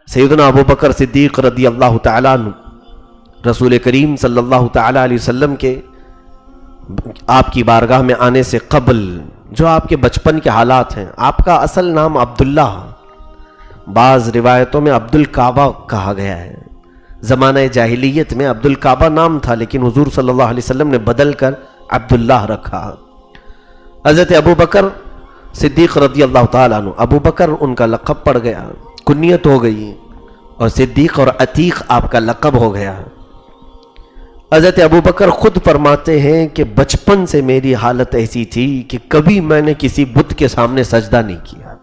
سیدنا ابو بکر صدیق رضی اللہ تعالیٰ عنہ رسول کریم صلی اللہ تعالیٰ علیہ وسلم کے آپ کی بارگاہ میں آنے سے قبل جو آپ کے بچپن کے حالات ہیں، آپ کا اصل نام عبداللہ، بعض روایتوں میں عبد الکعبہ کہا گیا ہے۔ زمانہ جاہلیت میں عبد الکعبہ نام تھا، لیکن حضور صلی اللہ علیہ وسلم نے بدل کر عبداللہ رکھا۔ حضرت ابو بکر صدیق رضی اللہ تعالیٰ عنہ، ابو بکر ان کا لقب پڑ گیا، کنیت ہو گئی، اور صدیق اور عتیق آپ کا لقب ہو گیا۔ حضرت ابو بکر خود فرماتے ہیں کہ بچپن سے میری حالت ایسی تھی کہ کبھی میں نے کسی بت کے سامنے سجدہ نہیں کیا۔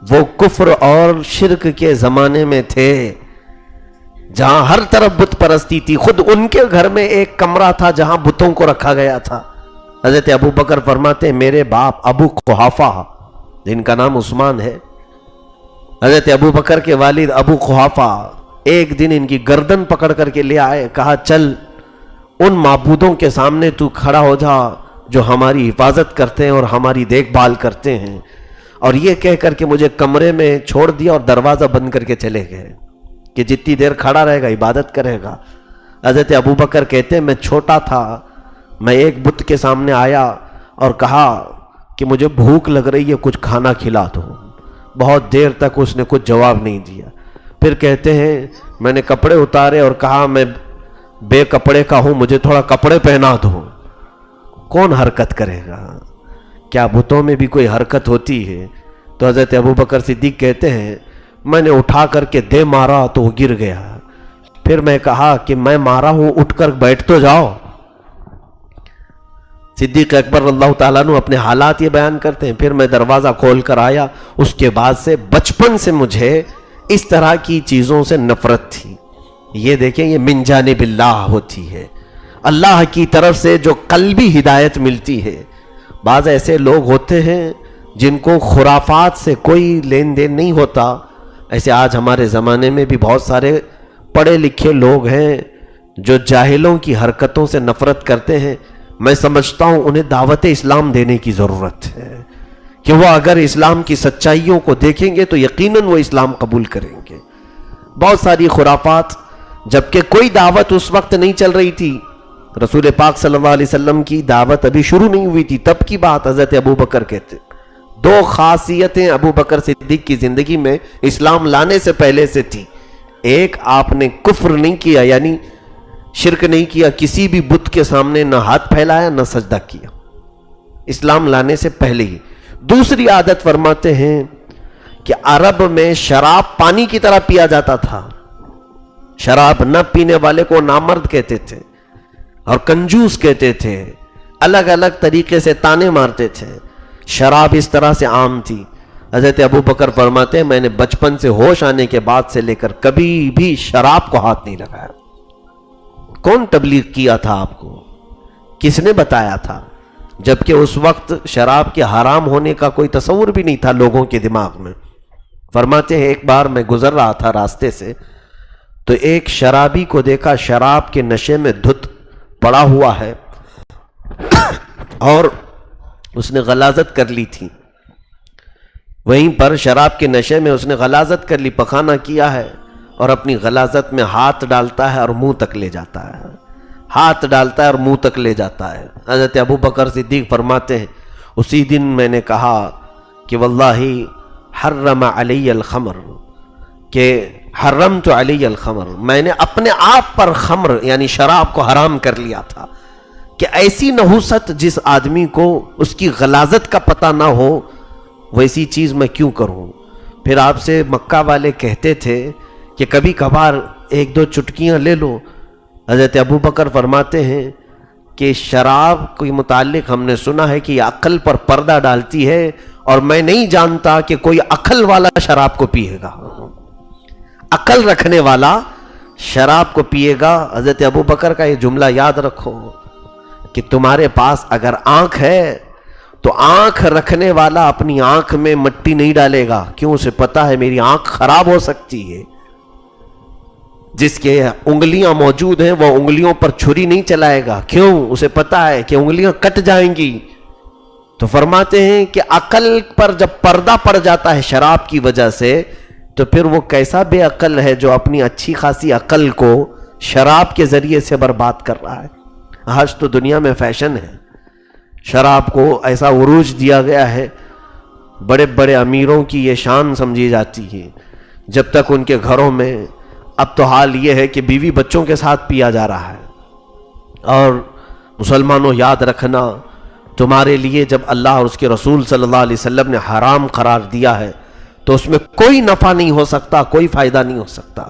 وہ کفر اور شرک کے زمانے میں تھے جہاں ہر طرف بت پرستی تھی۔ خود ان کے گھر میں ایک کمرہ تھا جہاں بتوں کو رکھا گیا تھا۔ حضرت ابو بکر فرماتے ہیں میرے باپ ابو قحافہ، جن کا نام عثمان ہے، حضرت ابو بکر کے والد ابو قحافہ ایک دن ان کی گردن پکڑ کر کے لے آئے، کہا چل ان معبودوں کے سامنے تو کھڑا ہو جا جو ہماری حفاظت کرتے ہیں اور ہماری دیکھ بھال کرتے ہیں، اور یہ کہہ کر کے مجھے کمرے میں چھوڑ دیا اور دروازہ بند کر کے چلے گئے کہ جتنی دیر کھڑا رہے گا عبادت کرے گا۔ حضرت ابو بکر کہتے ہیں میں چھوٹا تھا، میں ایک بت کے سامنے آیا اور کہا کہ مجھے بھوک لگ رہی ہے، کچھ کھانا کھلا دو۔ بہت دیر تک اس نے کچھ جواب نہیں دیا۔ پھر کہتے ہیں میں نے کپڑے اتارے اور کہا میں بے کپڑے کا ہوں، مجھے تھوڑا کپڑے پہنا دو۔ کون حرکت کرے گا؟ کیا بتوں میں بھی کوئی حرکت ہوتی ہے؟ تو حضرت ابو بکر صدیق کہتے ہیں میں نے اٹھا کر کے دے مارا تو وہ گر گیا۔ پھر میں کہا کہ میں مارا ہوں، اٹھ کر بیٹھ تو جاؤ۔ صدیق اکبر اللہ تعالیٰ عنہ اپنے حالات یہ بیان کرتے ہیں، پھر میں دروازہ کھول کر آیا۔ اس کے بعد سے بچپن سے مجھے اس طرح کی چیزوں سے نفرت تھی۔ یہ دیکھیں یہ من جانب اللہ ہوتی ہے، اللہ کی طرف سے جو قلبی ہدایت ملتی ہے۔ بعض ایسے لوگ ہوتے ہیں جن کو خرافات سے کوئی لین دین نہیں ہوتا، ایسے آج ہمارے زمانے میں بھی بہت سارے پڑھے لکھے لوگ ہیں جو جاہلوں کی حرکتوں سے نفرت کرتے ہیں۔ میں سمجھتا ہوں انہیں دعوت اسلام دینے کی ضرورت ہے کہ وہ اگر اسلام کی سچائیوں کو دیکھیں گے تو یقیناً وہ اسلام قبول کریں گے۔ بہت ساری خرافات، جبکہ کوئی دعوت اس وقت نہیں چل رہی تھی، رسول پاک صلی اللہ علیہ وسلم کی دعوت ابھی شروع نہیں ہوئی تھی، تب کی بات حضرت ابو بکر کہتے۔ دو خاصیتیں ابو بکر صدیق کی زندگی میں اسلام لانے سے پہلے سے تھی۔ ایک، آپ نے کفر نہیں کیا، یعنی شرک نہیں کیا، کسی بھی بت کے سامنے نہ ہاتھ پھیلایا نہ سجدہ کیا، اسلام لانے سے پہلے ہی۔ دوسری عادت فرماتے ہیں کہ عرب میں شراب پانی کی طرح پیا جاتا تھا، شراب نہ پینے والے کو نامرد کہتے تھے اور کنجوس کہتے تھے، الگ الگ طریقے سے تانے مارتے تھے۔ شراب اس طرح سے عام تھی۔ حضرت ابو بکر فرماتے ہیں میں نے بچپن سے ہوش آنے کے بعد سے لے کر کبھی بھی شراب کو ہاتھ نہیں لگایا۔ کون تبلیغ کیا تھا آپ کو؟ کس نے بتایا تھا؟ جبکہ اس وقت شراب کے حرام ہونے کا کوئی تصور بھی نہیں تھا لوگوں کے دماغ میں۔ فرماتے ہیں ایک بار میں گزر رہا تھا راستے سے، تو ایک شرابی کو دیکھا، شراب کے نشے میں دھت پڑا ہوا ہے اور اس نے غلاظت کر لی تھی۔ وہیں پر شراب کے نشے میں اس نے غلاظت کر لی، پخانہ کیا ہے اور اپنی غلاظت میں ہاتھ ڈالتا ہے اور منہ تک لے جاتا ہے، ہاتھ ڈالتا ہے اور منہ تک لے جاتا ہے۔ حضرت ابو بکر صدیق فرماتے ہیں اسی دن میں نے کہا کہ واللہ حرم علی الخمر، کہ حرمت علی الخمر، میں نے اپنے آپ پر خمر یعنی شراب کو حرام کر لیا تھا، کہ ایسی نحوست جس آدمی کو اس کی غلاظت کا پتہ نہ ہو ویسی چیز میں کیوں کروں۔ پھر آپ سے مکہ والے کہتے تھے کہ کبھی کبھار ایک دو چٹکیاں لے لو۔ حضرت ابو بکر فرماتے ہیں کہ شراب کے متعلق ہم نے سنا ہے کہ یہ عقل پر پردہ ڈالتی ہے، اور میں نہیں جانتا کہ کوئی عقل والا شراب کو پیے گا، عقل رکھنے والا شراب کو پیے گا۔ حضرت ابو بکر کا یہ جملہ یاد رکھو کہ تمہارے پاس اگر آنکھ ہے تو آنکھ رکھنے والا اپنی آنکھ میں مٹی نہیں ڈالے گا، کیوں؟ اسے پتا ہے میری آنکھ خراب ہو سکتی ہے۔ جس کے انگلیاں موجود ہیں وہ انگلیوں پر چھری نہیں چلائے گا، کیوں؟ اسے پتا ہے کہ انگلیاں کٹ جائیں گی۔ تو فرماتے ہیں کہ عقل پر جب پردہ پڑ جاتا ہے شراب کی وجہ سے، تو پھر وہ کیسا بے عقل ہے جو اپنی اچھی خاصی عقل کو شراب کے ذریعے سے برباد کر رہا ہے. آج تو دنیا میں فیشن ہے, شراب کو ایسا عروج دیا گیا ہے, بڑے بڑے امیروں کی یہ شان سمجھی جاتی ہے, جب تک ان کے گھروں میں اب تو حال یہ ہے کہ بیوی بچوں کے ساتھ پیا جا رہا ہے. اور مسلمانوں یاد رکھنا, تمہارے لیے جب اللہ اور اس کے رسول صلی اللہ علیہ وسلم نے حرام قرار دیا ہے تو اس میں کوئی نفع نہیں ہو سکتا, کوئی فائدہ نہیں ہو سکتا.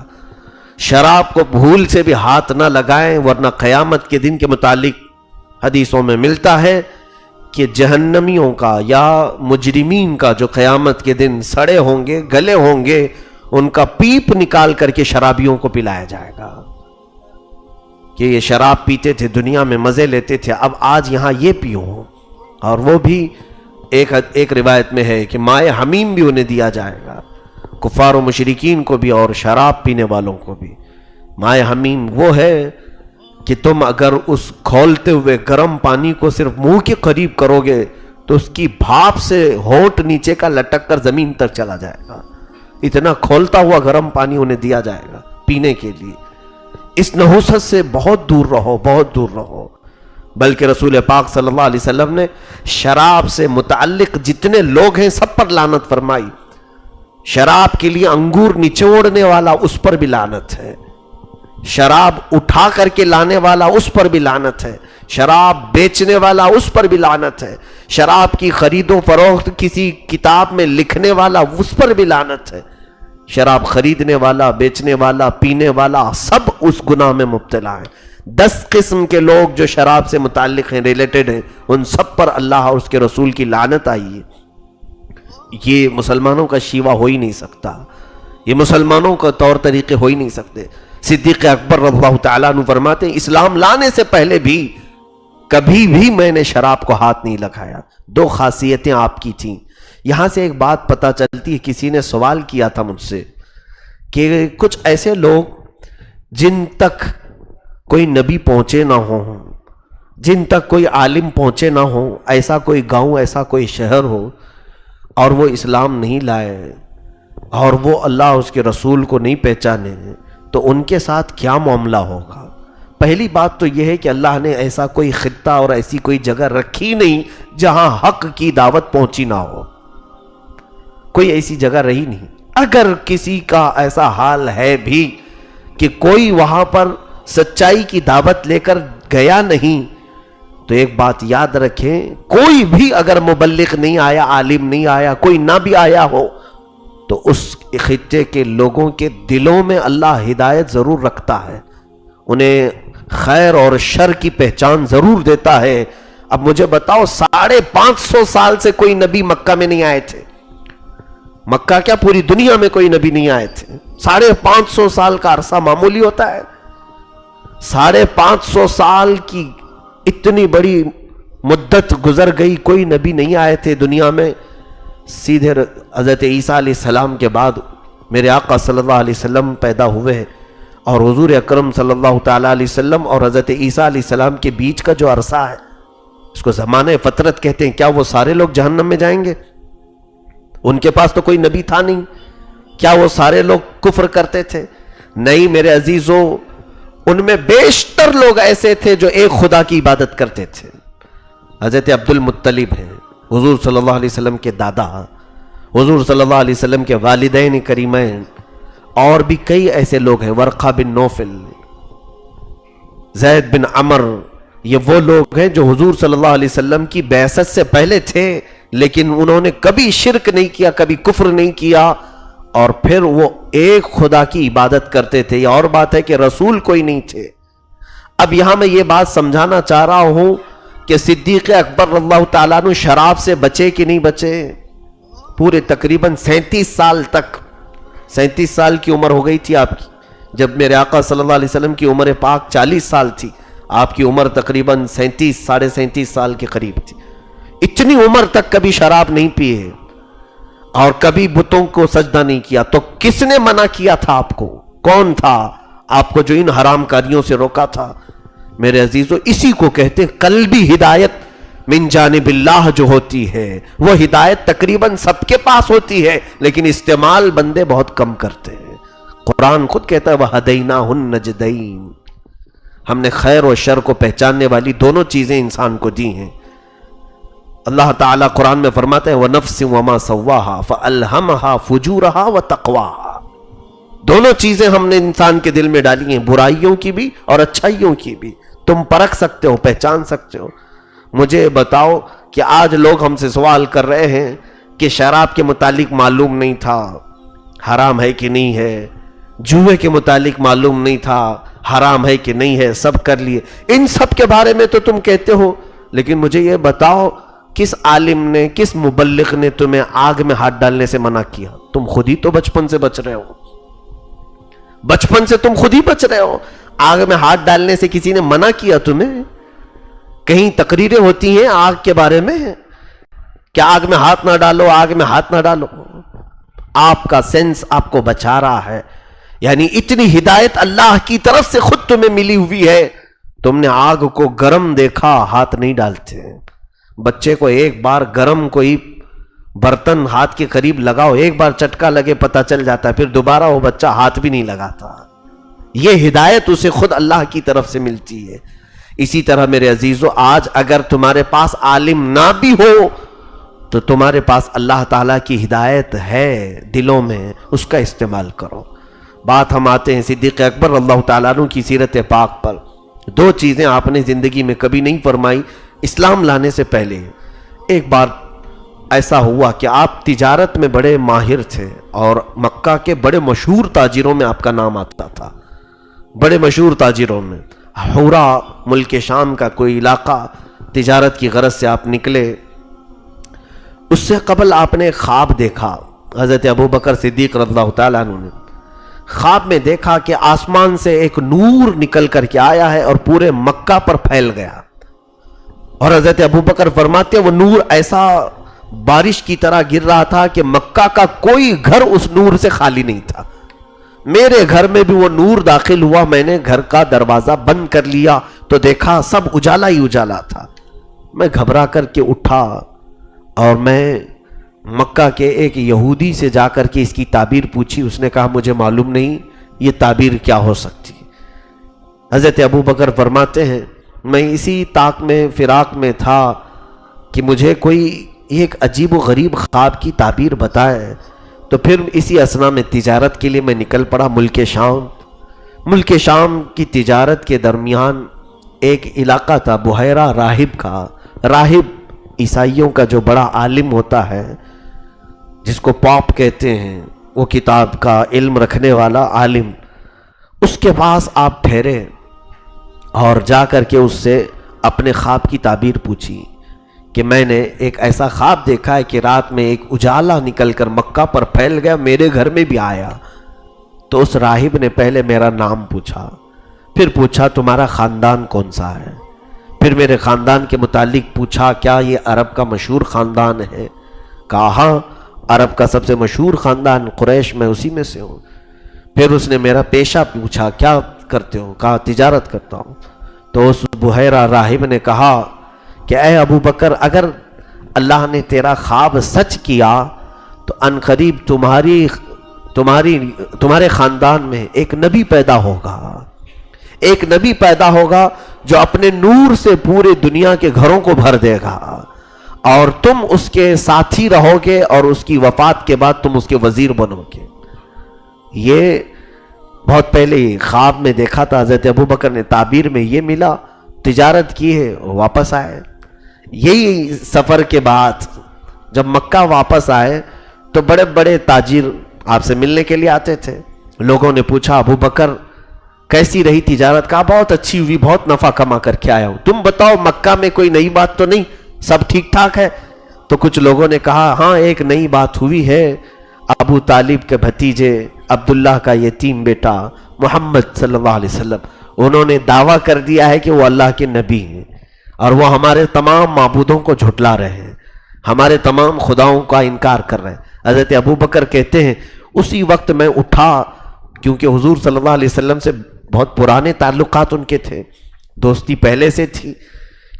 شراب کو بھول سے بھی ہاتھ نہ لگائیں, ورنہ قیامت کے دن کے متعلق حدیثوں میں ملتا ہے کہ جہنمیوں کا یا مجرمین کا جو قیامت کے دن سڑے ہوں گے, گلے ہوں گے, ان کا پیپ نکال کر کے شرابیوں کو پلایا جائے گا کہ یہ شراب پیتے تھے, دنیا میں مزے لیتے تھے, اب آج یہاں یہ پیو. اور وہ بھی ایک روایت میں ہے کہ مائے حمیم بھی انہیں دیا جائے گا, کفار و مشرکین کو بھی اور شراب پینے والوں کو بھی. مائے حمیم وہ ہے کہ تم اگر اس کھولتے ہوئے گرم پانی کو صرف منہ کے قریب کرو گے تو اس کی بھاپ سے ہونٹ نیچے کا لٹک کر زمین تک چلا جائے گا. اتنا کھولتا ہوا گرم پانی انہیں دیا جائے گا پینے کے لیے. اس نحوست سے بہت دور رہو, بہت دور رہو. بلکہ رسول پاک صلی اللہ علیہ وسلم نے شراب سے متعلق جتنے لوگ ہیں سب پر لعنت فرمائی. شراب کے لیے انگور نچوڑنے والا اس پر بھی لعنت ہے, شراب اٹھا کر کے لانے والا اس پر بھی لعنت ہے, شراب بیچنے والا اس پر بھی لعنت ہے, شراب کی خرید و فروخت کسی کتاب میں لکھنے والا اس پر بھی لعنت ہے. شراب خریدنے والا, بیچنے والا, پینے والا سب اس گناہ میں مبتلا ہیں. 10 قسم کے لوگ جو شراب سے متعلق ہیں, ریلیٹڈ ہیں, ان سب پر اللہ اور اس کے رسول کی لعنت آئی ہے. یہ مسلمانوں کا شیوا ہو ہی نہیں سکتا, یہ مسلمانوں کا طور طریقے ہو ہی نہیں سکتے. صدیق اکبر رضی اللہ تعالیٰ عنہ فرماتے ہیں اسلام لانے سے پہلے بھی کبھی بھی میں نے شراب کو ہاتھ نہیں لگایا. 2 خاصیتیں آپ کی تھیں. یہاں سے ایک بات پتہ چلتی ہے, کسی نے سوال کیا تھا مجھ سے کہ کچھ ایسے لوگ جن تک کوئی نبی پہنچے نہ ہو, جن تک کوئی عالم پہنچے نہ ہو, ایسا کوئی گاؤں, ایسا کوئی شہر ہو اور وہ اسلام نہیں لائے اور وہ اللہ اور اس کے رسول کو نہیں پہچانے, تو ان کے ساتھ کیا معاملہ ہوگا. پہلی بات تو یہ ہے کہ اللہ نے ایسا کوئی خطہ اور ایسی کوئی جگہ رکھی نہیں جہاں حق کی دعوت پہنچی نہ ہو. کوئی ایسی جگہ رہی نہیں. اگر کسی کا ایسا حال ہے بھی کہ کوئی وہاں پر سچائی کی دعوت لے کر گیا نہیں, تو ایک بات یاد رکھیں, کوئی بھی اگر مبلغ نہیں آیا, عالم نہیں آیا, کوئی نہ بھی آیا ہو, تو اس خطے کے لوگوں کے دلوں میں اللہ ہدایت ضرور رکھتا ہے, انہیں خیر اور شر کی پہچان ضرور دیتا ہے. اب مجھے بتاؤ, 550 سال سے کوئی نبی مکہ میں نہیں آئے تھے. مکہ کیا پوری دنیا میں کوئی نبی نہیں آئے تھے. 550 سال کا عرصہ معمولی ہوتا ہے. 550 سال کی اتنی بڑی مدت گزر گئی, کوئی نبی نہیں آئے تھے دنیا میں. سیدھے حضرت عیسیٰ علیہ السلام کے بعد میرے آقا صلی اللہ علیہ وسلم پیدا ہوئے, اور حضور اکرم صلی اللہ تعالیٰ علیہ وسلم اور حضرت عیسیٰ علیہ السلام کے بیچ کا جو عرصہ ہے اس کو زمانہ فترت کہتے ہیں. کیا وہ سارے لوگ جہنم میں جائیں گے؟ ان کے پاس تو کوئی نبی تھا نہیں. کیا وہ سارے لوگ کفر کرتے تھے؟ نہیں میرے عزیزوں, ان میں بیشتر لوگ ایسے تھے جو ایک خدا کی عبادت کرتے تھے. حضرت عبد المطلب ہیں, حضور صلی اللہ علیہ وسلم کے دادا, حضور صلی اللہ علیہ وسلم کے والدین کریمین, اور بھی کئی ایسے لوگ ہیں, ورقہ بن نوفل, زید بن عمر. یہ وہ لوگ ہیں جو حضور صلی اللہ علیہ وسلم کی بعثت سے پہلے تھے, لیکن انہوں نے کبھی شرک نہیں کیا, کبھی کفر نہیں کیا, اور پھر وہ ایک خدا کی عبادت کرتے تھے. یہ اور بات ہے کہ رسول کوئی نہیں تھے. اب یہاں میں یہ بات سمجھانا چاہ رہا ہوں کہ صدیق اکبر رضی اللہ تعالیٰ عنہ شراب سے بچے کہ نہیں بچے. پورے تقریباً 37 سال تک, 37 سال کی عمر ہو گئی تھی آپ کی جب میرے آقا صلی اللہ علیہ وسلم کی عمر پاک 40 سال تھی. آپ کی عمر تقریباً 37 ساڑھے 37 سال کے قریب تھی. اتنی عمر تک کبھی شراب نہیں پیے اور کبھی بتوں کو سجدہ نہیں کیا. تو کس نے منع کیا تھا آپ کو؟ کون تھا آپ کو جو ان حرام کاریوں سے روکا تھا؟ میرے عزیزو, اسی کو کہتے ہیں قلبی ہدایت. من جانب اللہ جو ہوتی ہے وہ ہدایت تقریباً سب کے پاس ہوتی ہے، لیکن استعمال بندے بہت کم کرتے ہیں۔ قرآن خود کہتا ہے وَهَدَيْنَاهُ النَّجْدَيْنِ، ہم نے خیر و شر کو پہچاننے والی دونوں چیزیں انسان کو دی ہیں۔ اللہ تعالیٰ قرآن میں فرماتے ہیں وَنَفْسٍ وَمَا سَوَّاهَا فَأَلْهَمَهَا فُجُورَهَا وَتَقْوَاهَا، دونوں چیزیں ہم نے انسان کے دل میں ڈالی ہیں، برائیوں کی بھی اور اچھائیوں کی بھی۔ تم پرکھ سکتے ہو، پہچان سکتے ہو۔ مجھے بتاؤ کہ آج لوگ ہم سے سوال کر رہے ہیں کہ شراب کے متعلق معلوم نہیں تھا حرام ہے کہ نہیں ہے، جوئے کے متعلق معلوم نہیں تھا حرام ہے کہ نہیں ہے، سب کر لیے، ان سب کے بارے میں تو تم کہتے ہو، لیکن مجھے یہ بتاؤ کس عالم نے، کس مبلغ نے تمہیں آگ میں ہاتھ ڈالنے سے منع کیا؟ تم خود ہی تو بچپن سے بچ رہے ہو، بچپن سے تم خود ہی بچ رہے ہو۔ آگ میں ہاتھ ڈالنے سے کسی نے منع کیا تمہیں؟ کہیں تقریریں ہوتی ہیں آگ کے بارے میں کہ آگ میں ہاتھ نہ ڈالو، آگ میں ہاتھ نہ ڈالو؟ آپ کا سینس آپ کو بچا رہا ہے، یعنی اتنی ہدایت اللہ کی طرف سے خود تمہیں ملی ہوئی ہے، تم نے آگ کو گرم دیکھا، ہاتھ نہیں ڈالتے۔ بچے کو ایک بار گرم کوئی برتن ہاتھ کے قریب لگاؤ، ایک بار چٹکا لگے پتہ چل جاتا ہے، پھر دوبارہ وہ بچہ ہاتھ بھی نہیں لگاتا۔ یہ ہدایت اسے خود اللہ کی طرف سے ملتی ہے۔ اسی طرح میرے عزیزو، آج اگر تمہارے پاس عالم نہ بھی ہو تو تمہارے پاس اللہ تعالیٰ کی ہدایت ہے دلوں میں، اس کا استعمال کرو۔ بات ہم آتے ہیں صدیق اکبر اللہ تعالیٰ عنہ کی سیرت پاک پر۔ دو چیزیں آپ نے زندگی میں کبھی نہیں فرمائی اسلام لانے سے پہلے۔ ایک بار ایسا ہوا کہ آپ تجارت میں بڑے ماہر تھے اور مکہ کے بڑے مشہور تاجروں میں آپ کا نام آتا تھا، بڑے مشہور تاجروں میں۔ حورا ملک شام کا کوئی علاقہ، تجارت کی غرض سے آپ نکلے۔ اس سے قبل آپ نے خواب دیکھا، حضرت ابوبکر صدیق رضی اللہ تعالیٰ عنہ نے خواب میں دیکھا کہ آسمان سے ایک نور نکل کر کے آیا ہے اور پورے مکہ پر پھیل گیا، اور حضرت ابوبکر فرماتے وہ نور ایسا بارش کی طرح گر رہا تھا کہ مکہ کا کوئی گھر اس نور سے خالی نہیں تھا۔ میرے گھر میں بھی وہ نور داخل ہوا، میں نے گھر کا دروازہ بند کر لیا تو دیکھا سب اجالا ہی اجالا تھا۔ میں گھبرا کر کے اٹھا اور میں مکہ کے ایک یہودی سے جا کر کے اس کی تعبیر پوچھی۔ اس نے کہا مجھے معلوم نہیں یہ تعبیر کیا ہو سکتی۔ حضرت ابوبکر فرماتے ہیں میں اسی طاق میں فراق میں تھا کہ مجھے کوئی ایک عجیب و غریب خواب کی تعبیر بتائے، تو پھر اسی اسنا میں تجارت کے لیے میں نکل پڑا ملک شام۔ ملک شام کی تجارت کے درمیان ایک علاقہ تھا بحیرہ راہب کا۔ راہب عیسائیوں کا جو بڑا عالم ہوتا ہے، جس کو پاپ کہتے ہیں، وہ کتاب کا علم رکھنے والا عالم، اس کے پاس آپ ٹھہرے اور جا کر کے اس سے اپنے خواب کی تعبیر پوچھی کہ میں نے ایک ایسا خواب دیکھا ہے کہ رات میں ایک اجالا نکل کر مکہ پر پھیل گیا، میرے گھر میں بھی آیا۔ تو اس راہب نے پہلے میرا نام پوچھا، پھر پوچھا تمہارا خاندان کون سا ہے، پھر میرے خاندان کے متعلق پوچھا کیا یہ عرب کا مشہور خاندان ہے؟ کہا ہاں عرب کا سب سے مشہور خاندان قریش، میں اسی میں سے ہوں۔ پھر اس نے میرا پیشہ پوچھا کیا کرتے ہو؟ کہا تجارت کرتا ہوں۔ تو اس بحیرہ راہب نے کہا کہ اے ابو بکر، اگر اللہ نے تیرا خواب سچ کیا تو عنقریب تمہارے خاندان میں ایک نبی پیدا ہوگا، ایک نبی پیدا ہوگا جو اپنے نور سے پورے دنیا کے گھروں کو بھر دے گا، اور تم اس کے ساتھی رہو گے اور اس کی وفات کے بعد تم اس کے وزیر بنو گے۔ یہ بہت پہلے خواب میں دیکھا تھا حضرت ابوبکر نے، تعبیر میں یہ ملا، تجارت کی ہے، واپس آئے۔ یہی سفر کے بعد جب مکہ واپس آئے تو بڑے بڑے تاجر آپ سے ملنے کے لیے آتے تھے۔ لوگوں نے پوچھا ابوبکر کیسی رہی تجارت؟ کہا بہت اچھی ہوئی، بہت نفع کما کر کے آیا ہوں۔ تم بتاؤ مکہ میں کوئی نئی بات تو نہیں، سب ٹھیک ٹھاک ہے؟ تو کچھ لوگوں نے کہا ہاں ایک نئی بات ہوئی ہے، ابو طالب کے بھتیجے عبداللہ کا یتیم بیٹا محمد صلی اللہ علیہ وسلم، انہوں نے دعویٰ کر دیا ہے کہ وہ اللہ کے نبی ہیں، اور وہ ہمارے تمام معبودوں کو جھٹلا رہے ہیں، ہمارے تمام خداؤں کا انکار کر رہے ہیں۔ حضرت ابوبکر کہتے ہیں اسی وقت میں اٹھا، کیونکہ حضور صلی اللہ علیہ وسلم سے بہت پرانے تعلقات ان کے تھے، دوستی پہلے سے تھی،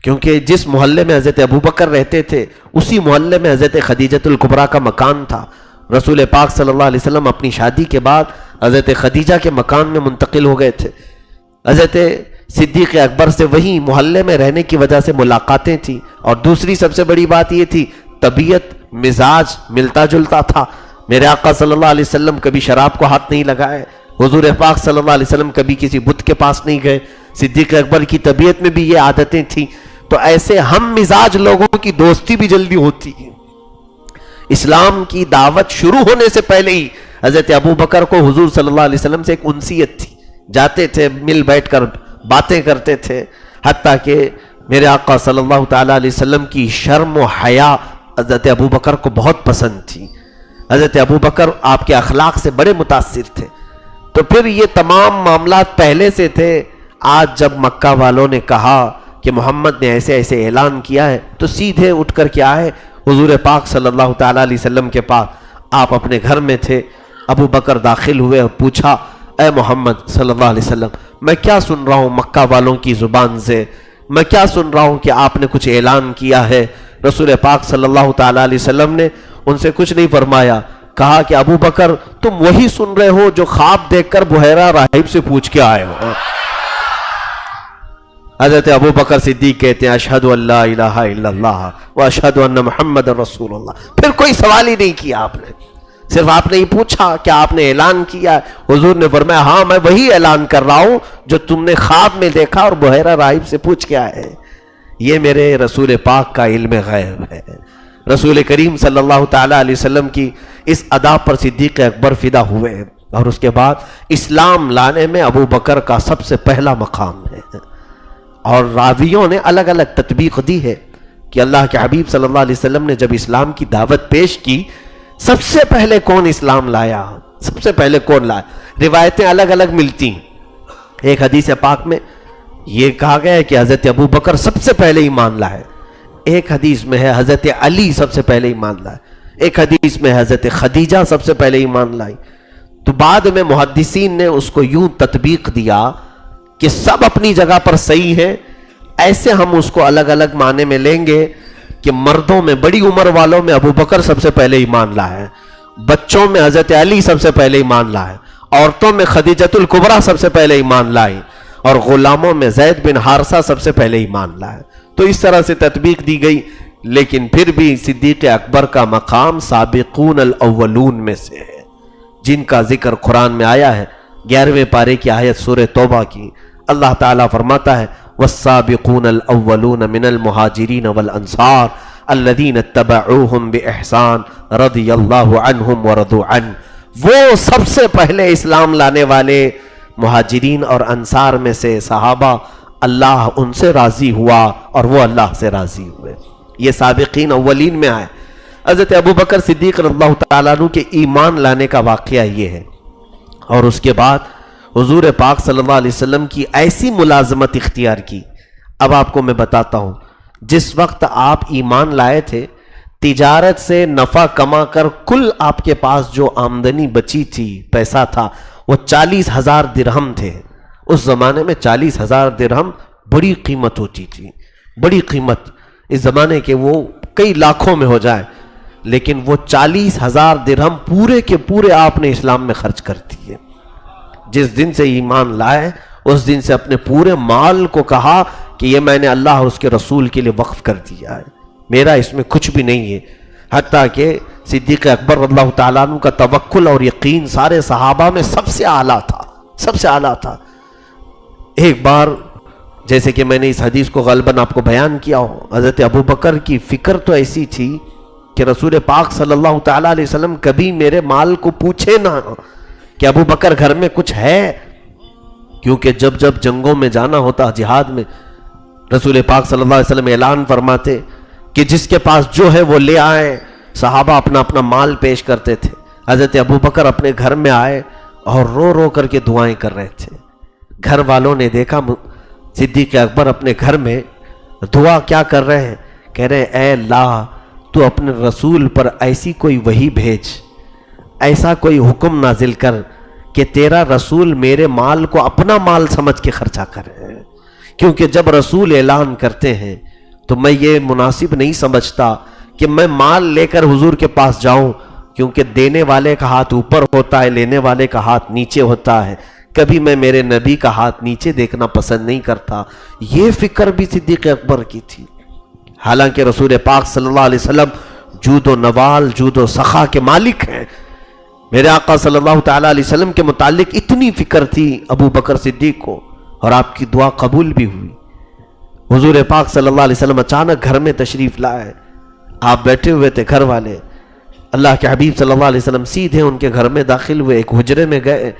کیونکہ جس محلے میں حضرت ابوبکر رہتے تھے اسی محلے میں حضرت خدیجۃ الکبریٰ کا مکان تھا. رسول پاک صلی اللہ علیہ وسلم اپنی شادی کے بعد حضرت خدیجہ کے مکان میں منتقل ہو گئے تھے. حضرت صدیق اکبر سے وہی محلے میں رہنے کی وجہ سے ملاقاتیں تھیں. اور دوسری سب سے بڑی بات یہ تھی طبیعت مزاج ملتا جلتا تھا. میرے آقا صلی اللہ علیہ وسلم کبھی شراب کو ہاتھ نہیں لگائے. حضور پاک صلی اللہ علیہ وسلم کبھی کسی بت کے پاس نہیں گئے. صدیق اکبر کی طبیعت میں بھی یہ عادتیں تھیں. تو ایسے ہم مزاج لوگوں کی دوستی بھی جلدی ہوتی ہے. اسلام کی دعوت شروع ہونے سے پہلے ہی حضرت ابوبکر کو حضور صلی اللہ علیہ وسلم سے ایک انسیت تھی. جاتے تھے مل بیٹھ کر باتیں کرتے تھے. حتیٰ کہ میرے آقا صلی اللہ تعالیٰ علیہ وسلم کی شرم و حیا حضرت ابوبکر کو بہت پسند تھی. حضرت ابوبکر آپ کے اخلاق سے بڑے متاثر تھے. تو پھر یہ تمام معاملات پہلے سے تھے. آج جب مکہ والوں نے کہا کہ محمد نے ایسے ایسے اعلان کیا ہے تو سیدھے اٹھ کر کے آئے حضور پاک صلی اللہ تعالیٰ علیہ وسلم کے پاس. آپ اپنے گھر میں تھے. ابو بکر داخل ہوئے اور پوچھا اے محمد صلی اللہ علیہ وسلم میں کیا سن رہا ہوں مکہ والوں کی زبان سے, میں کیا سن رہا ہوں کہ آپ نے کچھ اعلان کیا ہے. رسول پاک صلی اللہ تعالیٰ علیہ وسلم نے ان سے کچھ نہیں فرمایا. کہا کہ ابو بکر تم وہی سن رہے ہو جو خواب دیکھ کر بحیرہ راہب سے پوچھ کے آئے ہو. حضرت ابو بکر صدیق کہتے ہیں اشہد ان لا الہ الا اللہ واشہد ان محمد رسول اللہ. پھر کوئی سوال ہی نہیں کیا آپ نے, صرف آپ نے ہی پوچھا کہ آپ نے اعلان کیا. حضور نے فرمایا ہاں میں وہی اعلان کر رہا ہوں جو تم نے خواب میں دیکھا اور بحیرہ راہب سے پوچھ کے آئے. یہ میرے رسول پاک کا علم غیب ہے. رسول کریم صلی اللہ تعالیٰ علیہ وسلم کی اس ادا پر صدیق اکبر فدا ہوئے. اور اس کے بعد اسلام لانے میں ابو بکر کا سب سے پہلا مقام ہے. اور راویوں نے الگ الگ تطبیق دی ہے کہ اللہ کے حبیب صلی اللہ علیہ وسلم نے جب اسلام کی دعوت پیش کی سب سے پہلے کون اسلام لایا, سب سے پہلے کون لایا. روایتیں الگ الگ ملتی ہیں. ایک حدیث پاک میں یہ کہا گیا ہے کہ حضرت ابو بکر سب سے پہلے ایمان لائے. ایک حدیث میں ہے حضرت علی سب سے پہلے ایمان لائے. ایک حدیث میں حضرت خدیجہ سب سے پہلے ایمان لائی. تو بعد میں محدثین نے اس کو یوں تطبیق دیا کہ سب اپنی جگہ پر صحیح ہے. ایسے ہم اس کو الگ الگ معنی میں لیں گے کہ مردوں میں بڑی عمر والوں میں ابو بکر سب سے پہلے ایمان لائے, بچوں میں حضرت علی سب سے پہلے ایمان لائے, عورتوں میں خدیجۃ الکبریٰ سب سے پہلے ایمان لائی, اور غلاموں میں زید بن حارثہ سب سے پہلے ایمان لائے. تو اس طرح سے تطبیق دی گئی. لیکن پھر بھی صدیق اکبر کا مقام سابقون الاولون میں سے ہے, جن کا ذکر قرآن میں آیا ہے 11ویں پارے کی آیت سورہ توبہ کی. اللہ تعالیٰ فرماتا ہے والسابقون الاولون من المہاجرین والانصار الذین اتبعوہم باحسان رضی اللہ عنہم ورضوا عنہ. وہ سب سے پہلے اسلام لانے والے مہاجرین اور انصار میں سے صحابہ, اللہ ان سے راضی ہوا اور وہ اللہ سے راضی ہوئے. یہ سابقین اولین میں آئے. حضرت ابو بکر صدیق رضی اللہ تعالیٰ عنہ کے ایمان لانے کا واقعہ یہ ہے. اور اس کے بعد حضور پاک صلی اللہ علیہ وسلم کی ایسی ملازمت اختیار کی. اب آپ کو میں بتاتا ہوں, جس وقت آپ ایمان لائے تھے تجارت سے نفع کما کر کل آپ کے پاس جو آمدنی بچی تھی, پیسہ تھا, وہ 40,000 درہم تھے. اس زمانے میں 40,000 درہم بڑی قیمت ہوتی تھی, بڑی قیمت. اس زمانے کے وہ کئی لاکھوں میں ہو جائے, لیکن وہ 40,000 درہم پورے کے پورے آپ نے اسلام میں خرچ کر دیے. جس دن سے ایمان لائے اس دن سے اپنے پورے مال کو کہا کہ یہ میں نے اللہ اور اس کے رسول کے لیے وقف کر دیا ہے, میرا اس میں کچھ بھی نہیں ہے. حتیٰ کہ صدیق اکبر رضی اللہ تعالیٰ عنہ کا توکل اور یقین سارے صحابہ میں سب سے اعلیٰ تھا, سب سے اعلیٰ تھا. ایک بار جیسے کہ میں نے اس حدیث کو غالباً آپ کو بیان کیا ہو, حضرت ابو بکر کی فکر تو ایسی تھی کہ رسول پاک صلی اللہ تعالیٰ علیہ وسلم کبھی میرے مال کو پوچھے نہ کہ ابو بکر گھر میں کچھ ہے. کیونکہ جب جب جنگوں میں جانا ہوتا, جہاد میں, رسول پاک صلی اللہ علیہ وسلم اعلان فرماتے کہ جس کے پاس جو ہے وہ لے آئے. صحابہ اپنا اپنا مال پیش کرتے تھے. حضرت ابو بکر اپنے گھر میں آئے اور رو رو کر کے دعائیں کر رہے تھے. گھر والوں نے دیکھا صدیق اکبر اپنے گھر میں دعا کیا کر رہے ہیں, کہہ رہے ہیں اے اللہ تو اپنے رسول پر ایسی کوئی وحی بھیج, ایسا کوئی حکم نازل کر کہ تیرا رسول میرے مال کو اپنا مال سمجھ کے خرچہ کرے. کیونکہ جب رسول اعلان کرتے ہیں تو میں یہ مناسب نہیں سمجھتا کہ میں مال لے کر حضور کے پاس جاؤں، کیونکہ دینے والے کا ہاتھ اوپر ہوتا ہے، لینے والے کا ہاتھ نیچے ہوتا ہے، کبھی میں میرے نبی کا ہاتھ نیچے دیکھنا پسند نہیں کرتا۔ یہ فکر بھی صدیق اکبر کی تھی، حالانکہ رسول پاک صلی اللہ علیہ وسلم جود و نوال، جود و سخا کے مالک ہیں۔ میرے آقا صلی اللہ تعالیٰ علیہ وسلم کے متعلق اتنی فکر تھی ابو بکر صدیق کو، اور آپ کی دعا قبول بھی ہوئی۔ حضور پاک صلی اللہ علیہ وسلم اچانک گھر میں تشریف لائے، آپ بیٹھے ہوئے تھے، گھر والے، اللہ کے حبیب صلی اللہ علیہ وسلم سیدھے ان کے گھر میں داخل ہوئے، ایک حجرے میں گئے،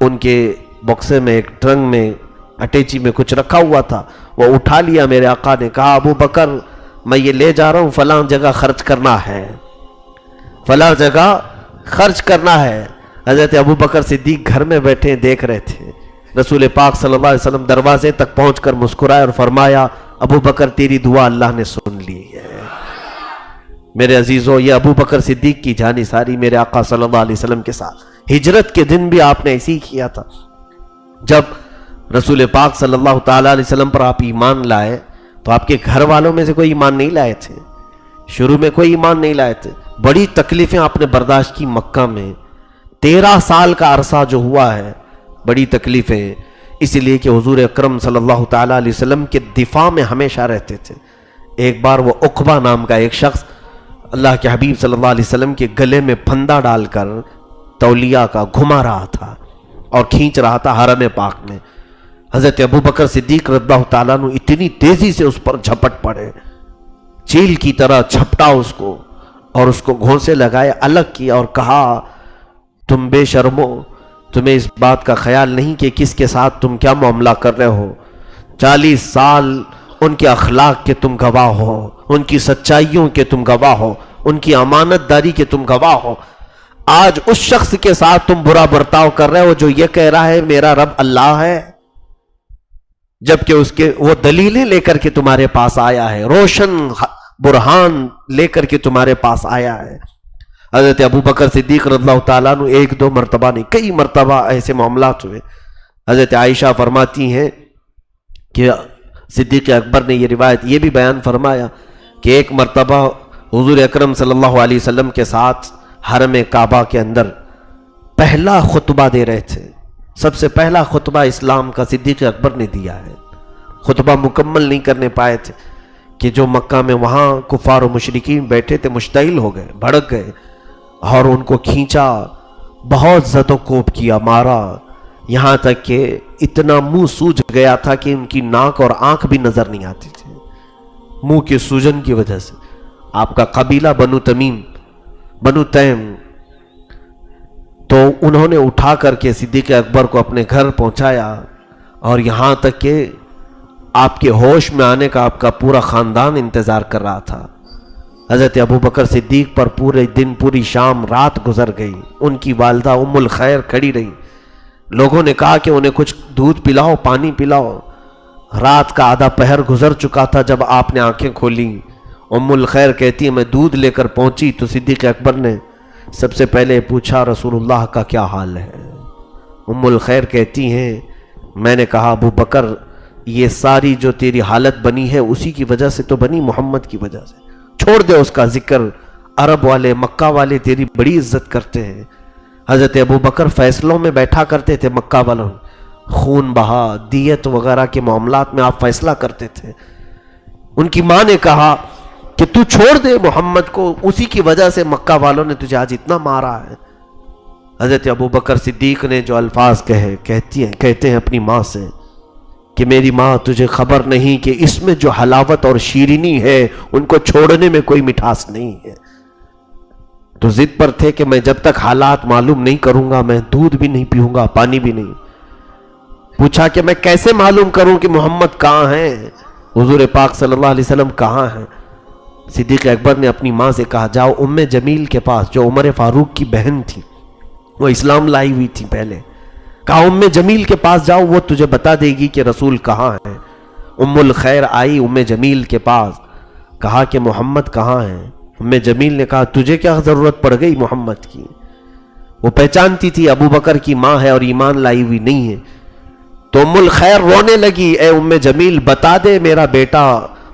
ان کے بکسے میں، ایک ٹرنک میں، اٹیچی میں کچھ رکھا ہوا تھا، وہ اٹھا لیا۔ میرے آقا نے کہا ابو بکر میں یہ لے جا رہا ہوں، فلاں جگہ خرچ کرنا ہے، فلاں جگہ خرچ کرنا ہے۔ حضرت ابو بکر صدیق گھر میں بیٹھے دیکھ رہے تھے، رسول پاک صلی اللہ علیہ وسلم دروازے تک پہنچ کر مسکرائے اور فرمایا ابو بکر تیری دعا اللہ نے سن لی ہے۔ میرے عزیزو، یہ ابو بکر صدیق کی جانی ساری میرے آقا صلی اللہ علیہ وسلم کے ساتھ ہجرت کے دن بھی آپ نے ایسی ہی کیا تھا۔ جب رسول پاک صلی اللہ تعالیٰ علیہ وسلم پر آپ ایمان لائے تو آپ کے گھر والوں میں سے کوئی ایمان نہیں لائے تھے، شروع میں کوئی ایمان نہیں لائے تھے، بڑی تکلیفیں آپ نے برداشت کی مکہ میں، 13 سال کا عرصہ جو ہوا ہے، بڑی تکلیفیں، اس لیے کہ حضور اکرم صلی اللہ تعالیٰ علیہ وسلم کے دفاع میں ہمیشہ رہتے تھے۔ ایک بار وہ عقبہ نام کا ایک شخص اللہ کے حبیب صلی اللہ علیہ وسلم کے گلے میں پھندا ڈال کر تولیہ کا گھما رہا تھا اور کھینچ رہا تھا حرم پاک میں۔ حضرت ابو بکر صدیق رضی اللہ تعالیٰ عنہ اتنی تیزی سے اس پر جھپٹ پڑے، چیل کی طرح جھپٹا اس کو اور اس کو گھونسے لگائے، الگ کیا اور کہا تم بے شرمو، تمہیں اس بات کا خیال نہیں کہ کس کے ساتھ تم کیا معاملہ کر رہے ہو؟ 40 سال ان کے اخلاق کے تم گواہ ہو، ان کی سچائیوں کے تم گواہ ہو، ان کی امانت داری کے تم گواہ ہو۔ آج اس شخص کے ساتھ تم برا برتاؤ کر رہے ہو جو یہ کہہ رہا ہے میرا رب اللہ ہے، جبکہ اس کے وہ دلیلیں لے کر کے تمہارے پاس آیا ہے، روشن برہان لے کر کے تمہارے پاس آیا ہے۔ حضرت ابو بکر صدیق رضی اللہ تعالیٰ عنہ 1-2 مرتبہ نہیں، کئی مرتبہ ایسے معاملات ہوئے۔ حضرت عائشہ فرماتی ہیں کہ صدیق اکبر نے یہ روایت یہ بھی بیان فرمایا کہ ایک مرتبہ حضور اکرم صلی اللہ علیہ وسلم کے ساتھ حرم کعبہ کے اندر پہلا خطبہ دے رہے تھے، سب سے پہلا خطبہ اسلام کا صدیق اکبر نے دیا ہے۔ خطبہ مکمل نہیں کرنے پائے تھے کہ جو مکہ میں وہاں کفار و مشرکین بیٹھے تھے مشتعل ہو گئے، بھڑک گئے اور ان کو کھینچا، بہت زد و کوب کیا، مارا، یہاں تک کہ اتنا منہ سوج گیا تھا کہ ان کی ناک اور آنکھ بھی نظر نہیں آتی تھی منہ کے سوجن کی وجہ سے۔ آپ کا قبیلہ بنو تمیم، بنو تیم، تو انہوں نے اٹھا کر کے صدیق اکبر کو اپنے گھر پہنچایا، اور یہاں تک کہ آپ کے ہوش میں آنے کا آپ کا پورا خاندان انتظار کر رہا تھا۔ حضرت ابو بکر صدیق پر پورے دن، پوری شام، رات گزر گئی۔ ان کی والدہ ام الخیر کھڑی رہی، لوگوں نے کہا کہ انہیں کچھ دودھ پلاؤ، پانی پلاؤ۔ رات کا آدھا پہر گزر چکا تھا جب آپ نے آنکھیں کھولی۔ ام الخیر کہتی ہے میں دودھ لے کر پہنچی تو صدیق اکبر نے سب سے پہلے پوچھا رسول اللہ کا کیا حال ہے؟ ام الخیر کہتی ہیں میں نے کہا ابو بکر یہ ساری جو تیری حالت بنی ہے اسی کی وجہ سے تو بنی، محمد کی وجہ سے، چھوڑ دے اس کا ذکر، عرب والے، مکہ والے تیری بڑی عزت کرتے ہیں۔ حضرت ابو بکر فیصلوں میں بیٹھا کرتے تھے، مکہ والوں خون بہا، دیت وغیرہ کے معاملات میں آپ فیصلہ کرتے تھے۔ ان کی ماں نے کہا کہ تو چھوڑ دے محمد کو، اسی کی وجہ سے مکہ والوں نے تجھے آج اتنا مارا ہے۔ حضرت ابو بکر صدیق نے جو الفاظ کہتے ہیں اپنی ماں سے کہ میری ماں تجھے خبر نہیں کہ اس میں جو حلاوت اور شیرینی ہے ان کو چھوڑنے میں کوئی مٹھاس نہیں ہے۔ تو ضد پر تھے کہ میں جب تک حالات معلوم نہیں کروں گا میں دودھ بھی نہیں پیوں گا، پانی بھی نہیں۔ پوچھا کہ میں کیسے معلوم کروں کہ محمد کہاں ہیں، حضور پاک صلی اللہ علیہ وسلم کہاں ہیں؟ صدیق اکبر نے اپنی ماں سے کہا جاؤ ام جمیل کے پاس، جو عمر فاروق کی بہن تھی، وہ اسلام لائی ہوئی تھی پہلے، کہا ام جمیل کے پاس جاؤ، وہ تجھے بتا دے گی کہ رسول کہاں ہیں۔ ام الخیر آئی ام جمیل کے پاس، کہا کہ محمد کہاں ہیں؟ ام جمیل نے کہا تجھے کیا ضرورت پڑ گئی محمد کی؟ وہ پہچانتی تھی ابو بکر کی ماں ہے اور ایمان لائی ہوئی نہیں ہے۔ تو ام الخیر رونے لگی، اے ام جمیل بتا دے میرا بیٹا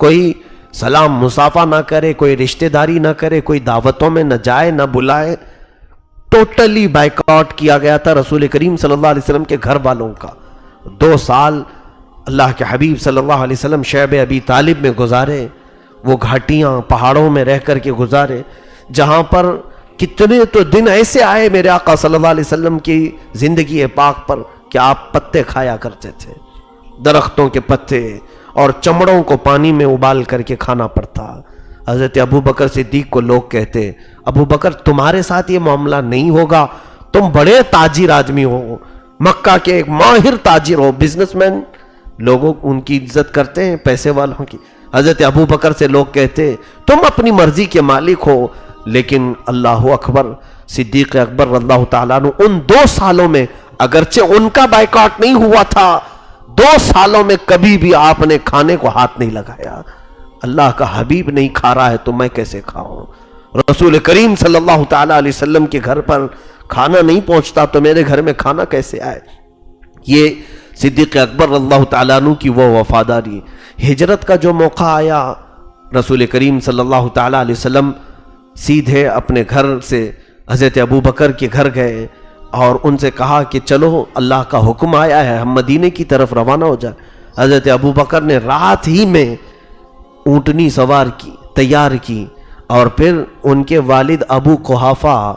کوئی سلام مصافہ نہ کرے، کوئی رشتہ داری نہ کرے، کوئی دعوتوں میں نہ جائے نہ بلائے. ٹوٹلی بائیکاٹ کیا گیا تھا رسول کریم صلی اللہ علیہ وسلم کے گھر والوں کا. 2 سال اللہ کے حبیب صلی اللہ علیہ وسلم شیب ابی طالب میں گزارے، وہ گھاٹیاں پہاڑوں میں رہ کر کے گزارے، جہاں پر کتنے تو دن ایسے آئے میرے آقا صلی اللہ علیہ وسلم کی زندگی پاک پر کہ آپ پتے کھایا کرتے تھے، درختوں کے پتے، اور چمڑوں کو پانی میں ابال کر کے کھانا پڑتا. حضرت ابو بکر صدیق کو لوگ کہتے، ابو بکر تمہارے ساتھ یہ معاملہ نہیں ہوگا، تم بڑے تاجر آدمی ہو، مکہ کے ایک ماہر تاجر ہو، بزنس مین، لوگوں ان کی عزت کرتے ہیں، پیسے والوں کی. حضرت ابو بکر سے لوگ کہتے تم اپنی مرضی کے مالک ہو، لیکن اللہ اکبر، صدیق اکبر رضی اللہ تعالیٰ عنہ ان 2 سالوں میں، اگرچہ ان کا بائیکاٹ نہیں ہوا تھا، 2 سالوں میں کبھی بھی آپ نے کھانے کو ہاتھ نہیں لگایا. اللہ کا حبیب نہیں کھا رہا ہے تو میں کیسے کھاؤں؟ رسول کریم صلی اللہ تعالیٰ علیہ وسلم کے گھر پر کھانا نہیں پہنچتا تو میرے گھر میں کھانا کیسے آئے؟ یہ صدیق اکبر رضی اللہ تعالیٰ عنہ کی وہ وفاداری. ہجرت کا جو موقع آیا، رسول کریم صلی اللہ تعالیٰ علیہ وسلم سیدھے اپنے گھر سے حضرت ابو بکر کے گھر گئے اور ان سے کہا کہ چلو اللہ کا حکم آیا ہے، ہم مدینے کی طرف روانہ ہو جائیں. حضرت ابو بکر نے رات ہی میں اونٹنی سوار کی، تیار کی، اور پھر ان کے والد ابو قحافہ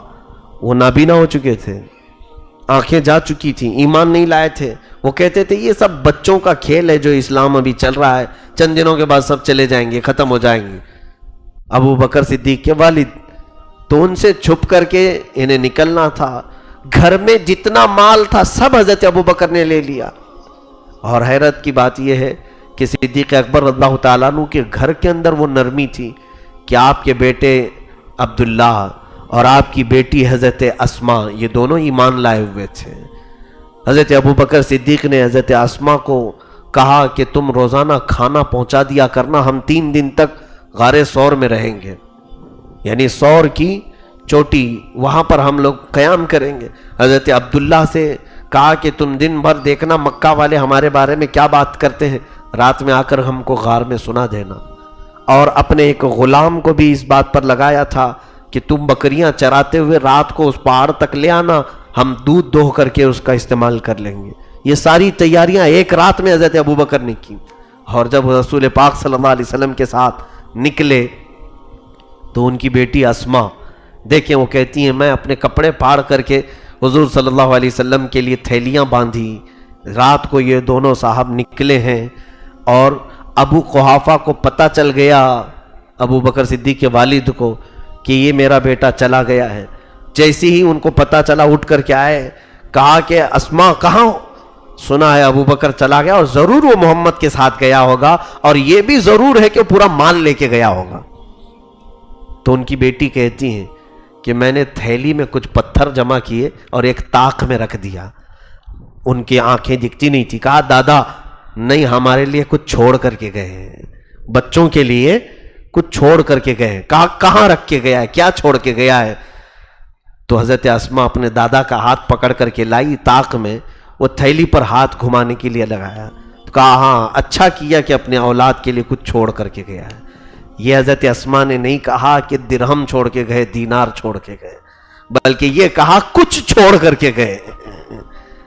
وہ نابینا ہو چکے تھے، آنکھیں جا چکی تھیں، ایمان نہیں لائے تھے. وہ کہتے تھے یہ سب بچوں کا کھیل ہے جو اسلام ابھی چل رہا ہے، چند دنوں کے بعد سب چلے جائیں گے، ختم ہو جائیں گے. ابو بکر صدیق کے والد تو ان سے چھپ کر کے انہیں نکلنا تھا. گھر میں جتنا مال تھا سب حضرت ابو بکر نے لے لیا. اور حیرت کی بات یہ ہے کہ صدیق اکبر رضی اللہ تعالیٰ عنہ کے گھر کے اندر وہ نرمی تھی کہ آپ کے بیٹے عبداللہ اور آپ کی بیٹی حضرت اسما یہ دونوں ایمان لائے ہوئے تھے. حضرت ابو بکر صدیق نے حضرت اسما کو کہا کہ تم روزانہ کھانا پہنچا دیا کرنا، ہم 3 دن تک غار ثور میں رہیں گے، یعنی ثور کی چوٹی، وہاں پر ہم لوگ قیام کریں گے. حضرت عبداللہ سے کہا کہ تم دن بھر دیکھنا مکہ والے ہمارے بارے میں کیا بات کرتے ہیں، رات میں آ کر ہم کو غار میں سنا دینا. اور اپنے ایک غلام کو بھی اس بات پر لگایا تھا کہ تم بکریاں چراتے ہوئے رات کو اس پہاڑ تک لے آنا، ہم دودھ دوہ کر کے اس کا استعمال کر لیں گے. یہ ساری تیاریاں ایک رات میں حضرت ابو بکر نے کی. اور جب رسول پاک صلی اللہ علیہ وسلم کے ساتھ نکلے تو ان کی بیٹی اسما دیکھیں، وہ کہتی ہیں میں اپنے کپڑے پھاڑ کر کے حضور صلی اللہ علیہ وسلم کے لیے تھیلیاں باندھی. رات کو یہ دونوں صاحب نکلے ہیں اور ابو قحافہ کو پتہ چل گیا، ابو بکر صدیق کے والد کو، کہ یہ میرا بیٹا چلا گیا ہے. جیسے ہی ان کو پتہ چلا اٹھ کر کے آئے، کہا کہ اسما کہاں؟ سنا ہے ابو بکر چلا گیا اور ضرور وہ محمد کے ساتھ گیا ہوگا، اور یہ بھی ضرور ہے کہ پورا مال لے کے گیا ہوگا. تو ان کی بیٹی کہتی ہیں کہ میں نے تھیلی میں کچھ پتھر جمع کیے اور ایک طاق میں رکھ دیا. ان کی آنکھیں دکھتی نہیں تھی. کہا دادا نہیں، ہمارے لیے کچھ چھوڑ کر کے گئے ہیں، بچوں کے لیے کچھ چھوڑ کر کے گئے ہیں. کہا کہاں رکھ کے گیا ہے، کیا چھوڑ کے گیا ہے؟ تو حضرت اسما اپنے دادا کا ہاتھ پکڑ کر کے لائی طاق میں، وہ تھیلی پر ہاتھ گھمانے کے لیے لگایا. تو کہا ہاں اچھا کیا کہ اپنے اولاد کے لیے کچھ چھوڑ کر کے گیا ہے. یہ حضرت اسما نے نہیں کہا کہ درہم چھوڑ کے گئے، دینار چھوڑ کے گئے، بلکہ یہ کہا کچھ چھوڑ کر کے گئے.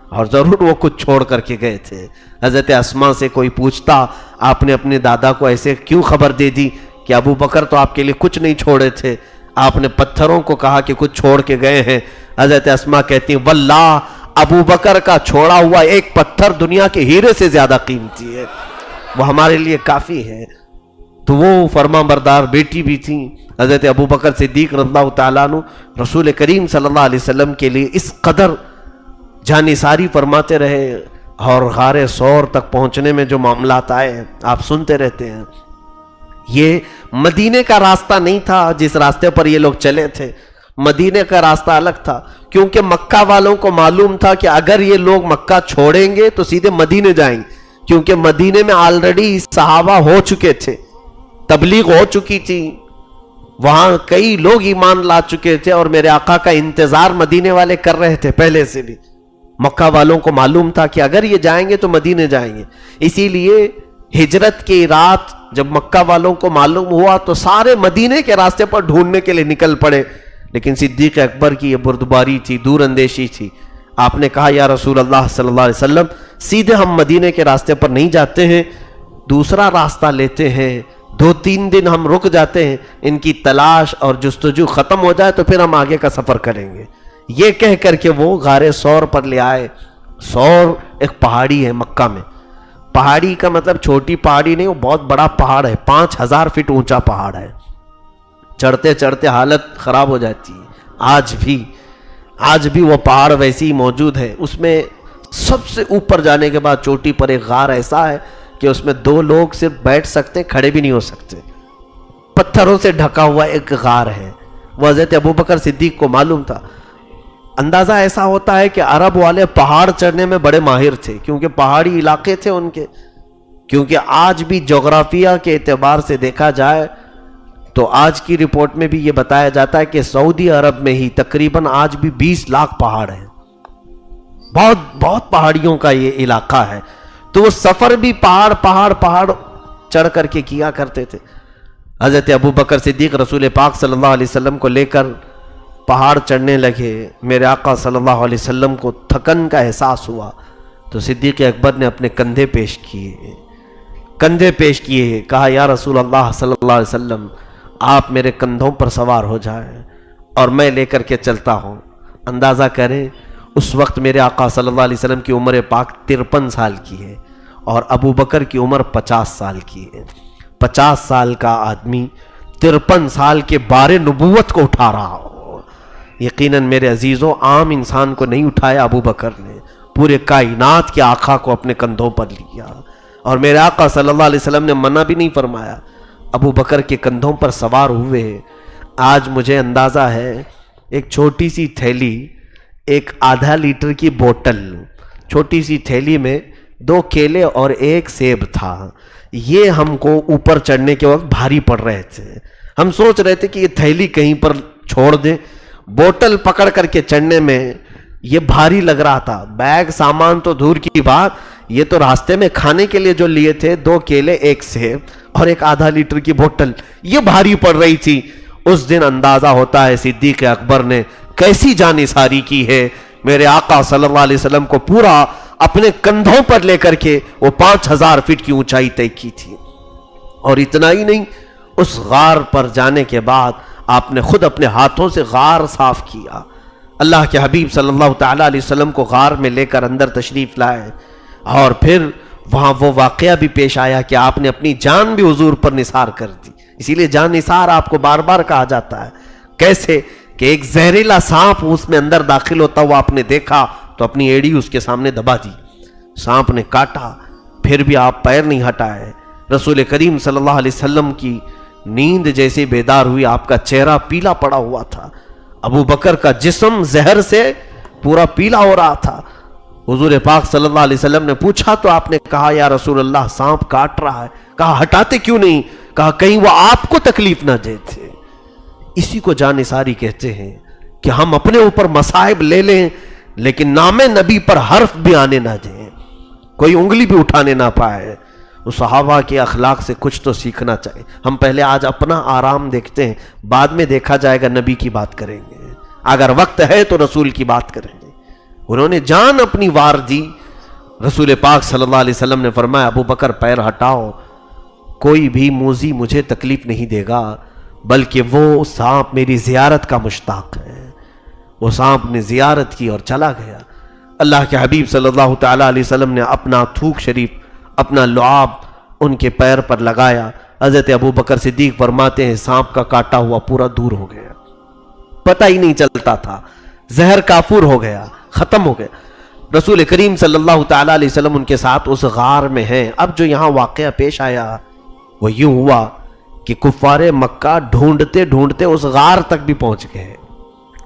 اور ضرور وہ کچھ چھوڑ کر کے گئے تھے. حضرت اسما سے کوئی پوچھتا آپ نے اپنے دادا کو ایسے کیوں خبر دے دی کہ ابو بکر تو آپ کے لیے کچھ نہیں چھوڑے تھے، آپ نے پتھروں کو کہا کہ کچھ چھوڑ کے گئے ہیں. حضرت اسما کہتی ہیں واللہ ابو بکر کا چھوڑا ہوا ایک پتھر دنیا کے ہیرے سے زیادہ قیمتی ہے، وہ ہمارے لیے کافی ہے. تو وہ فرما بردار بیٹی بھی تھیں. حضرت ابو بکر صدیق رضی اللہ تعالیٰ عنہ رسول کریم صلی اللہ علیہ وسلم کے لیے اس قدر جانثاری فرماتے رہے، اور غار ثور تک پہنچنے میں جو معاملات آئے آپ سنتے رہتے ہیں. یہ مدینے کا راستہ نہیں تھا جس راستے پر یہ لوگ چلے تھے، مدینے کا راستہ الگ تھا، کیونکہ مکہ والوں کو معلوم تھا کہ اگر یہ لوگ مکہ چھوڑیں گے تو سیدھے مدینے جائیں گے، کیونکہ مدینے میں آلریڈی صحابہ ہو چکے تھے، تبلیغ ہو چکی تھی، وہاں کئی لوگ ایمان لا چکے تھے، اور میرے آقا کا انتظار مدینے والے کر رہے تھے پہلے سے بھی. مکہ والوں کو معلوم تھا کہ اگر یہ جائیں گے تو مدینے جائیں گے. اسی لیے ہجرت کی رات جب مکہ والوں کو معلوم ہوا تو سارے مدینے کے راستے پر ڈھونڈنے کے لیے نکل پڑے، لیکن صدیق اکبر کی یہ بردباری تھی، دور اندیشی تھی۔ آپ نے کہا یا رسول اللہ صلی اللہ علیہ وسلم، سیدھے ہم مدینے کے راستے پر نہیں جاتے ہیں، دوسرا راستہ لیتے ہیں، 2-3 دن ہم رک جاتے ہیں، ان کی تلاش اور جستجو ختم ہو جائے تو پھر ہم آگے کا سفر کریں گے۔ یہ کہہ کر کے وہ غار ثور پر لے آئے۔ ثور ایک پہاڑی ہے مکہ میں، پہاڑی کا مطلب چھوٹی پہاڑی نہیں، وہ بہت بڑا پہاڑ ہے، 5000 فٹ اونچا پہاڑ ہے، چڑھتے چڑھتے حالت خراب ہو جاتی ہے۔ آج بھی وہ پہاڑ ویسے ہی موجود ہے۔ اس میں سب سے اوپر جانے کے بعد چوٹی پر ایک غار ایسا ہے کہ اس میں 2 لوگ صرف بیٹھ سکتے، کھڑے بھی نہیں ہو سکتے، پتھروں سے ڈھکا ہوا ایک غار ہے۔ وہ حضرت ابوبکر صدیق کو معلوم تھا۔ اندازہ ایسا ہوتا ہے کہ عرب والے پہاڑ چڑھنے میں بڑے ماہر تھے، کیونکہ پہاڑی علاقے تھے ان کے، کیونکہ آج بھی جغرافیہ کے اعتبار سے دیکھا جائے تو آج کی رپورٹ میں بھی یہ بتایا جاتا ہے کہ سعودی عرب میں ہی تقریباً آج بھی 20 لاکھ پہاڑ ہیں، بہت پہاڑیوں کا یہ علاقہ ہے۔ تو وہ سفر بھی پہاڑ چڑھ کر کے کیا کرتے تھے۔ حضرت ابوبکر صدیق رسول پاک صلی اللہ علیہ وسلم کو لے کر پہاڑ چڑھنے لگے۔ میرے آقا صلی اللہ علیہ وسلم کو تھکن کا احساس ہوا تو صدیق اکبر نے اپنے کندھے پیش کیے، کہا یا رسول اللہ صلی اللہ علیہ وسلم، آپ میرے کندھوں پر سوار ہو جائیں اور میں لے کر کے چلتا ہوں۔ اندازہ کریں اس وقت میرے آقا صلی اللہ علیہ وسلم کی عمر پاک 53 سال کی ہے اور ابو بکر کی عمر 50 سال کی ہے۔ 50 سال کا آدمی 53 سال کے بار نبوت کو اٹھا رہا ہو۔ یقیناً میرے عزیزوں، عام انسان کو نہیں اٹھایا ابو بکر نے، پورے کائنات کے آقا کو اپنے کندھوں پر لیا، اور میرے آقا صلی اللہ علیہ وسلم نے منع بھی نہیں فرمایا، ابو بکر کے کندھوں پر سوار ہوئے۔ آج مجھے اندازہ ہے ایک چھوٹی سی تھیلی، ایک آدھا لیٹر کی بوتل، چھوٹی سی تھیلی میں 2 کیلے اور 1 سیب تھا۔ یہ ہم کو اوپر چڑھنے کے وقت بھاری پڑ رہے تھے، ہم سوچ رہے تھے کہ یہ تھیلی کہیں پر چھوڑ دیں، بوتل پکڑ کر کے چڑھنے میں یہ بھاری لگ رہا تھا۔ بیگ سامان تو دور کی بات، یہ تو راستے میں کھانے کے لیے جو لیے تھے 2 کیلے 1 سیب اور ایک آدھا لیٹر کی بوتل، یہ بھاری پڑ رہی تھی۔ اس دن اندازہ ہوتا ہے صدیق اکبر نے کیسی جانثاری کی ہے، میرے آقا صلی اللہ علیہ وسلم کو پورا اپنے کندھوں پر لے کر کے وہ 5000 فٹ کی اونچائی طے کی تھی۔ اور اتنا ہی نہیں، اس غار پر جانے کے بعد آپ نے خود اپنے ہاتھوں سے غار صاف کیا۔ اللہ کے حبیب صلی اللہ تعالیٰ علیہ وسلم کو غار میں لے کر اندر تشریف لائے، اور پھر وہاں وہ واقعہ بھی پیش آیا کہ آپ نے اپنی جان بھی حضور پر نثار کر دی۔ اسی لیے جان نثار آپ کو بار بار کہا جاتا ہے۔ کیسے کہ ایک زہریلا سانپ اس میں اندر داخل ہوتا ہوا آپ نے دیکھا تو اپنی ایڑی اس کے سامنے دبا دی، سانپ نے کاٹا، پھر بھی آپ پیر نہیں ہٹائے۔ رسول کریم صلی اللہ علیہ وسلم کی نیند جیسے بیدار ہوئی، آپ کا چہرہ پیلا پڑا ہوا تھا، ابو بکر کا جسم زہر سے پورا پیلا ہو رہا تھا۔ حضور پاک صلی اللہ علیہ وسلم نے پوچھا تو آپ نے کہا یا رسول اللہ، سانپ کاٹ رہا ہے۔ کہا ہٹاتے کیوں نہیں؟ کہا کہیں وہ آپ کو تکلیف نہ دے تھے۔ اسی کو جانثاری کہتے ہیں کہ ہم اپنے اوپر مصائب لے لیں لیکن نام نبی پر حرف بھی آنے نہ دیں، کوئی انگلی بھی اٹھانے نہ پائے۔ وہ صحابہ کے اخلاق سے کچھ تو سیکھنا چاہیے۔ ہم پہلے آج اپنا آرام دیکھتے ہیں، بعد میں دیکھا جائے گا نبی کی بات کریں گے، اگر وقت ہے تو رسول کی بات کریں گے۔ انہوں نے جان اپنی وار دی۔ رسول پاک صلی اللہ علیہ وسلم نے فرمایا ابو بکر پیر ہٹاؤ، کوئی بھی موذی مجھے تکلیف نہیں دے گا، بلکہ وہ سانپ میری زیارت کا مشتاق ہے۔ وہ سانپ نے زیارت کی اور چلا گیا۔ اللہ کے حبیب صلی اللہ تعالیٰ علیہ وسلم نے اپنا تھوک شریف، اپنا لعاب ان کے پیر پر لگایا۔ حضرت ابو بکر صدیق فرماتے ہیں سانپ کا کاٹا ہوا پورا دور ہو گیا، پتہ ہی نہیں چلتا تھا، زہر کافور ہو گیا، ختم ہو گیا۔ رسول کریم صلی اللہ تعالیٰ علیہ وسلم ان کے ساتھ اس غار میں ہیں۔ اب جو یہاں واقعہ پیش آیا وہ یوں ہوا کہ کفار مکہ ڈھونڈتے ڈھونڈتے اس غار تک بھی پہنچ گئے،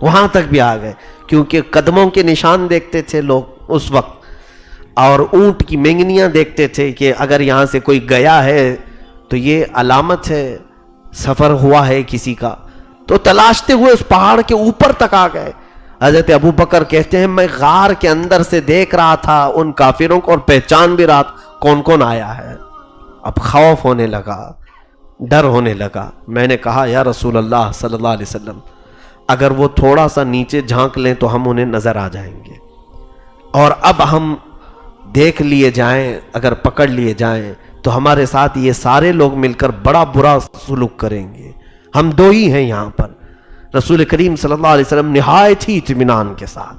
وہاں تک بھی آ گئے، کیونکہ قدموں کے نشان دیکھتے تھے لوگ اس وقت، اور اونٹ کی مینگنیاں دیکھتے تھے کہ اگر یہاں سے کوئی گیا ہے تو یہ علامت ہے سفر ہوا ہے کسی کا۔ تو تلاشتے ہوئے اس پہاڑ کے اوپر تک آ گئے۔ حضرت ابو بکر کہتے ہیں میں غار کے اندر سے دیکھ رہا تھا ان کافروں کو اور پہچان بھی رہا کون کون آیا ہے۔ اب خوف ہونے لگا، ڈر ہونے لگا۔ میں نے کہا یا رسول اللہ صلی اللہ علیہ وسلم، اگر وہ تھوڑا سا نیچے جھانک لیں تو ہم انہیں نظر آ جائیں گے، اور اب ہم دیکھ لیے جائیں، اگر پکڑ لیے جائیں تو ہمارے ساتھ یہ سارے لوگ مل کر بڑا برا سلوک کریں گے، ہم دو ہی ہیں یہاں پر۔ رسول کریم صلی اللہ علیہ وسلم نہایت ہی اطمینان کے ساتھ،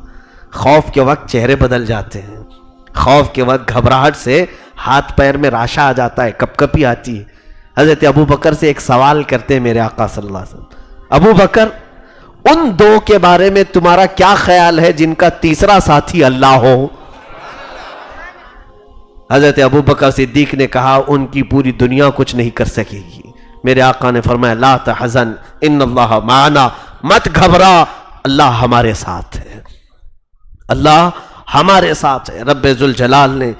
خوف کے وقت چہرے بدل جاتے ہیں، خوف کے وقت گھبراہٹ سے ہاتھ پیر میں راشا آ جاتا ہے، کپ کپی آتی ہے۔ حضرت ابو بکر سے ایک سوال کرتے ہیں میرے آقا صلی اللہ علیہ وسلم، ابو بکر ان دو کے بارے میں تمہارا کیا خیال ہے جن کا تیسرا ساتھی اللہ ہو؟ حضرت ابو بکر صدیق نے کہا ان کی پوری دنیا کچھ نہیں کر سکے گی۔ میرے آقا نے فرمایا لا تحزن ان اللہ معنا، مت گھبرا، اللہ ہمارے ساتھ ہے، اللہ ہمارے ساتھ ہے۔ رب ذوالجلال نے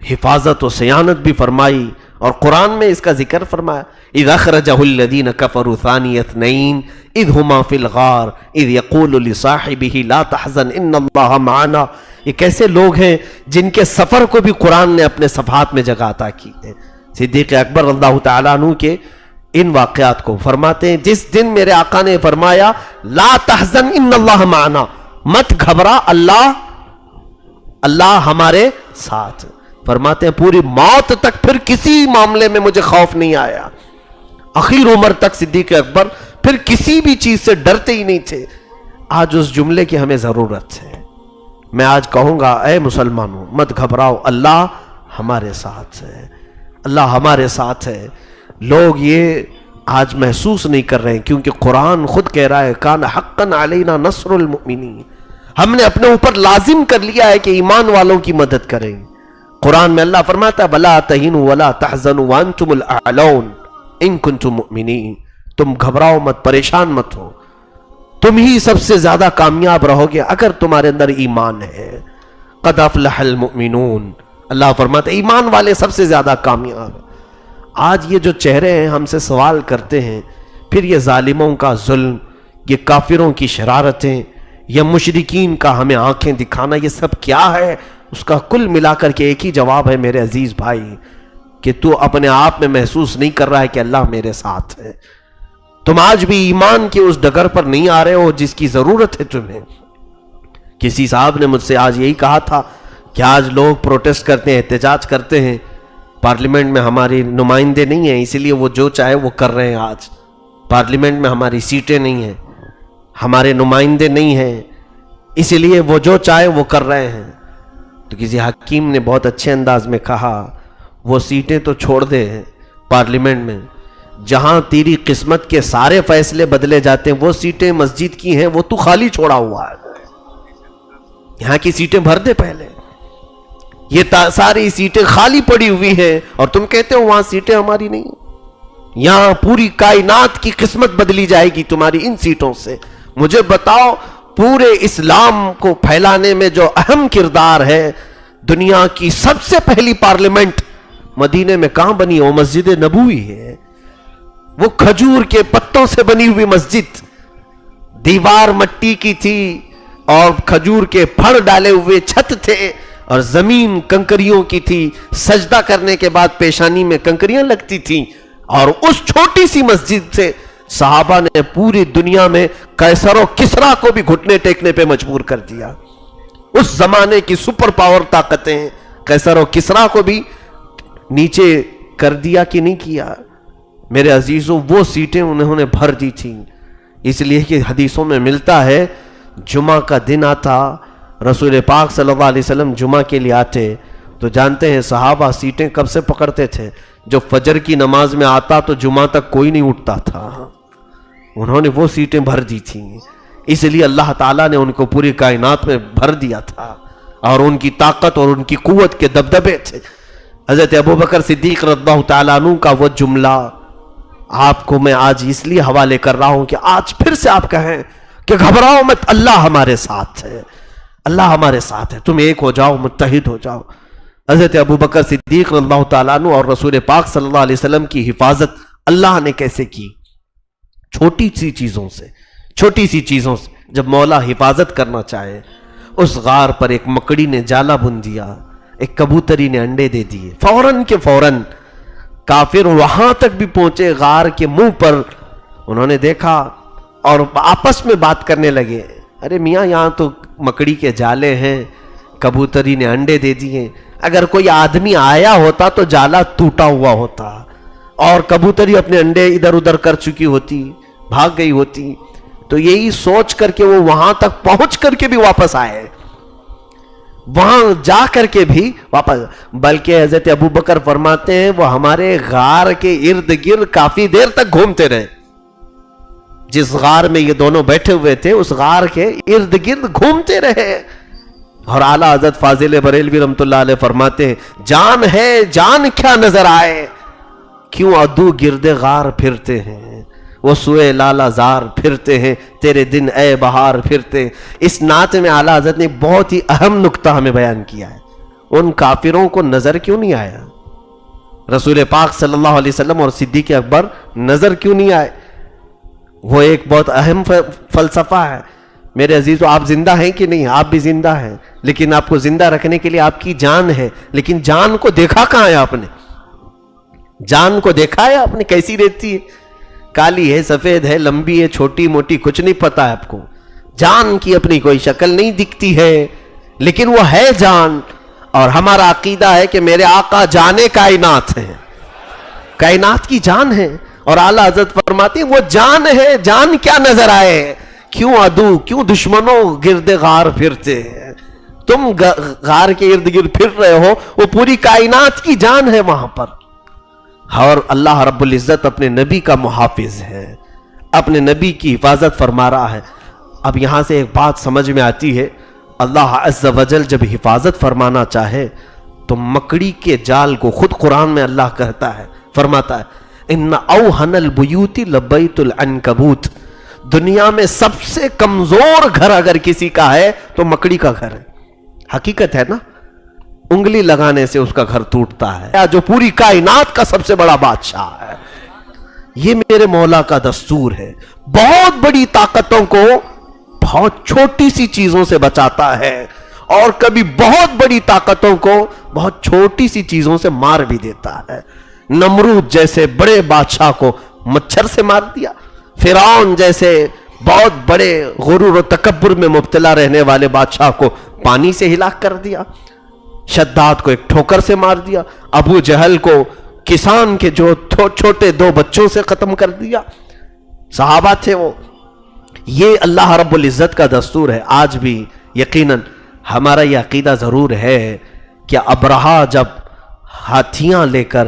حفاظت و صیانت بھی فرمائی، اور قرآن میں اس کا ذکر فرمایا اذ اخرجہ الذین کفروا ثانی اثنین اذ ہما فی الغار اذ یقول لصاحبہ لا تحزن ان اللہ معنا۔ یہ کیسے لوگ ہیں جن کے سفر کو بھی قرآن نے اپنے صفحات میں جگہ عطا کی ہے۔ صدیق اکبر اللہ تعالیٰ عنہ کے ان واقعات کو فرماتے ہیں جس دن میرے آقا نے فرمایا لا تحزن ان اللہ معنا، مت گھبرا، اللہ ہمارے ساتھ، فرماتے ہیں پوری موت تک پھر کسی معاملے میں مجھے خوف نہیں آیا، آخر عمر تک صدیق اکبر پھر کسی بھی چیز سے ڈرتے ہی نہیں تھے۔ آج اس جملے کی ہمیں ضرورت ہے۔ میں آج کہوں گا اے مسلمانوں مت گھبراؤ، اللہ ہمارے ساتھ ہے، اللہ ہمارے ساتھ ہے۔ لوگ یہ آج محسوس نہیں کر رہے ہیں، کیونکہ قرآن خود کہہ رہا ہے کان حقا علینا نصر المؤمنین، ہم نے اپنے اوپر لازم کر لیا ہے کہ ایمان والوں کی مدد کریں۔ قرآن میں اللہ فرماتا ہے وَلَا تَهِنُوا وَلَا تَحْزَنُوا وَأَنْتُمُ الْأَعْلَوْنَ إِن كُنتُم مُؤْمِنِينَ، تم گھبراؤ مت، پریشان مت ہو، تم ہی سب سے زیادہ کامیاب رہو گے اگر تمہارے اندر ایمان ہے۔ قَدْ أَفْلَحَ الْمُؤْمِنُونَ، اللہ فرماتا ہے ایمان والے سب سے زیادہ کامیاب۔ آج یہ جو چہرے ہیں ہم سے سوال کرتے ہیں، پھر یہ ظالموں کا ظلم، یہ کافروں کی شرارتیں، یہ مشرکین کا ہمیں آنکھیں دکھانا، یہ سب کیا ہے؟ اس کا کل ملا کر کے ایک ہی جواب ہے میرے عزیز بھائی، کہ تو اپنے آپ میں محسوس نہیں کر رہا ہے کہ اللہ میرے ساتھ ہے۔ تم آج بھی ایمان کے اس ڈگر پر نہیں آ رہے ہو جس کی ضرورت ہے تمہیں۔ کسی صاحب نے مجھ سے آج یہی کہا تھا کہ آج لوگ پروٹیسٹ کرتے ہیں، احتجاج کرتے ہیں، پارلیمنٹ میں ہماری نمائندے نہیں ہیں اس لیے وہ جو چاہے وہ کر رہے ہیں۔ آج پارلیمنٹ میں ہماری سیٹیں نہیں ہیں، ہمارے نمائندے نہیں ہیں، اس لیے وہ جو چاہے وہ کر رہے ہیں۔ تو کسی حکیم نے بہت اچھے انداز میں کہا وہ سیٹیں تو چھوڑ دے پارلیمنٹ میں، جہاں تیری قسمت کے سارے فیصلے بدلے جاتے ہیں وہ سیٹیں مسجد کی ہیں، وہ تو خالی چھوڑا ہوا ہے، یہاں کی سیٹیں بھر دے پہلے۔ یہ ساری سیٹیں خالی پڑی ہوئی ہیں اور تم کہتے ہو وہاں سیٹیں ہماری نہیں ہیں۔ یہاں پوری کائنات کی قسمت بدلی جائے گی تمہاری ان سیٹوں سے۔ مجھے بتاؤ پورے اسلام کو پھیلانے میں جو اہم کردار ہے، دنیا کی سب سے پہلی پارلیمنٹ مدینے میں کہاں بنی؟ وہ مسجد نبوی ہے، وہ کھجور کے پتوں سے بنی ہوئی مسجد، دیوار مٹی کی تھی اور کھجور کے پھڑ ڈالے ہوئے چھت تھے اور زمین کنکریوں کی تھی، سجدہ کرنے کے بعد پیشانی میں کنکریاں لگتی تھیں، اور اس چھوٹی سی مسجد سے صحابہ نے پوری دنیا میں قیصر و کسریٰ کو بھی گھٹنے ٹیکنے پہ مجبور کر دیا۔ اس زمانے کی سپر پاور طاقتیں قیصر و کسریٰ کو بھی نیچے کر دیا کہ نہیں کیا؟ میرے عزیزوں وہ سیٹیں انہوں نے بھر دی تھیں، اس لیے کہ حدیثوں میں ملتا ہے جمعہ کا دن آتا، رسول پاک صلی اللہ علیہ وسلم جمعہ کے لیے آتے تو جانتے ہیں صحابہ سیٹیں کب سے پکڑتے تھے؟ جو فجر کی نماز میں آتا تو جمعہ تک کوئی نہیں اٹھتا تھا، انہوں نے وہ سیٹیں بھر دی تھیں، اس لیے اللہ تعالیٰ نے ان کو پوری کائنات میں بھر دیا تھا، اور ان کی طاقت اور ان کی قوت کے دبدبے تھے۔ حضرت ابوبکر صدیق رضی اللہ تعالیٰ عنہ کا وہ جملہ آپ کو میں آج اس لیے حوالے کر رہا ہوں کہ آج پھر سے آپ کہیں کہ گھبراؤ مت، اللہ ہمارے ساتھ ہے، اللہ ہمارے ساتھ ہے، تم ایک ہو جاؤ، متحد ہو جاؤ۔ حضرت ابوبکر صدیق رضی اللہ تعالیٰ عنہ اور رسول پاک صلی اللہ علیہ وسلم کی حفاظت اللہ نے کیسے کی؟ چھوٹی سی چیزوں سے، چھوٹی سی چیزوں سے۔ جب مولا حفاظت کرنا چاہے، اس غار پر ایک مکڑی نے جالا بن دیا، ایک کبوتری نے انڈے دے دیے، فوراً کے فوراً کافر وہاں تک بھی پہنچے غار کے منہ پر، انہوں نے دیکھا اور آپس میں بات کرنے لگے، ارے میاں یہاں تو مکڑی کے جالے ہیں، کبوتری نے انڈے دے دیے، اگر کوئی آدمی آیا ہوتا تو جالا ٹوٹا ہوا ہوتا اور کبوتری اپنے انڈے ادھر ادھر کر چکی ہوتی، بھاگ گئی ہوتی۔ تو یہی سوچ کر کے وہ وہاں تک پہنچ کر کے بھی واپس آئے، وہاں جا کر کے بھی واپس، بلکہ حضرت ابو بکر فرماتے ہیں وہ ہمارے غار کے ارد گرد کافی دیر تک گھومتے رہے، جس غار میں یہ دونوں بیٹھے ہوئے تھے اس غار کے ارد گرد گھومتے رہے۔ اور اعلیٰ حضرت فاضل بریلوی رحمۃ اللہ علیہ فرماتے ہیں جان ہے جان کیا نظر آئے، کیوں عدو گرد غار پھرتے ہیں، وہ سوئے لالا زار پھرتے ہیں، تیرے دن اے بہار پھرتے۔ اس نعت میں اعلیٰ حضرت نے بہت ہی اہم نکتہ ہمیں بیان کیا ہے، ان کافروں کو نظر کیوں نہیں آیا، رسول پاک صلی اللہ علیہ وسلم اور صدیق اکبر نظر کیوں نہیں آئے؟ وہ ایک بہت اہم فلسفہ ہے میرے عزیزو۔ آپ زندہ ہیں کہ نہیں؟ آپ بھی زندہ ہیں، لیکن آپ کو زندہ رکھنے کے لیے آپ کی جان ہے، لیکن جان کو دیکھا کہاں ہے آپ نے؟ جان کو دیکھا ہے آپ نے کیسی رہتی ہے؟ کالی ہے، سفید ہے، لمبی ہے، چھوٹی موٹی، کچھ نہیں پتا ہے آپ کو۔ جان کی اپنی کوئی شکل نہیں دکھتی ہے، لیکن وہ ہے جان۔ اور ہمارا عقیدہ ہے کہ میرے آقا جانے کائنات ہیں، کائنات کی جان ہے۔ اور اعلیٰ حضرت فرماتی وہ جان ہے، جان کیا نظر آئے، کیوں عدو کیوں دشمنوں گرد غار پھرتے ہیں، تم غار کے ارد گرد پھر رہے ہو، وہ پوری کائنات کی جان ہے وہاں پر۔ اور اللہ رب العزت اپنے نبی کا محافظ ہے، اپنے نبی کی حفاظت فرما رہا ہے۔ اب یہاں سے ایک بات سمجھ میں آتی ہے، اللہ عز و جل جب حفاظت فرمانا چاہے تو مکڑی کے جال کو خود قرآن میں اللہ کہتا ہے، فرماتا ہے ان اوہن البیوت لبیت العنکبوت، دنیا میں سب سے کمزور گھر اگر کسی کا ہے تو مکڑی کا گھر ہے۔ حقیقت ہے نا، انگلی لگانے سے اس کا گھر ٹوٹتا ہے، جو پوری کائنات کا سب سے بڑا بادشاہ ہے۔ یہ میرے مولا کا دستور ہے، بہت بڑی طاقتوں کو بہت چھوٹی سی چیزوں سے بچاتا ہے، اور کبھی بہت بڑی طاقتوں کو بہت چھوٹی سی چیزوں سے مار بھی دیتا ہے۔ نمرود جیسے بڑے بادشاہ کو مچھر سے مار دیا، فرعون جیسے بہت بڑے غرور و تکبر میں مبتلا رہنے والے بادشاہ کو پانی سے ہلاک کر دیا، شداد کو ایک ٹھوکر سے مار دیا، ابو جہل کو کسان کے جو چھوٹے دو بچوں سے ختم کر دیا، صحابہ تھے وہ۔ یہ اللہ رب العزت کا دستور ہے۔ آج بھی یقیناً ہمارا یہ عقیدہ ضرور ہے کہ ابرہا جب ہاتھیاں لے کر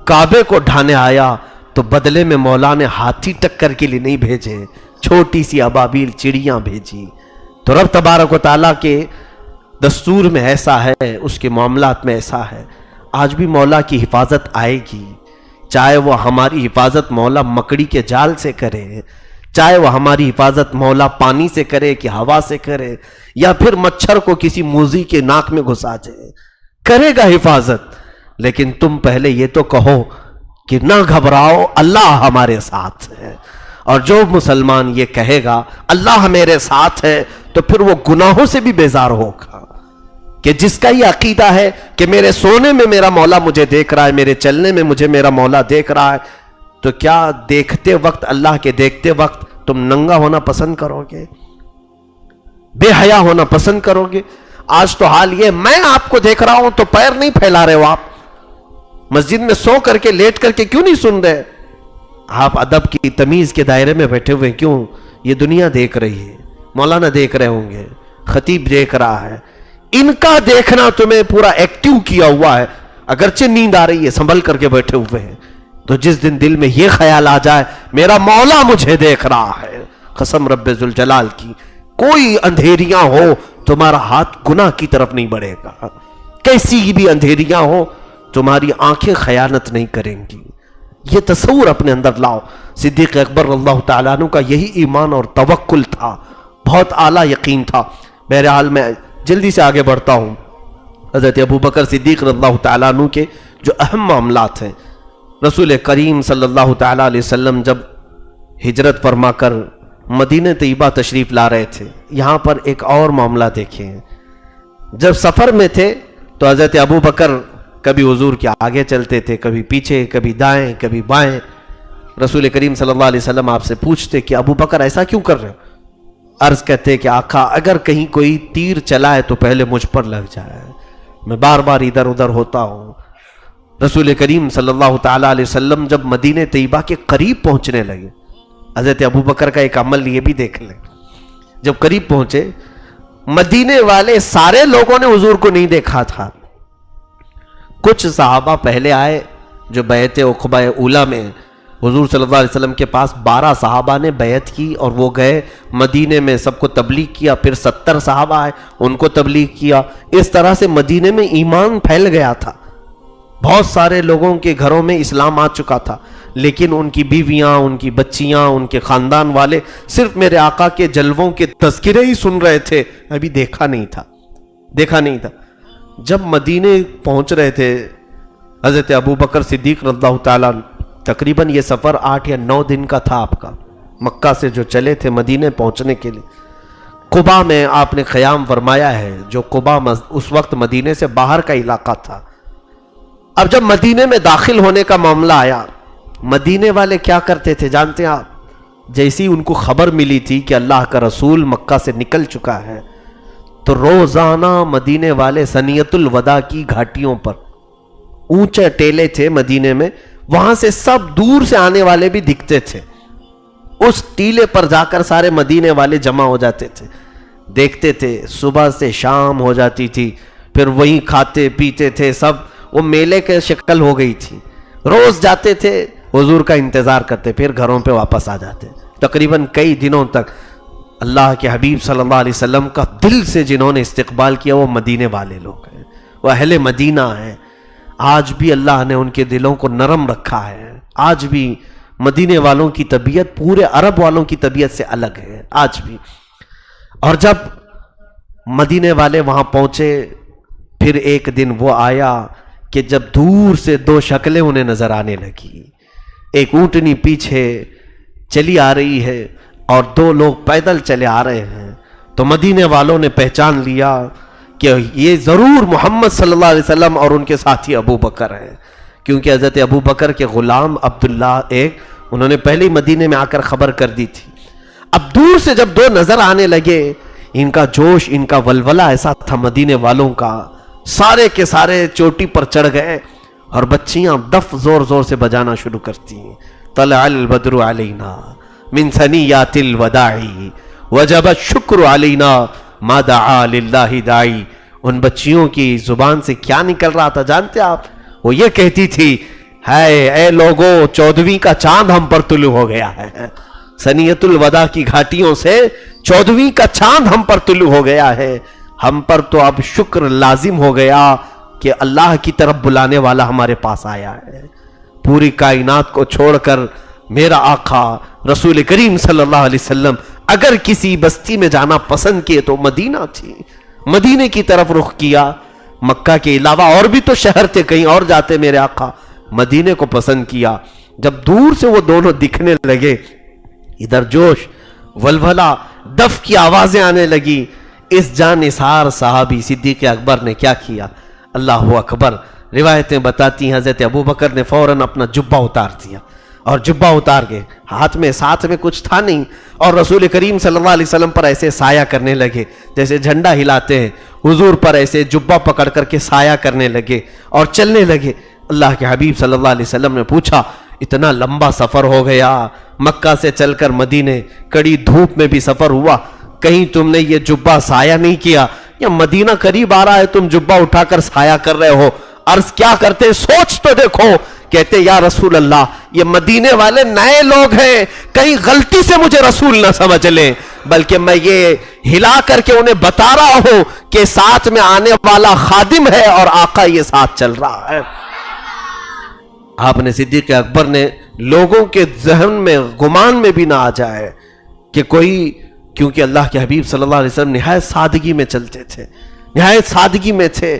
کعبے کو ڈھانے آیا تو بدلے میں مولا نے ہاتھی ٹکر کے لیے نہیں بھیجے، چھوٹی سی ابابیل چڑیاں بھیجی۔ تو رب تبارک و تعالیٰ کے دستور میں ایسا ہے، اس کے معاملات میں ایسا ہے۔ آج بھی مولا کی حفاظت آئے گی، چاہے وہ ہماری حفاظت مولا مکڑی کے جال سے کرے، چاہے وہ ہماری حفاظت مولا پانی سے کرے کہ ہوا سے کرے، یا پھر مچھر کو کسی موذی کے ناک میں گھسا جائے، کرے گا حفاظت۔ لیکن تم پہلے یہ تو کہو کہ نہ گھبراؤ، اللہ ہمارے ساتھ ہے۔ اور جو مسلمان یہ کہے گا اللہ میرے ساتھ ہے تو پھر وہ گناہوں سے بھی بیزار ہوگا، کہ جس کا یہ عقیدہ ہے کہ میرے سونے میں میرا مولا مجھے دیکھ رہا ہے، میرے چلنے میں مجھے میرا مولا دیکھ رہا ہے، تو کیا دیکھتے وقت، اللہ کے دیکھتے وقت تم ننگا ہونا پسند کرو گے، بے حیا ہونا پسند کرو گے؟ آج تو حال یہ، میں آپ کو دیکھ رہا ہوں تو پیر نہیں پھیلا رہے ہو، آپ مسجد میں سو کر کے لیٹ کر کے کیوں نہیں سن رہے؟ آپ ادب کی تمیز کے دائرے میں بیٹھے ہوئے کیوں؟ یہ دنیا دیکھ رہی ہے، مولانا دیکھ رہے ہوں گے، خطیب دیکھ رہا ہے، ان کا دیکھنا تمہیں پورا ایکٹیو کیا ہوا ہے، اگرچہ نیند آ رہی ہے سنبھل کر کے بیٹھے ہوئے ہیں۔ تو جس دن دل میں یہ خیال آ جائے میرا مولا مجھے دیکھ رہا ہے، قسم رب ذوالجلال کی، کوئی اندھیریاں ہو تمہارا ہاتھ گناہ کی طرف نہیں بڑھے گا، کیسی بھی اندھیریاں ہو تمہاری آنکھیں خیانت نہیں کریں گی۔ یہ تصور اپنے اندر لاؤ۔ صدیق اکبر اللہ تعالیٰ عنہ کا یہی ایمان اور توکل تھا، بہت اعلیٰ یقین تھا۔ بہرحال میں جلدی سے آگے بڑھتا ہوں۔ حضرت ابو بکر صدیق رضی اللہ تعالیٰ عنہ کے جو اہم معاملات ہیں، رسول کریم صلی اللہ تعالیٰ علیہ وسلم جب ہجرت فرما کر مدینہ طیبہ تشریف لا رہے تھے، یہاں پر ایک اور معاملہ دیکھیں۔ جب سفر میں تھے تو حضرت ابو بکر کبھی حضور کے آگے چلتے تھے، کبھی پیچھے، کبھی دائیں، کبھی بائیں۔ رسول کریم صلی اللہ علیہ وسلم آپ سے پوچھتے کہ ابو بکر ایسا کیوں کر رہے ہو؟ عرض کہتے کہ آقا اگر کہیں کوئی تیر چلائے تو پہلے مجھ پر لگ جائے، میں بار بار ادھر ادھر ہوتا ہوں۔ رسول کریم صلی اللہ تعالیٰ علیہ وسلم جب مدینہ طیبہ کے قریب پہنچنے لگے، حضرت ابو بکر کا ایک عمل یہ بھی دیکھ لیں، جب قریب پہنچے مدینے والے سارے لوگوں نے حضور کو نہیں دیکھا تھا، کچھ صحابہ پہلے آئے جو بیعت عقبہ اولیٰ میں حضور صلی اللہ علیہ وسلم کے پاس 12 صحابہ نے بیعت کی اور وہ گئے مدینے میں، سب کو تبلیغ کیا، پھر 70 صحابہ آئے ان کو تبلیغ کیا۔ اس طرح سے مدینے میں ایمان پھیل گیا تھا، بہت سارے لوگوں کے گھروں میں اسلام آ چکا تھا، لیکن ان کی بیویاں، ان کی بچیاں، ان کے خاندان والے صرف میرے آقا کے جلووں کے تذکرے ہی سن رہے تھے، ابھی دیکھا نہیں تھا۔ جب مدینے پہنچ رہے تھے حضرت ابو بکر صدیق رضی اللہ تعالیٰ، تقریباً یہ سفر 8 یا 9 دن کا تھا آپ کا، مکہ سے جو چلے تھے مدینے پہنچنے کے لیے۔ قبا میں آپ نے قیام فرمایا ہے، جو قبا اس وقت مدینے سے باہر کا علاقہ تھا۔ اب جب مدینے میں داخل ہونے کا معاملہ آیا، مدینے والے کیا کرتے تھے جانتے ہیں آپ؟ جیسی ان کو خبر ملی تھی کہ اللہ کا رسول مکہ سے نکل چکا ہے، تو روزانہ مدینے والے سنیت الوداع کی گھاٹیوں پر، اونچے ٹیلے تھے مدینے میں، وہاں سے سب دور سے آنے والے بھی دکھتے تھے، اس ٹیلے پر جا کر سارے مدینے والے جمع ہو جاتے تھے، دیکھتے تھے، صبح سے شام ہو جاتی تھی، پھر وہیں کھاتے پیتے تھے سب، وہ میلے کے شکل ہو گئی تھی۔ روز جاتے تھے حضور کا انتظار کرتے، پھر گھروں پہ واپس آ جاتے۔ تقریباً کئی دنوں تک اللہ کے حبیب صلی اللہ علیہ وسلم کا دل سے جنہوں نے استقبال کیا وہ مدینے والے لوگ ہیں، وہ اہل مدینہ ہیں۔ آج بھی اللہ نے ان کے دلوں کو نرم رکھا ہے، آج بھی مدینے والوں کی طبیعت پورے عرب والوں کی طبیعت سے الگ ہے آج بھی۔ اور جب مدینے والے وہاں پہنچے، پھر ایک دن وہ آیا کہ جب دور سے 2 شکلیں انہیں نظر آنے لگی، ایک اونٹنی پیچھے چلی آ رہی ہے اور 2 لوگ پیدل چلے آ رہے ہیں، تو مدینے والوں نے پہچان لیا کہ یہ ضرور محمد صلی اللہ علیہ وسلم اور ان کے ساتھی ابو بکر ہیں، کیونکہ حضرت ابو بکر کے غلام عبداللہ انہوں نے پہلے ہی مدینے میں آ کر خبر کر دی تھی۔ اب دور سے جب 2 نظر آنے لگے، ان کا جوش، ان کا ولولہ ایسا تھا مدینے والوں کا، سارے کے سارے چوٹی پر چڑھ گئے اور بچیاں دف زور زور سے بجانا شروع کرتی ہیں، طلع البدر علینا من ثنیات الوداع وجب الشکر علینا ما دعا للہ داعی۔ ان بچیوں کی زبان سے کیا نکل رہا تھا جانتے آپ؟ وہ یہ کہتی تھی، اے لوگو، 14ویں کا چاند ہم پر طلوع ہو گیا ہے، سنیت الوداع کی گھاٹیوں سے 14ویں کا چاند ہم پر طلوع ہو گیا ہے، ہم پر تو اب شکر لازم ہو گیا کہ اللہ کی طرف بلانے والا ہمارے پاس آیا ہے۔ پوری کائنات کو چھوڑ کر میرا آقا رسول کریم صلی اللہ علیہ وسلم اگر کسی بستی میں جانا پسند کیے تو مدینہ تھی، مدینے کی طرف رخ کیا۔ مکہ کے علاوہ اور بھی تو شہر تھے، کہیں اور جاتے میرے آقا، مدینے کو پسند کیا۔ جب دور سے وہ دونوں دکھنے لگے، ادھر جوش، ولولہ، دف کی آوازیں آنے لگی، اس جانثار صحابی صدیق اکبر نے کیا کیا؟ اللہ اکبر! روایتیں بتاتی ہیں حضرت ابو بکر نے فوراً اپنا جبہ اتار دیا، اور جبہ اتار کے ساتھ میں کچھ تھا نہیں، اور رسول کریم صلی اللہ علیہ وسلم پر ایسے سایہ کرنے لگے، جیسے جھنڈا ہلاتے ہیں، حضور پر ایسے جبہ پکڑ کر کے سایہ کرنے لگے اور چلنے لگے۔ اللہ کے حبیب صلی اللہ علیہ وسلم نے پوچھا، اتنا لمبا سفر ہو گیا، مکہ سے چل کر مدینے، کڑی دھوپ میں بھی سفر ہوا، کہیں تم نے یہ جبہ سایہ نہیں کیا؟ یا مدینہ قریب آ رہا ہے، تم جبہ اٹھا کر سایہ کر رہے ہو؟ عرض کیا کرتے، سوچ تو دیکھو۔ کہتے یا رسول اللہ، یہ مدینے والے نئے لوگ ہیں، کہیں غلطی سے مجھے رسول نہ سمجھ لیں، بلکہ میں یہ ہلا کر کے انہیں بتا رہا ہوں کہ ساتھ میں آنے والا خادم ہے اور آقا یہ ساتھ چل رہا ہے۔ آپ نے صدیق اکبر نے لوگوں کے ذہن میں گمان میں بھی نہ آ جائے کہ کوئی، کیونکہ اللہ کے حبیب صلی اللہ علیہ وسلم نہایت سادگی میں چلتے تھے، نہایت سادگی میں تھے۔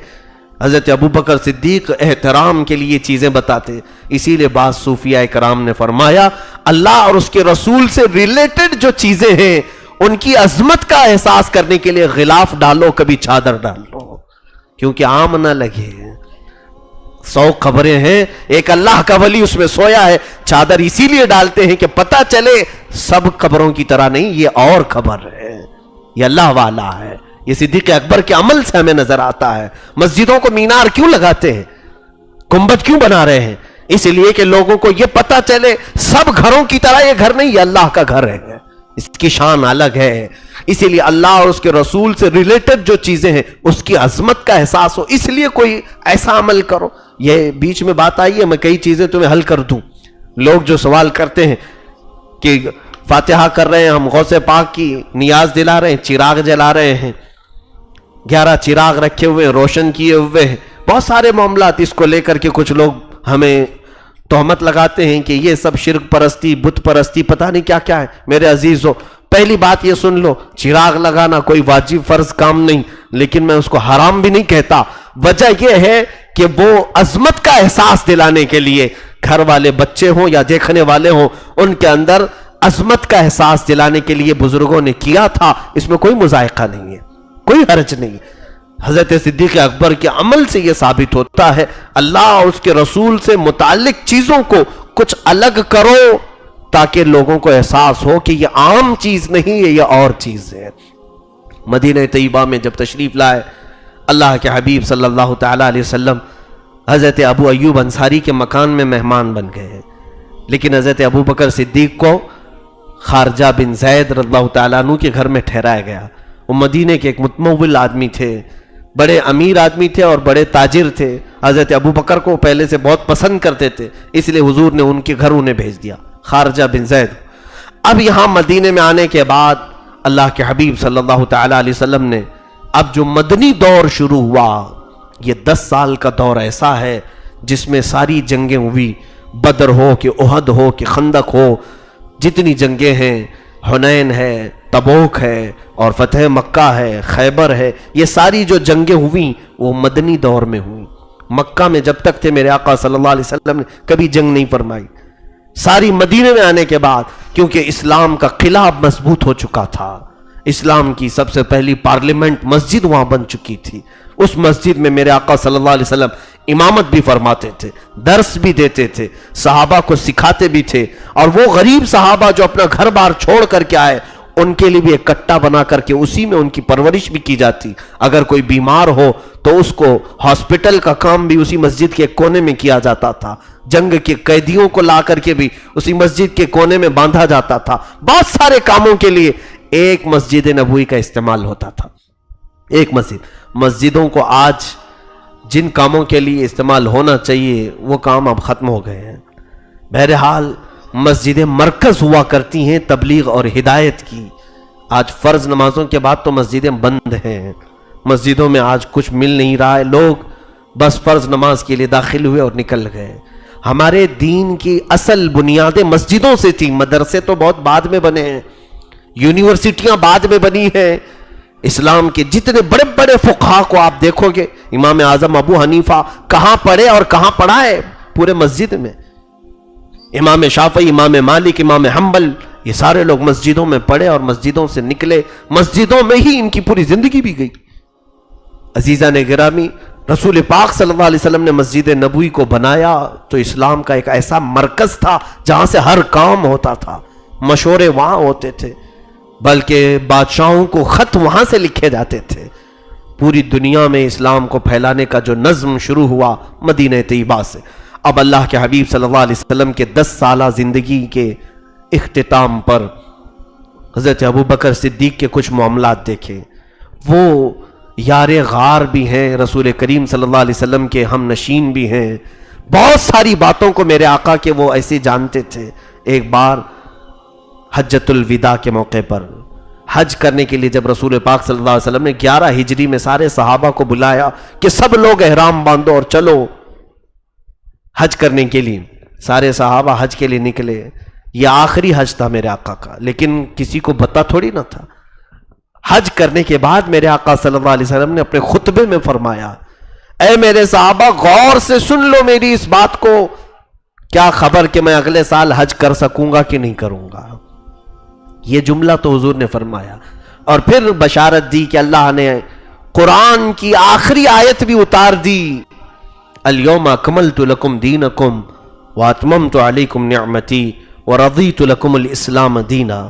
حضرت ابو بکر صدیق احترام کے لیے چیزیں بتاتے، اسی لیے بعض صوفیاء کرام نے فرمایا اللہ اور اس کے رسول سے ریلیٹڈ جو چیزیں ہیں ان کی عظمت کا احساس کرنے کے لیے غلاف ڈالو، کبھی چادر ڈال لو، کیونکہ عام نہ لگے۔ 100 قبریں ہیں، ایک اللہ کا ولی اس میں سویا ہے. چادر اسی لیے ڈالتے ہیں کہ پتہ چلے سب قبروں کی طرح نہیں، یہ اور قبر ہے، یہ اللہ والا ہے. یہ صدیق اکبر کے عمل سے ہمیں نظر آتا ہے. مسجدوں کو مینار کیوں لگاتے ہیں، گنبد کیوں بنا رہے ہیں؟ اس لیے کہ لوگوں کو یہ پتہ چلے سب گھروں کی طرح یہ گھر نہیں، یہ اللہ کا گھر ہے، اس کی شان الگ ہے. اسی لیے اللہ اور اس کے رسول سے ریلیٹڈ جو چیزیں ہیں اس کی عظمت کا احساس ہو، اس لیے کوئی ایسا عمل کرو. یہ بیچ میں بات آئی ہے، میں کئی چیزیں تمہیں حل کر دوں. لوگ جو سوال کرتے ہیں کہ فاتحہ کر رہے ہیں ہم، غوث پاک کی نیاز دلا رہے ہیں، چراغ جلا رہے ہیں، 11 چراغ رکھے ہوئے روشن کیے ہوئے ہیں، بہت سارے معاملات اس کو لے کر کے کچھ لوگ ہمیں تہمت لگاتے ہیں کہ یہ سب شرک پرستی، بت پرستی، پتہ نہیں کیا کیا ہے. میرے عزیزو، پہلی بات یہ سن لو، چراغ لگانا کوئی واجب فرض کام نہیں، لیکن میں اس کو حرام بھی نہیں کہتا. وجہ یہ ہے کہ وہ عظمت کا احساس دلانے کے لیے گھر والے بچے ہوں یا دیکھنے والے ہوں، ان کے اندر عظمت کا احساس دلانے کے لیے بزرگوں نے کیا تھا. اس میں کوئی مذائقہ نہیں ہے، کوئی حرج نہیں. حضرت صدیق اکبر کے عمل سے یہ ثابت ہوتا ہے اللہ اور اس کے رسول سے متعلق چیزوں کو کچھ الگ کرو تاکہ لوگوں کو احساس ہو کہ یہ عام چیز نہیں ہے، یہ اور چیز ہے. مدینہ طیبہ میں جب تشریف لائے اللہ کے حبیب صلی اللہ تعالیٰ علیہ وسلم حضرت ابو ایوب انصاری کے مکان میں مہمان بن گئے ہیں، لیکن حضرت ابو بکر صدیق کو خارجہ بن زید رضی اللہ تعالیٰ عنہ کے گھر میں ٹھہرایا گیا. وہ مدینے کے ایک متمول آدمی تھے، بڑے امیر آدمی تھے اور بڑے تاجر تھے. حضرت ابو بکر کو پہلے سے بہت پسند کرتے تھے، اس لیے حضور نے ان کے گھر انہیں بھیج دیا، خارجہ بن زید. اب یہاں مدینے میں آنے کے بعد اللہ کے حبیب صلی اللہ تعالیٰ علیہ وسلم نے اب جو مدنی دور شروع ہوا، یہ 10 سال کا دور ایسا ہے جس میں ساری جنگیں ہوئی، بدر ہو کہ احد ہو کہ خندق ہو، جتنی جنگیں ہیں، حنین ہے، تبوک ہے اور فتح مکہ ہے، خیبر ہے، یہ ساری جو جنگیں ہوئیں وہ مدنی دور میں ہوئیں. مکہ میں جب تک تھے میرے آقا صلی اللہ علیہ وسلم نے کبھی جنگ نہیں فرمائی. ساری مدینے میں آنے کے بعد کیونکہ اسلام کا قلعہ مضبوط ہو چکا تھا، اسلام کی سب سے پہلی پارلیمنٹ مسجد وہاں بن چکی تھی. اس مسجد میں میرے آقا صلی اللہ علیہ وسلم امامت بھی فرماتے تھے، درس بھی دیتے تھے، صحابہ کو سکھاتے بھی تھے. اور وہ غریب صحابہ جو اپنا گھر بار چھوڑ کر کے آئے، ان کے لیے بھی ایک کٹا بنا کر کے اسی میں ان کی پرورش بھی کی جاتی. اگر کوئی بیمار ہو تو اس کو ہاسپٹل کا کام بھی اسی مسجد کے کونے میں کیا جاتا تھا. جنگ کے قیدیوں کو لا کر کے بھی اسی مسجد کے کونے میں باندھا جاتا تھا. بہت سارے کاموں کے لیے ایک مسجد نبوی کا استعمال ہوتا تھا. ایک مسجدوں کو آج جن کاموں کے لیے استعمال ہونا چاہیے وہ کام اب ختم ہو گئے ہیں. بہرحال مسجدیں مرکز ہوا کرتی ہیں تبلیغ اور ہدایت کی. آج فرض نمازوں کے بعد تو مسجدیں بند ہیں، مسجدوں میں آج کچھ مل نہیں رہا ہے. لوگ بس فرض نماز کے لیے داخل ہوئے اور نکل گئے. ہمارے دین کی اصل بنیادیں مسجدوں سے تھیں. مدرسے تو بہت بعد میں بنے ہیں، یونیورسٹیاں بعد میں بنی ہیں. اسلام کے جتنے بڑے بڑے فقہا کو آپ دیکھو گے، امام اعظم ابو حنیفہ کہاں پڑھے اور کہاں پڑھا ہے؟ پورے مسجد میں. امام شافعی، امام مالک، امام حنبل، یہ سارے لوگ مسجدوں میں پڑھے اور مسجدوں سے نکلے. مسجدوں میں ہی ان کی پوری زندگی بھی گئی. عزیزان گرامی، رسول پاک صلی اللہ علیہ وسلم نے مسجد نبوی کو بنایا تو اسلام کا ایک ایسا مرکز تھا جہاں سے ہر کام ہوتا تھا. مشورے وہاں ہوتے تھے، بلکہ بادشاہوں کو خط وہاں سے لکھے جاتے تھے. پوری دنیا میں اسلام کو پھیلانے کا جو نظم شروع ہوا مدینہ طیبہ سے. اب اللہ کے حبیب صلی اللہ علیہ وسلم کے 10 سالہ زندگی کے اختتام پر حضرت ابو بکر صدیق کے کچھ معاملات دیکھیں. وہ یار غار بھی ہیں، رسول کریم صلی اللہ علیہ وسلم کے ہم نشین بھی ہیں. بہت ساری باتوں کو میرے آقا کے وہ ایسے جانتے تھے. ایک بار حجۃ الوداع کے موقع پر حج کرنے کے لیے جب رسول پاک صلی اللہ علیہ وسلم نے 11 ہجری میں سارے صحابہ کو بلایا کہ سب لوگ احرام باندھو اور چلو حج کرنے کے لیے، سارے صحابہ حج کے لیے نکلے. یہ آخری حج تھا میرے آقا کا، لیکن کسی کو پتہ تھوڑی نہ تھا. حج کرنے کے بعد میرے آقا صلی اللہ علیہ وسلم نے اپنے خطبے میں فرمایا، اے میرے صحابہ غور سے سن لو میری اس بات کو، کیا خبر کہ میں اگلے سال حج کر سکوں گا کہ نہیں کروں گا. یہ جملہ تو حضور نے فرمایا اور پھر بشارت دی کہ اللہ نے قرآن کی آخری آیت بھی اتار دی. الیوم اکملت لکم دینکم واتممت علیکم نعمتی ورضیت لکم الاسلام دینا.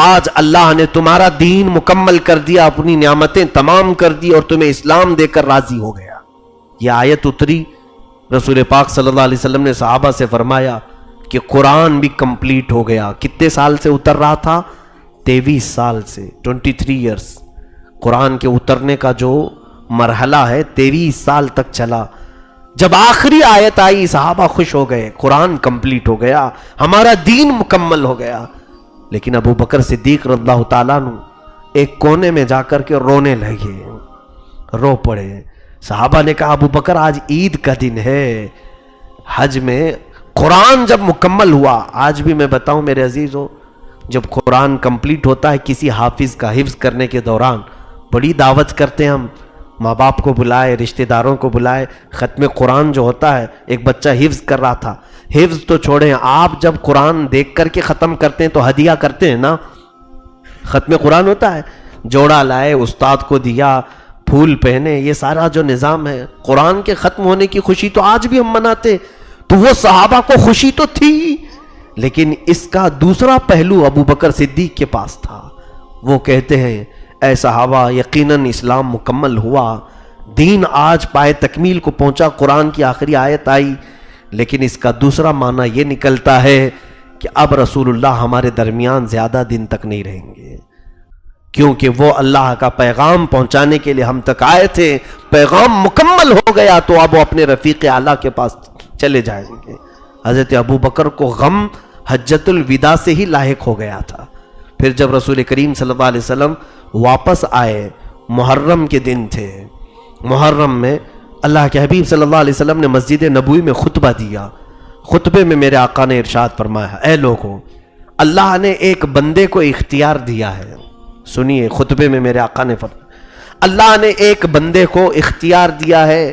آج اللہ نے تمہارا دین مکمل کر دیا، اپنی نعمتیں تمام کر دی اور تمہیں اسلام دے کر راضی ہو گیا. یہ آیت اتری، رسول پاک صلی اللہ علیہ وسلم نے صحابہ سے فرمایا کہ قرآن بھی کمپلیٹ ہو گیا. کتنے سال سے اتر رہا تھا؟ 23 سال سے، 23 ایئرس. قرآن کے اترنے کا جو مرحلہ ہے 23 سال تک چلا. جب آخری آیت آئی صحابہ خوش ہو گئے، قرآن کمپلیٹ ہو گیا، ہمارا دین مکمل ہو گیا. لیکن ابو بکر صدیق رضی اللہ تعالیٰ عنہ ایک کونے میں جا کر کے رونے لگے، رو پڑے. صحابہ نے کہا ابو بکر آج عید کا دن ہے، حج میں قرآن جب مکمل ہوا. آج بھی میں بتاؤں میرے عزیزو، جب قرآن کمپلیٹ ہوتا ہے کسی حافظ کا حفظ کرنے کے دوران بڑی دعوت کرتے ہیں ہم، ماں باپ کو بلائے، رشتہ داروں کو بلائے. ختم قرآن جو ہوتا ہے، ایک بچہ حفظ کر رہا تھا، حفظ تو چھوڑیں، آپ جب قرآن دیکھ کر کے ختم کرتے ہیں تو ہدیہ کرتے ہیں نا. ختم قرآن ہوتا ہے، جوڑا لائے، استاد کو دیا، پھول پہنے، یہ سارا جو نظام ہے. قرآن کے ختم ہونے کی خوشی تو آج بھی ہم مناتے. تو وہ صحابہ کو خوشی تو تھی، لیکن اس کا دوسرا پہلو ابو بکر صدیق کے پاس تھا. وہ کہتے ہیں اے صحابہ، یقیناً اسلام مکمل ہوا، دین آج پائے تکمیل کو پہنچا، قرآن کی آخری آیت آئی. لیکن اس کا دوسرا معنی یہ نکلتا ہے کہ اب رسول اللہ ہمارے درمیان زیادہ دن تک نہیں رہیں گے، کیونکہ وہ اللہ کا پیغام پہنچانے کے لیے ہم تک آئے تھے. پیغام مکمل ہو گیا تو اب وہ اپنے رفیق اعلیٰ کے پاس چلے جائیں گے. حضرت ابو بکر کو غم حجۃ الوداع سے ہی لاحق ہو گیا تھا. پھر جب رسول کریم صلی اللہ علیہ وسلم واپس آئے، محرم کے دن تھے، محرم میں اللہ کے حبیب صلی اللہ علیہ وسلم نے مسجد نبوی میں خطبہ دیا. خطبے میں میرے آقا نے ارشاد فرمایا، اے لوگوں، اللہ نے ایک بندے کو اختیار دیا ہے. سنیے، خطبے میں میرے آقا نے فرمایا اللہ نے ایک بندے کو اختیار دیا ہے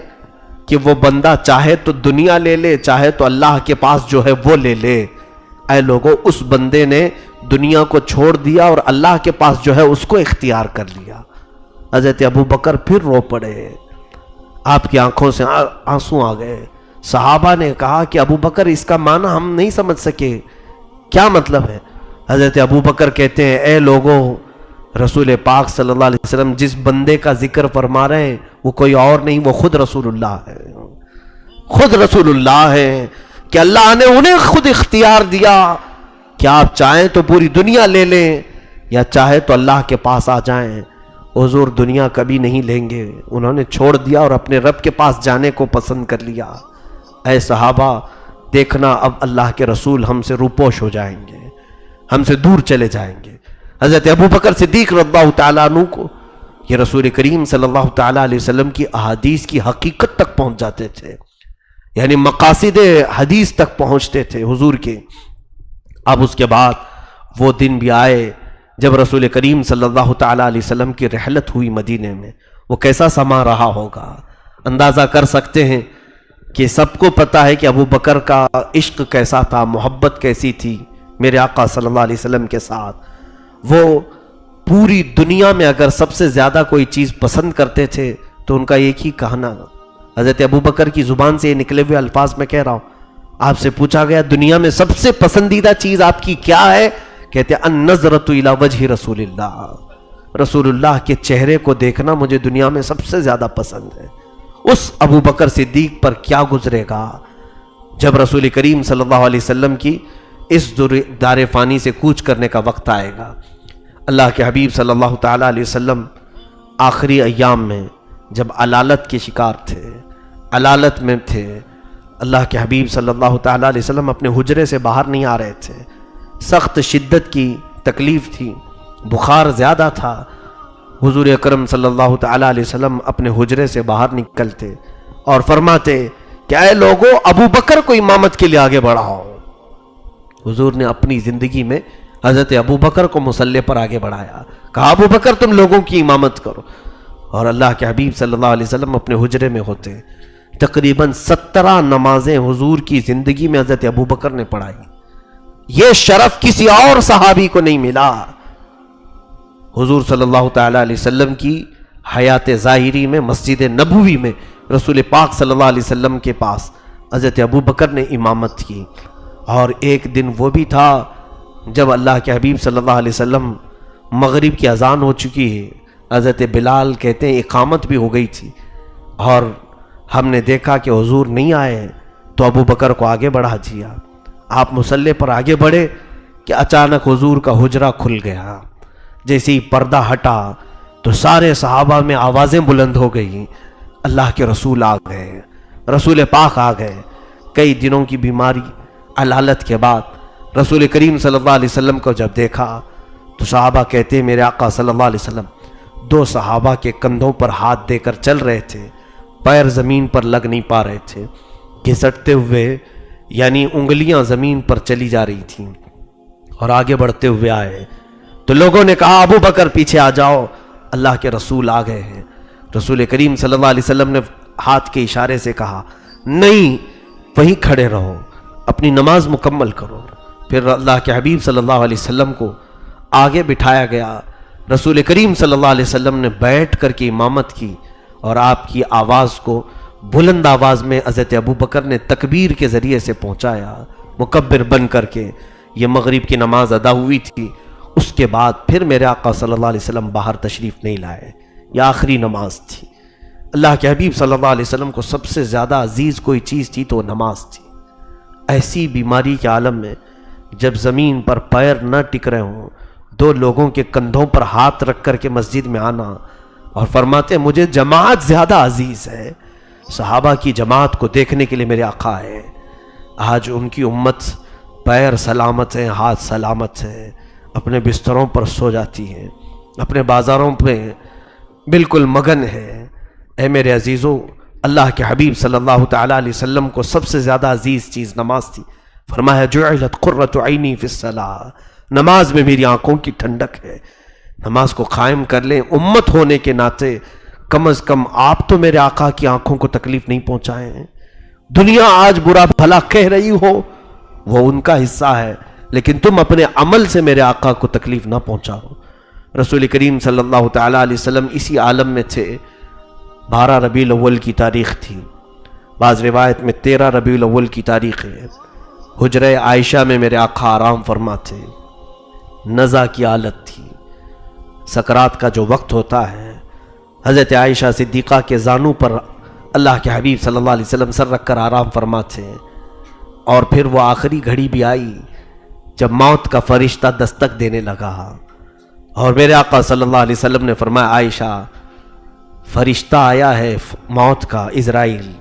کہ وہ بندہ چاہے تو دنیا لے لے، چاہے تو اللہ کے پاس جو ہے وہ لے لے. اے لوگوں، اس بندے نے دنیا کو چھوڑ دیا اور اللہ کے پاس جو ہے اس کو اختیار کر لیا. حضرت ابو بکر پھر رو پڑے، آپ کی آنکھوں سے آنسو آ گئے. صحابہ نے کہا کہ ابو بکر اس کا معنی ہم نہیں سمجھ سکے، کیا مطلب ہے؟ حضرت ابو بکر کہتے ہیں اے لوگوں، رسول پاک صلی اللہ علیہ وسلم جس بندے کا ذکر فرما رہے ہیں وہ کوئی اور نہیں، وہ خود رسول اللہ ہے. خود رسول اللہ ہے کہ اللہ نے انہیں خود اختیار دیا کہ آپ چاہیں تو پوری دنیا لے لیں یا چاہے تو اللہ کے پاس آ جائیں. حضور دنیا کبھی نہیں لیں گے، انہوں نے چھوڑ دیا اور اپنے رب کے پاس جانے کو پسند کر لیا. اے صحابہ، دیکھنا اب اللہ کے رسول ہم سے روپوش ہو جائیں گے، ہم سے دور چلے جائیں گے. حضرت ابو بکر صدیق رضی اللہ تعالیٰ عنہ کو یہ رسول کریم صلی اللہ تعالیٰ علیہ وسلم کی احادیث کی حقیقت تک پہنچ جاتے تھے، یعنی مقاصد حدیث تک پہنچتے تھے حضور کے. اب اس کے بعد وہ دن بھی آئے جب رسول کریم صلی اللہ تعالیٰ علیہ وسلم کی رحلت ہوئی مدینے میں. وہ کیسا سما رہا ہوگا، اندازہ کر سکتے ہیں کہ سب کو پتا ہے کہ ابو بکر کا عشق کیسا تھا، محبت کیسی تھی میرے آقا صلی اللہ علیہ وسلم کے ساتھ. وہ پوری دنیا میں اگر سب سے زیادہ کوئی چیز پسند کرتے تھے تو ان کا ایک ہی کہنا، حضرت ابو بکر کی زبان سے یہ نکلے ہوئے الفاظ میں کہہ رہا ہوں، آپ سے پوچھا گیا دنیا میں سب سے پسندیدہ چیز آپ کی کیا ہے؟ کہتے ہیں النظرۃ الی وجہ رسول اللہ، رسول اللہ کے چہرے کو دیکھنا مجھے دنیا میں سب سے زیادہ پسند ہے. اس ابو بکر صدیق پر کیا گزرے گا جب رسول کریم صلی اللہ علیہ وسلم کی اس دار فانی سے کوچ کرنے کا وقت آئے گا. اللہ کے حبیب صلی اللہ تعالیٰ علیہ وسلم آخری ایام میں جب علالت کے شکار تھے، علالت میں تھے، اللہ کے حبیب صلی اللہ تعالیٰ علیہ وسلم اپنے حجرے سے باہر نہیں آ رہے تھے. سخت شدت کی تکلیف تھی، بخار زیادہ تھا. حضور اکرم صلی اللہ تعالیٰ علیہ وسلم اپنے حجرے سے باہر نکلتے اور فرماتے کہ اے لوگوں، ابو بکر کو امامت کے لیے آگے بڑھاؤ. حضور نے اپنی زندگی میں حضرت ابو بکر کو مصلی پر آگے بڑھایا، کہا ابو بکر تم لوگوں کی امامت کرو. اور اللہ کے حبیب صلی اللہ علیہ وسلم اپنے حجرے میں ہوتے. تقریباً 17 نمازیں حضور کی زندگی میں حضرت ابو بکر نے پڑھائی. یہ شرف کسی اور صحابی کو نہیں ملا. حضور صلی اللہ تعالیٰ علیہ وسلم کی حیات ظاہری میں مسجد نبوی میں رسول پاک صلی اللہ علیہ وسلم کے پاس حضرت ابو بکر نے امامت کی، اور ایک دن وہ بھی تھا جب اللہ کے حبیب صلی اللہ علیہ وسلم مغرب کی اذان ہو چکی ہے، حضرت بلال کہتے ہیں اقامت بھی ہو گئی تھی، اور ہم نے دیکھا کہ حضور نہیں آئے تو ابو بکر کو آگے بڑھا دیا۔ آپ مصلی پر آگے بڑھے کہ اچانک حضور کا حجرہ کھل گیا۔ جیسے ہی پردہ ہٹا تو سارے صحابہ میں آوازیں بلند ہو گئی، اللہ کے رسول آ گئے، رسول پاک آ گئے۔ کئی دنوں کی بیماری علالت کے بعد رسول کریم صلی اللہ علیہ وسلم کو جب دیکھا تو صحابہ کہتے میرے آقا صلی اللہ علیہ وسلم دو صحابہ کے کندھوں پر ہاتھ دے کر چل رہے تھے، پیر زمین پر لگ نہیں پا رہے تھے، گھسٹتے ہوئے یعنی انگلیاں زمین پر چلی جا رہی تھیں، اور آگے بڑھتے ہوئے آئے تو لوگوں نے کہا ابو بکر پیچھے آ جاؤ، اللہ کے رسول آ گئے ہیں۔ رسول کریم صلی اللہ علیہ وسلم نے ہاتھ کے اشارے سے کہا نہیں، وہیں کھڑے رہو، اپنی نماز مکمل کرو۔ پھر اللہ کے حبیب صلی اللہ علیہ وسلم کو آگے بٹھایا گیا۔ رسول کریم صلی اللہ علیہ وسلم نے بیٹھ کر کے امامت کی، اور آپ کی آواز کو بلند آواز میں حضرت ابو بکر نے تکبیر کے ذریعے سے پہنچایا، مکبر بن کر کے۔ یہ مغرب کی نماز ادا ہوئی تھی، اس کے بعد پھر میرے آقا صلی اللہ علیہ وسلم باہر تشریف نہیں لائے، یہ آخری نماز تھی۔ اللہ کے حبیب صلی اللہ علیہ وسلم کو سب سے زیادہ عزیز کوئی چیز تھی تو وہ نماز تھی۔ ایسی بیماری کے عالم میں جب زمین پر پیر نہ ٹک رہے ہوں، دو لوگوں کے کندھوں پر ہاتھ رکھ کر کے مسجد میں آنا اور فرماتے مجھے جماعت زیادہ عزیز ہے، صحابہ کی جماعت کو دیکھنے کے لیے میرے آقا ہے۔ آج ان کی امت پیر سلامت ہیں، ہاتھ سلامت ہیں، اپنے بستروں پر سو جاتی ہیں، اپنے بازاروں پہ بالکل مگن ہے۔ اے میرے عزیزو، اللہ کے حبیب صلی اللہ تعالیٰ علیہ وسلم کو سب سے زیادہ عزیز چیز نماز تھی۔ فرمایا جعلت قرۃ عینی فی الصلاۃ، نماز میں میری آنکھوں کی ٹھنڈک ہے۔ نماز کو قائم کر لیں، امت ہونے کے ناطے کم از کم آپ تو میرے آقا کی آنکھوں کو تکلیف نہیں پہنچائے ہیں۔ دنیا آج برا بھلا کہہ رہی ہو وہ ان کا حصہ ہے، لیکن تم اپنے عمل سے میرے آقا کو تکلیف نہ پہنچاؤ۔ رسول کریم صلی اللہ تعالیٰ علیہ وسلم اسی عالم میں تھے۔ 12 ربیع الاول کی تاریخ تھی، بعض روایت میں 13 ربیع الاول کی تاریخ ہے۔ حجرہ عائشہ میں میرے آقا آرام فرماتے، نزع کی حالت تھی۔ سکرات کا جو وقت ہوتا ہے، حضرت عائشہ صدیقہ کے زانوں پر اللہ کے حبیب صلی اللہ علیہ وسلم سر رکھ کر آرام فرماتے ہیں، اور پھر وہ آخری گھڑی بھی آئی جب موت کا فرشتہ دستک دینے لگا، اور میرے آقا صلی اللہ علیہ وسلم نے فرمایا عائشہ فرشتہ آیا ہے موت کا، عزرائیل،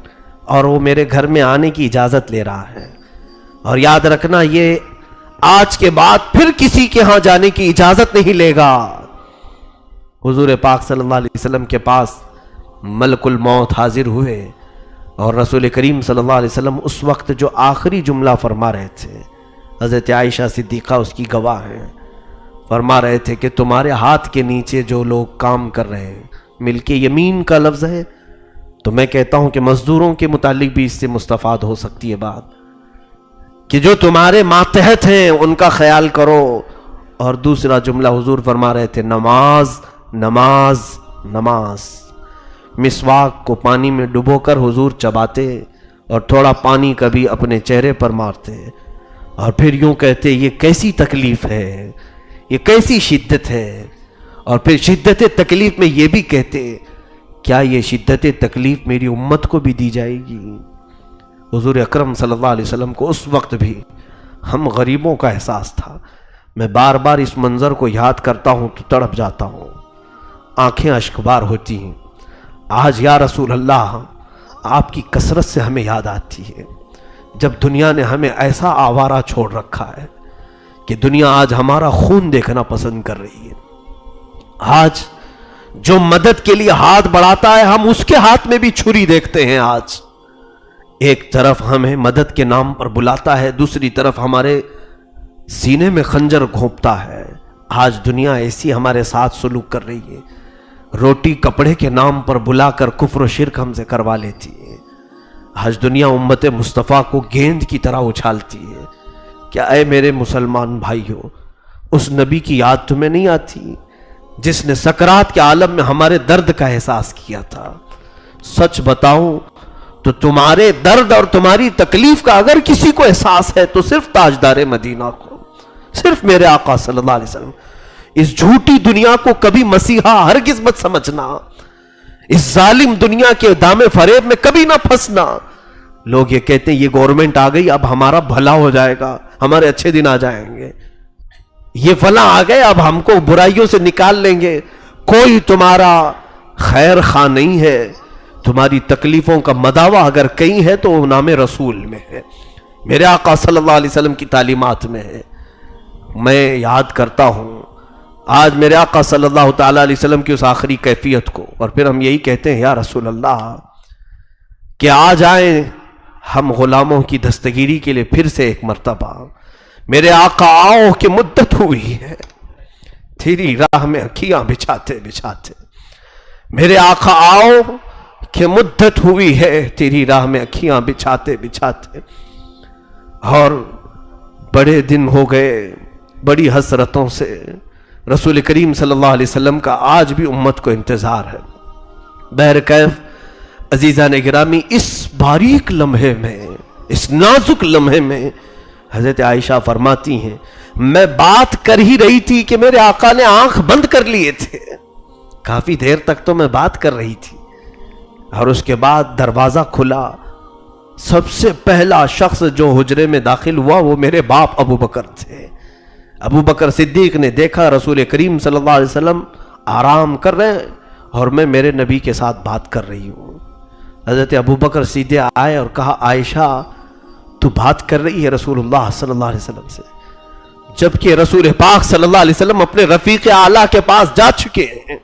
اور وہ میرے گھر میں آنے کی اجازت لے رہا ہے، اور یاد رکھنا یہ آج کے بعد پھر کسی کے ہاں جانے کی اجازت نہیں لے گا۔ حضور پاک صلی اللہ علیہ وسلم کے پاس ملک الموت حاضر ہوئے، اور رسول کریم صلی اللہ علیہ وسلم اس وقت جو آخری جملہ فرما رہے تھے، حضرت عائشہ صدیقہ اس کی گواہ ہیں، فرما رہے تھے کہ تمہارے ہاتھ کے نیچے جو لوگ کام کر رہے ہیں، ملک یمین کا لفظ ہے، تو میں کہتا ہوں کہ مزدوروں کے متعلق بھی اس سے مستفاد ہو سکتی ہے بات، کہ جو تمہارے ماتحت ہیں ان کا خیال کرو۔ اور دوسرا جملہ حضور فرما رہے تھے نماز نماز نماز۔ مسواک کو پانی میں ڈبو کر حضور چباتے اور تھوڑا پانی کبھی اپنے چہرے پر مارتے، اور پھر یوں کہتے یہ کیسی تکلیف ہے، یہ کیسی شدت ہے، اور پھر شدت تکلیف میں یہ بھی کہتے کیا یہ شدت تکلیف میری امت کو بھی دی جائے گی۔ حضور اکرم صلی اللہ علیہ وسلم کو اس وقت بھی ہم غریبوں کا احساس تھا۔ میں بار بار اس منظر کو یاد کرتا ہوں تو تڑپ جاتا ہوں، آنکھیں اشکبار ہوتی ہیں۔ آج یا رسول اللہ آپ کی کثرت سے ہمیں یاد آتی ہے جب دنیا نے ہمیں ایسا آوارہ چھوڑ رکھا ہے کہ دنیا آج ہمارا خون دیکھنا پسند کر رہی ہے۔ آج جو مدد کے لیے ہاتھ بڑھاتا ہے ہم اس کے ہاتھ میں بھی چھری دیکھتے ہیں۔ آج ایک طرف ہمیں مدد کے نام پر بلاتا ہے، دوسری طرف ہمارے سینے میں خنجر گھونپتا ہے۔ آج دنیا ایسی ہمارے ساتھ سلوک کر رہی ہے، روٹی کپڑے کے نام پر بلا کر کفر و شرک ہم سے کروا لیتی ہے۔ آج دنیا امت مصطفیٰ کو گیند کی طرح اچھالتی ہے۔ کیا اے میرے مسلمان بھائیوں، اس نبی کی یاد تمہیں نہیں آتی جس نے سکرات کے عالم میں ہمارے درد کا احساس کیا تھا؟ سچ بتاؤں تو تمہارے درد اور تمہاری تکلیف کا اگر کسی کو احساس ہے تو صرف تاجدار مدینہ کو، صرف میرے آقا صلی اللہ علیہ وسلم۔ اس جھوٹی دنیا کو کبھی مسیحا ہرگز مت سمجھنا، اس ظالم دنیا کے دام فریب میں کبھی نہ پھنسنا۔ لوگ یہ کہتے ہیں یہ گورنمنٹ آ گئی اب ہمارا بھلا ہو جائے گا، ہمارے اچھے دن آ جائیں گے، یہ فلاں آ گئے اب ہم کو برائیوں سے نکال لیں گے۔ کوئی تمہارا خیر خواہ نہیں ہے، تمہاری تکلیفوں کا مداوع اگر کہیں ہے تو وہ نام رسول میں ہے، میرے آقا صلی اللہ علیہ وسلم کی تعلیمات میں ہے۔ میں یاد کرتا ہوں آج میرے آقا صلی اللہ تعالیٰ علیہ وسلم کی اس آخری کیفیت کو، اور پھر ہم یہی کہتے ہیں یا رسول اللہ کہ آ جائیں ہم غلاموں کی دستگیری کے لیے پھر سے ایک مرتبہ۔ میرے آقا آؤ کہ مدت ہوئی ہے تیری راہ میں اکھیاں بچھاتے بچھاتے، میرے آقا آؤ کہ مدت ہوئی ہے تیری راہ میں اکھیاں بچھاتے بچھاتے۔ اور بڑے دن ہو گئے، بڑی حسرتوں سے رسول کریم صلی اللہ علیہ وسلم کا آج بھی امت کو انتظار ہے۔ بہرکیف عزیزان گرامی، اس باریک لمحے میں، اس نازک لمحے میں حضرت عائشہ فرماتی ہیں میں بات کر ہی رہی تھی کہ میرے آقا نے آنکھ بند کر لیے تھے، کافی دیر تک تو میں بات کر رہی تھی، اور اس کے بعد دروازہ کھلا، سب سے پہلا شخص جو حجرے میں داخل ہوا وہ میرے باپ ابو بکر تھے۔ ابو بکر صدیق نے دیکھا رسول کریم صلی اللہ علیہ وسلم آرام کر رہے ہیں اور میں میرے نبی کے ساتھ بات کر رہی ہوں۔ حضرت ابو بکر سیدھے آئے اور کہا عائشہ تو بات کر رہی ہے رسول اللہ صلی اللہ علیہ وسلم سے، جبکہ رسول پاک صلی اللہ علیہ وسلم اپنے رفیق اعلیٰ کے پاس جا چکے ہیں۔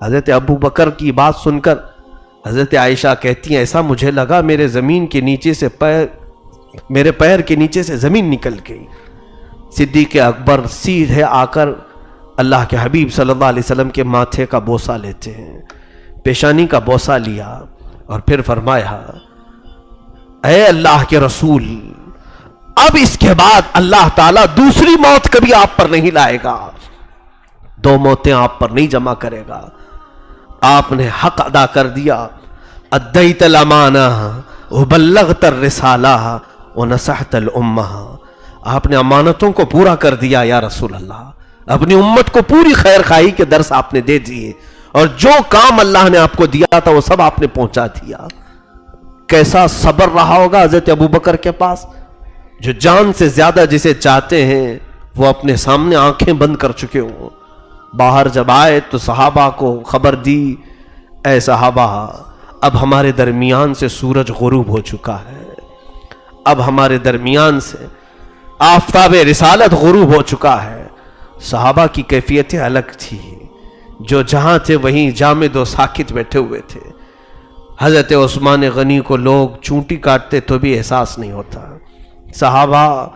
حضرت ابو بکر کی بات سن کر حضرت عائشہ کہتی ہیں ایسا مجھے لگا میرے پیر کے نیچے سے زمین نکل گئی۔ صدیق اکبر سیدھے آ کر اللہ کے حبیب صلی اللہ علیہ وسلم کے ماتھے کا بوسہ لیتے ہیں، پیشانی کا بوسہ لیا اور پھر فرمایا اے اللہ کے رسول اب اس کے بعد اللہ تعالیٰ دوسری موت کبھی آپ پر نہیں لائے گا، دو موتیں آپ پر نہیں جمع کرے گا، آپ نے حق ادا کر دیا، ادیت الامانہ وبلغت الرسالہ ونصحت الامہ، آپ نے امانتوں کو پورا کر دیا یا رسول اللہ، اپنی امت کو پوری خیر خواہی کے درس آپ نے دے دیے، اور جو کام اللہ نے آپ کو دیا تھا وہ سب آپ نے پہنچا دیا۔ کیسا صبر رہا ہوگا حضرت ابو بکر کے پاس، جو جان سے زیادہ جسے چاہتے ہیں وہ اپنے سامنے آنکھیں بند کر چکے ہوں۔ باہر جب آئے تو صحابہ کو خبر دی اے صحابہ اب ہمارے درمیان سے سورج غروب ہو چکا ہے، اب ہمارے درمیان سے آفتاب رسالت غروب ہو چکا ہے۔ صحابہ کی کیفیتیں الگ تھی، جو جہاں تھے وہیں جامد و ساکت بیٹھے ہوئے تھے۔ حضرت عثمان غنی کو لوگ چونٹی کاٹتے تو بھی احساس نہیں ہوتا۔ صحابہ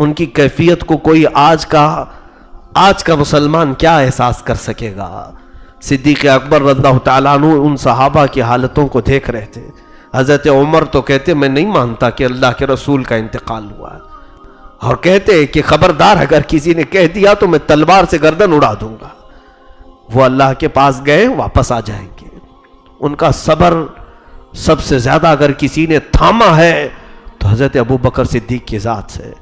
ان کی کیفیت کو کوئی آج کا مسلمان کیا احساس کر سکے گا؟ صدیق اکبر رضی اللہ تعالیٰ عنہ ان صحابہ کی حالتوں کو دیکھ رہے تھے۔ حضرت عمر تو کہتے میں نہیں مانتا کہ اللہ کے رسول کا انتقال ہوا، اور کہتے کہ خبردار اگر کسی نے کہہ دیا تو میں تلوار سے گردن اڑا دوں گا۔ وہ اللہ کے پاس گئے واپس آ جائیں گے۔ ان کا صبر سب سے زیادہ اگر کسی نے تھاما ہے تو حضرت ابو بکر صدیق کی ذات سے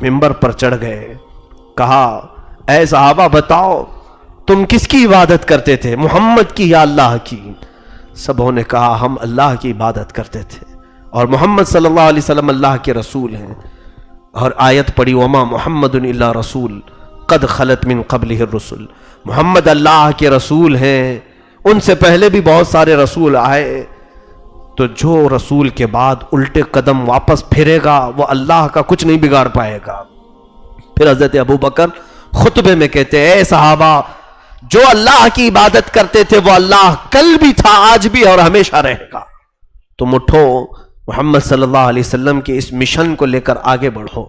ممبر پر چڑھ گئے، کہا اے صحابہ بتاؤ تم کس کی عبادت کرتے تھے، محمد کی یا اللہ کی؟ سبوں نے کہا ہم اللہ کی عبادت کرتے تھے اور محمد صلی اللہ علیہ وسلم اللہ کے رسول ہیں، اور آیت پڑھی وما محمد الا رسول قد خلت من قبلہ الرسل، محمد اللہ کے رسول ہیں، ان سے پہلے بھی بہت سارے رسول آئے، تو جو رسول کے بعد الٹے قدم واپس پھرے گا وہ اللہ کا کچھ نہیں بگاڑ پائے گا۔ پھر حضرت ابو بکر خطبے میں کہتے ہیں اے صحابہ جو اللہ کی عبادت کرتے تھے وہ اللہ کل بھی تھا آج بھی اور ہمیشہ رہے گا، تم اٹھو محمد صلی اللہ علیہ وسلم کے اس مشن کو لے کر آگے بڑھو۔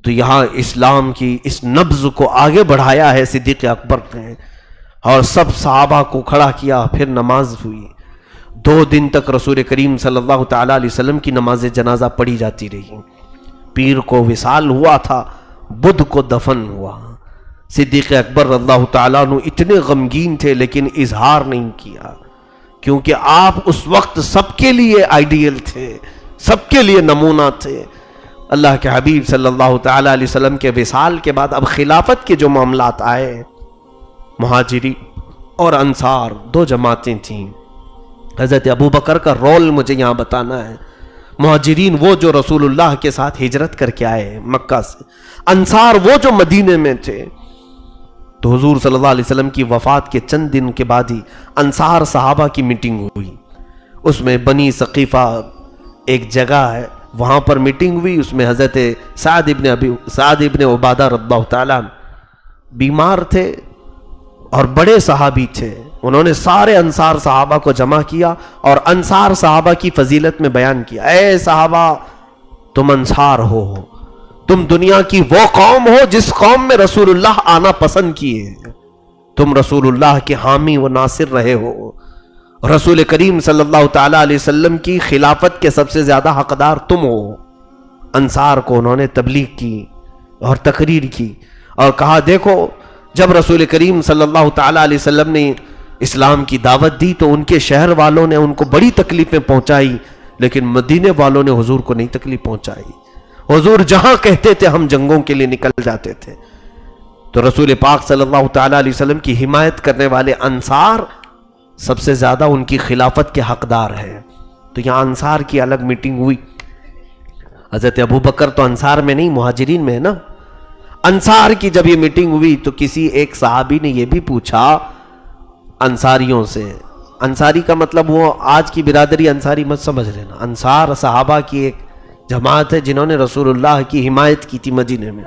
تو یہاں اسلام کی اس نبض کو آگے بڑھایا ہے صدیق اکبر نے، اور سب صحابہ کو کھڑا کیا، پھر نماز ہوئی۔ 2 دن تک رسول کریم صلی اللہ تعالیٰ علیہ وسلم کی نماز جنازہ پڑھی جاتی رہی۔ پیر کو وصال ہوا تھا، بدھ کو دفن ہوا۔ صدیق اکبر رضی اللہ تعالیٰ عنہ اتنے غمگین تھے لیکن اظہار نہیں کیا۔ کیونکہ آپ اس وقت سب کے لیے آئیڈیل تھے، سب کے لیے نمونہ تھے۔ اللہ کے حبیب صلی اللہ تعالی علیہ وسلم کے وصال کے بعد اب خلافت کے جو معاملات آئے، مہاجری اور انصار دو جماعتیں تھیں۔ حضرت ابوبکر کا رول مجھے یہاں بتانا ہے۔ مہاجرین وہ جو رسول اللہ کے ساتھ ہجرت کر کے آئے مکہ سے، انصار وہ جو مدینے میں تھے۔ تو حضور صلی اللہ علیہ وسلم کی وفات کے چند دن کے بعد ہی انصار صحابہ کی میٹنگ ہوئی، اس میں بنی ثقیفہ ایک جگہ ہے، وہاں پر میٹنگ ہوئی۔ اس میں حضرت سعد ابن عبادہ رضی اللہ تعالیٰ بیمار تھے اور بڑے صحابی تھے، انہوں نے سارے انصار صحابہ کو جمع کیا اور انصار صحابہ کی فضیلت میں بیان کیا، اے صحابہ تم انصار ہو، تم دنیا کی وہ قوم ہو جس قوم میں رسول اللہ آنا پسند کیے، تم رسول اللہ کے حامی و ناصر رہے ہو، رسول کریم صلی اللہ تعالی علیہ وسلم کی خلافت کے سب سے زیادہ حقدار تم ہو۔ انصار کو انہوں نے تبلیغ کی اور تقریر کی اور کہا دیکھو جب رسول کریم صلی اللہ تعالی علیہ وسلم نے اسلام کی دعوت دی تو ان کے شہر والوں نے ان کو بڑی تکلیفیں پہنچائی، لیکن مدینے والوں نے حضور کو نہیں تکلیف پہنچائی، حضور جہاں کہتے تھے ہم جنگوں کے لیے نکل جاتے تھے۔ تو رسول پاک صلی اللہ تعالی علیہ وسلم کی حمایت کرنے والے انصار سب سے زیادہ ان کی خلافت کے حقدار ہیں۔ تو یہاں انصار کی الگ میٹنگ ہوئی۔ حضرت ابوبکر تو انصار میں نہیں مہاجرین میں ہے نا۔ انصار کی جب یہ میٹنگ ہوئی تو کسی ایک صحابی نے یہ بھی پوچھا انصاریوں سے، انصاری کا مطلب وہ آج کی برادری انصاری مت سمجھ لینا، انصار صحابہ کی ایک جماعت ہے جنہوں نے رسول اللہ کی حمایت کی تھی مدینے میں۔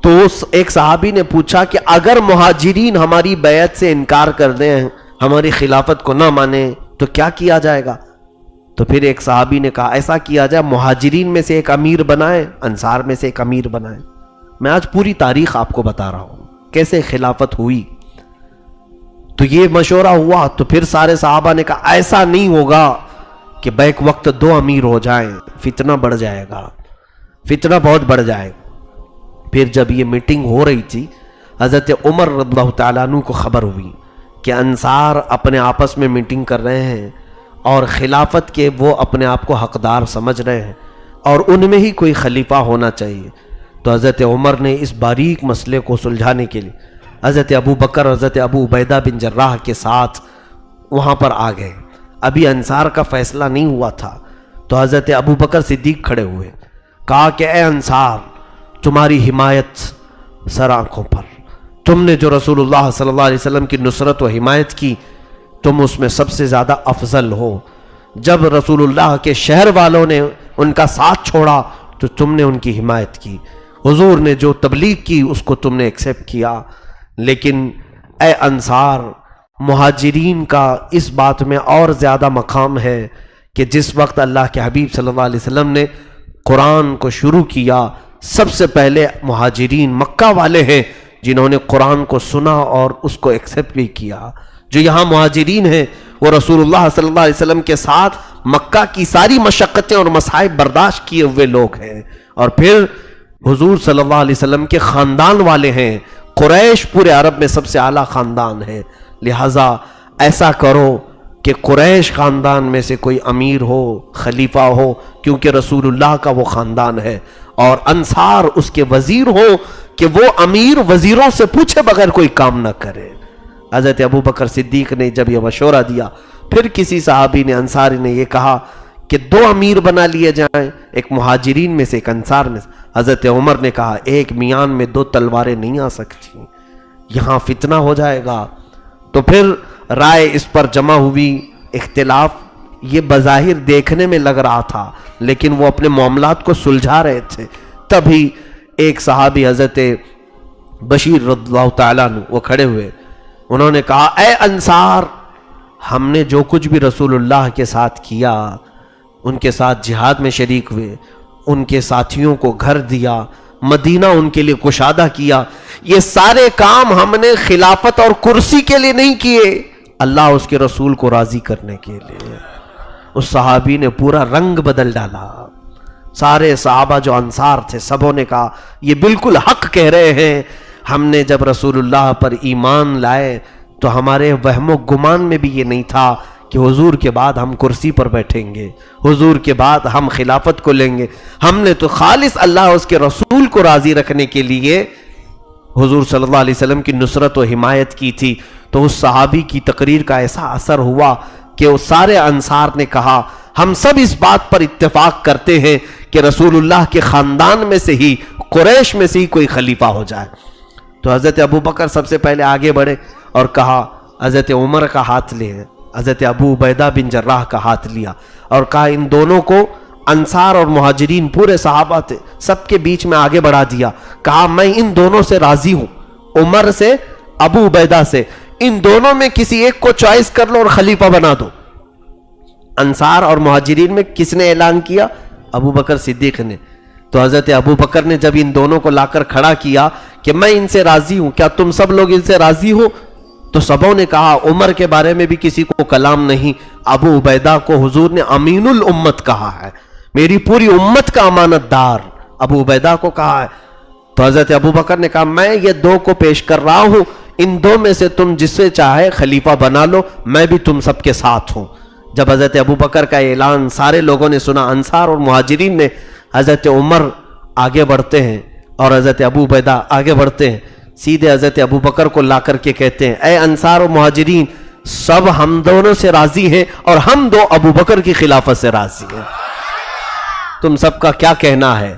تو اس ایک صحابی نے پوچھا کہ اگر مہاجرین ہماری بیعت سے انکار کر دیں، ہماری خلافت کو نہ مانیں تو کیا کیا جائے گا؟ تو پھر ایک صحابی نے کہا ایسا کیا جائے مہاجرین میں سے ایک امیر بنائیں، انصار میں سے ایک امیر بنائیں۔ میں آج پوری تاریخ آپ کو بتا رہا ہوں کیسے خلافت ہوئی۔ تو یہ مشورہ ہوا تو پھر سارے صحابہ نے کہا ایسا نہیں ہوگا کہ بیک وقت دو امیر ہو جائیں، فتنہ بڑھ جائے گا، فتنہ بہت بڑھ جائے گا۔ پھر جب یہ میٹنگ ہو رہی تھی حضرت عمر رضی اللہ تعالیٰ عنہ کو خبر ہوئی کہ انصار اپنے آپس میں میٹنگ کر رہے ہیں اور خلافت کے وہ اپنے آپ کو حقدار سمجھ رہے ہیں اور ان میں ہی کوئی خلیفہ ہونا چاہیے۔ تو حضرت عمر نے اس باریک مسئلے کو سلجھانے کے لیے حضرت ابو بکر حضرت ابو عبیدہ بن جراح کے ساتھ وہاں پر آ گئے۔ ابھی انصار کا فیصلہ نہیں ہوا تھا تو حضرت ابو بکر صدیق کھڑے ہوئے، کہا کہ اے انصار تمہاری حمایت سر آنکھوں پر، تم نے جو رسول اللہ صلی اللہ علیہ وسلم کی نصرت و حمایت کی تم اس میں سب سے زیادہ افضل ہو۔ جب رسول اللہ کے شہر والوں نے ان کا ساتھ چھوڑا تو تم نے ان کی حمایت کی، حضور نے جو تبلیغ کی اس کو تم نے ایکسیپٹ کیا۔ لیکن اے انصار مہاجرین کا اس بات میں اور زیادہ مقام ہے کہ جس وقت اللہ کے حبیب صلی اللہ علیہ وسلم نے قرآن کو شروع کیا سب سے پہلے مہاجرین مکہ والے ہیں جنہوں نے قرآن کو سنا اور اس کو ایکسیپٹ بھی کیا۔ جو یہاں مہاجرین ہیں وہ رسول اللہ صلی اللہ علیہ وسلم کے ساتھ مکہ کی ساری مشقتیں اور مصائب برداشت کیے ہوئے لوگ ہیں، اور پھر حضور صلی اللہ علیہ وسلم کے خاندان والے ہیں۔ قریش پورے عرب میں سب سے اعلیٰ خاندان ہے، لہٰذا ایسا کرو کہ قریش خاندان میں سے کوئی امیر ہو، خلیفہ ہو، کیونکہ رسول اللہ کا وہ خاندان ہے، اور انصار اس کے وزیر ہو کہ وہ امیر وزیروں سے پوچھے بغیر کوئی کام نہ کرے۔ حضرت ابو بکر صدیق نے جب یہ مشورہ دیا پھر کسی صحابی نے انصاری نے یہ کہا کہ دو امیر بنا لیے جائیں، ایک مہاجرین میں سے ایک انصار میں سے۔ حضرت عمر نے کہا ایک میان میں دو تلواریں نہیں آ سکتی، یہاں فتنہ ہو جائے گا۔ تو پھر رائے اس پر جمع ہوئی، اختلاف یہ بظاہر دیکھنے میں لگ رہا تھا لیکن وہ اپنے معاملات کو سلجھا رہے تھے۔ تبھی ایک صحابی حضرت بشیر رضی اللہ تعالیٰ عنہ وہ کھڑے ہوئے، انہوں نے کہا اے انصار ہم نے جو کچھ بھی رسول اللہ کے ساتھ کیا، ان کے ساتھ جہاد میں شریک ہوئے، ان کے ساتھیوں کو گھر دیا، مدینہ ان کے لیے کشادہ کیا، یہ سارے کام ہم نے خلافت اور کرسی کے لیے نہیں کیے، اللہ اس کے رسول کو راضی کرنے کے لیے۔ اس صحابی نے پورا رنگ بدل ڈالا۔ سارے صحابہ جو انصار تھے سبوں نے کہا یہ بالکل حق کہہ رہے ہیں، ہم نے جب رسول اللہ پر ایمان لائے تو ہمارے وہم و گمان میں بھی یہ نہیں تھا کہ حضور کے بعد ہم کرسی پر بیٹھیں گے، حضور کے بعد ہم خلافت کو لیں گے۔ ہم نے تو خالص اللہ اس کے رسول کو راضی رکھنے کے لیے حضور صلی اللہ علیہ وسلم کی نصرت و حمایت کی تھی۔ تو اس صحابی کی تقریر کا ایسا اثر ہوا کہ وہ سارے انصار نے کہا ہم سب اس بات پر اتفاق کرتے ہیں کہ رسول اللہ کے خاندان میں سے ہی، قریش میں سے ہی کوئی خلیفہ ہو جائے۔ تو حضرت ابو بکر سب سے پہلے آگے بڑھے اور کہا، حضرت عمر کا ہاتھ لے، حضرت ابو عبیدہ بن جراح کا ہاتھ لیا اور کہا ان دونوں کو، انصار اور مہاجرین پورے صحابہ تھے، سب کے بیچ میں آگے بڑھا دیا، کہا میں ان دونوں سے راضی ہوں، عمر سے، ابو عبیدہ سے، ان دونوں میں کسی ایک کو چوائس کر لو اور خلیفہ بنا دو۔ انصار اور مہاجرین میں کس نے اعلان کیا؟ ابو بکر صدیق نے۔ تو حضرت ابو بکر نے جب ان دونوں کو لا کر کھڑا کیا کہ میں ان سے راضی ہوں، کیا تم سب لوگ ان سے راضی ہو؟ تو سبوں نے کہا عمر کے بارے میں بھی کسی کو کلام نہیں، ابو عبیدہ کو حضور نے امین الامت کہا ہے، میری پوری امت کا امانت دار ابو عبیدہ کو کہا ہے۔ تو حضرت ابو بکر نے کہا میں یہ دو کو پیش کر رہا ہوں، ان دو میں سے تم جس سے چاہے خلیفہ بنا لو، میں بھی تم سب کے ساتھ ہوں۔ جب حضرت ابو بکر کا اعلان سارے لوگوں نے سنا، انصار اور مہاجرین نے، حضرت عمر آگے بڑھتے ہیں اور حضرت ابو عبیدہ آگے بڑھتے ہیں، سیدھے حضرت ابو بکر کو لا کر کے کہتے ہیں اے انصار و مہاجرین، سب ہم دونوں سے راضی ہیں اور ہم دو ابو بکر کی خلافت سے راضی ہیں، تم سب کا کیا کہنا ہے؟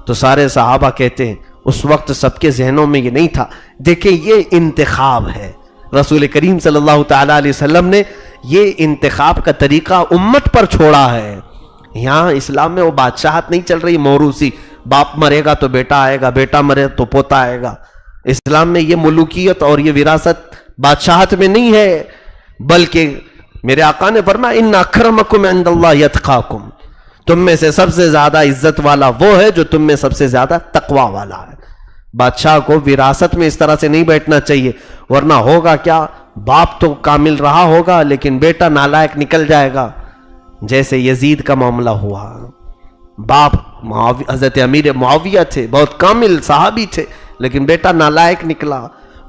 تو سارے صحابہ کہتے ہیں اس وقت سب کے ذہنوں میں یہ نہیں تھا، دیکھیں یہ انتخاب ہے، رسول کریم صلی اللہ تعالیٰ علیہ وسلم نے یہ انتخاب کا طریقہ امت پر چھوڑا ہے۔ یہاں اسلام میں وہ بادشاہت نہیں چل رہی موروثی، باپ مرے گا تو بیٹا آئے گا، بیٹا مرے تو پوتا آئے گا۔ اسلام میں یہ ملوکیت اور یہ وراثت بادشاہت میں نہیں ہے، بلکہ میرے آقا نے فرمایا ان اکرمکم عند اللہ یتقاکم، تم میں سے سب سے زیادہ عزت والا وہ ہے جو تم میں سب سے زیادہ تقوی والا ہے۔ بادشاہ کو وراثت میں اس طرح سے نہیں بیٹھنا چاہیے، ورنہ ہوگا کیا، باپ تو کامل رہا ہوگا لیکن بیٹا نالائق نکل جائے گا، جیسے یزید کا معاملہ ہوا۔ باپ حضرت امیر معاویہ تھے، بہت کامل صحابی تھے، لیکن بیٹا نالائق نکلا۔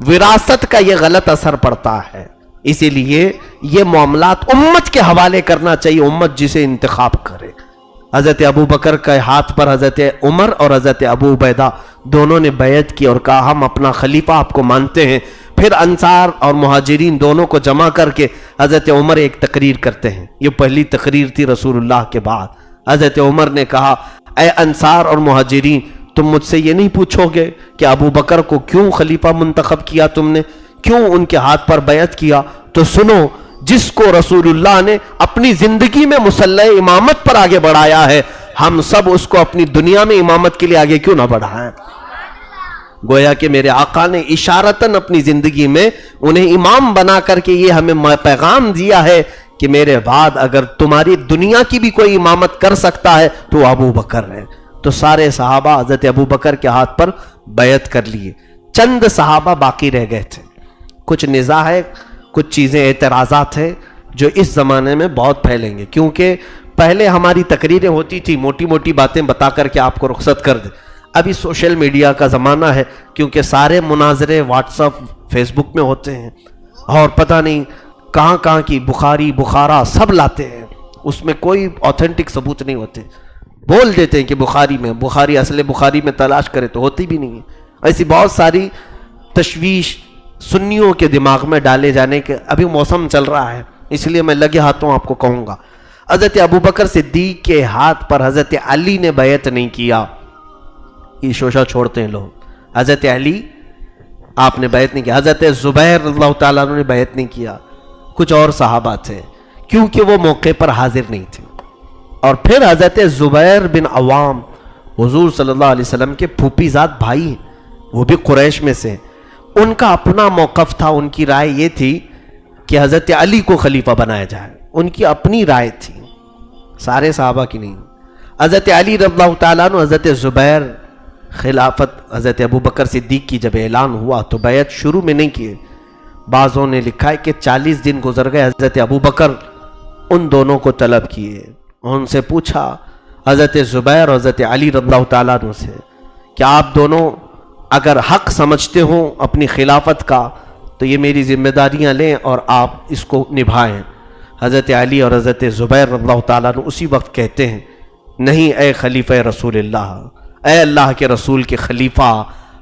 وراثت کا یہ غلط اثر پڑتا ہے، اسی لیے یہ معاملات امت کے حوالے کرنا چاہیے، امت جسے انتخاب کرے۔ حضرت ابو بکر کے ہاتھ پر حضرت عمر اور حضرت ابو عبیدہ دونوں نے بیعت کی اور کہا ہم اپنا خلیفہ آپ کو مانتے ہیں۔ پھر انصار اور مہاجرین دونوں کو جمع کر کے حضرت عمر ایک تقریر کرتے ہیں، یہ پہلی تقریر تھی رسول اللہ کے بعد۔ حضرت عمر نے کہا اے انصار اور مہاجرین، تم مجھ سے یہ نہیں پوچھو گے کہ ابو بکر کو کیوں خلیفہ منتخب کیا، تم نے کیوں ان کے ہاتھ پر بیعت کیا؟ تو سنو، جس کو رسول اللہ نے اپنی زندگی میں مسلح امامت پر آگے بڑھایا ہے، ہم سب اس کو اپنی دنیا میں امامت کے لیے آگے کیوں نہ بڑھائیں؟ گویا کہ میرے آقا نے اشارتاً اپنی زندگی میں انہیں امام بنا کر کے یہ ہمیں پیغام دیا ہے کہ میرے بعد اگر تمہاری دنیا کی بھی کوئی امامت کر سکتا ہے تو ابو بکر ہے۔ تو سارے صحابہ حضرت ابو بکر کے ہاتھ پر بیعت کر لیے، چند صحابہ باقی رہ گئے تھے۔ کچھ نزاع ہے، کچھ چیزیں اعتراضات ہیں جو اس زمانے میں بہت پھیلیں گے، کیونکہ پہلے ہماری تقریریں ہوتی تھی موٹی موٹی باتیں بتا کر کے آپ کو رخصت کر دیں، ابھی سوشل میڈیا کا زمانہ ہے، کیونکہ سارے مناظرے واٹس ایپ فیس بک میں ہوتے ہیں اور پتہ نہیں کہاں کہاں کی بخاری بخارا سب لاتے ہیں، اس میں کوئی آتھینٹک ثبوت نہیں ہوتے، بول دیتے ہیں کہ بخاری میں، بخاری اصل بخاری میں تلاش کرے تو ہوتی بھی نہیں ہے۔ ایسی بہت ساری تشویش سنیوں کے دماغ میں ڈالے جانے کے ابھی موسم چل رہا ہے، اس لیے میں لگے ہاتھوں آپ کو کہوں گا، حضرت ابو بکر صدیق کے ہاتھ پر حضرت علی نے بیعت نہیں کیا۔ یہ شوشہ چھوڑتے ہیں لوگ، حضرت علی آپ نے بیعت نہیں کیا، حضرت زبیر اللہ تعالیٰ نے بیعت نہیں کیا، کچھ اور صحابہ تھے کیونکہ وہ موقع پر حاضر نہیں تھے۔ اور پھر حضرت زبیر بن عوام حضور صلی اللہ علیہ وسلم کے پھوپھی زاد بھائی ہیں، وہ بھی قریش میں سے، ان کا اپنا موقف تھا، ان کی رائے یہ تھی کہ حضرت علی کو خلیفہ بنایا جائے، ان کی اپنی رائے تھی، سارے صحابہ کی نہیں۔ حضرت علی رضی اللہ تعالیٰ عنہ، حضرت زبیر خلافت حضرت ابو بکر صدیق کی جب اعلان ہوا تو بیعت شروع میں نہیں کیے، بعضوں نے لکھا ہے کہ 40 دن گزر گئے، حضرت ابو بکر ان دونوں کو طلب کیے، ان سے پوچھا حضرت زبیر اور حضرت علی رضی اللہ تعالیٰ عنہ سے کہ آپ دونوں اگر حق سمجھتے ہوں اپنی خلافت کا تو یہ میری ذمہ داریاں لیں اور آپ اس کو نبھائیں۔ حضرت علی اور حضرت زبیر رضی اللہ تعالیٰ عنہ اسی وقت کہتے ہیں نہیں اے خلیفہ رسول اللہ، اے اللہ کے رسول کے خلیفہ،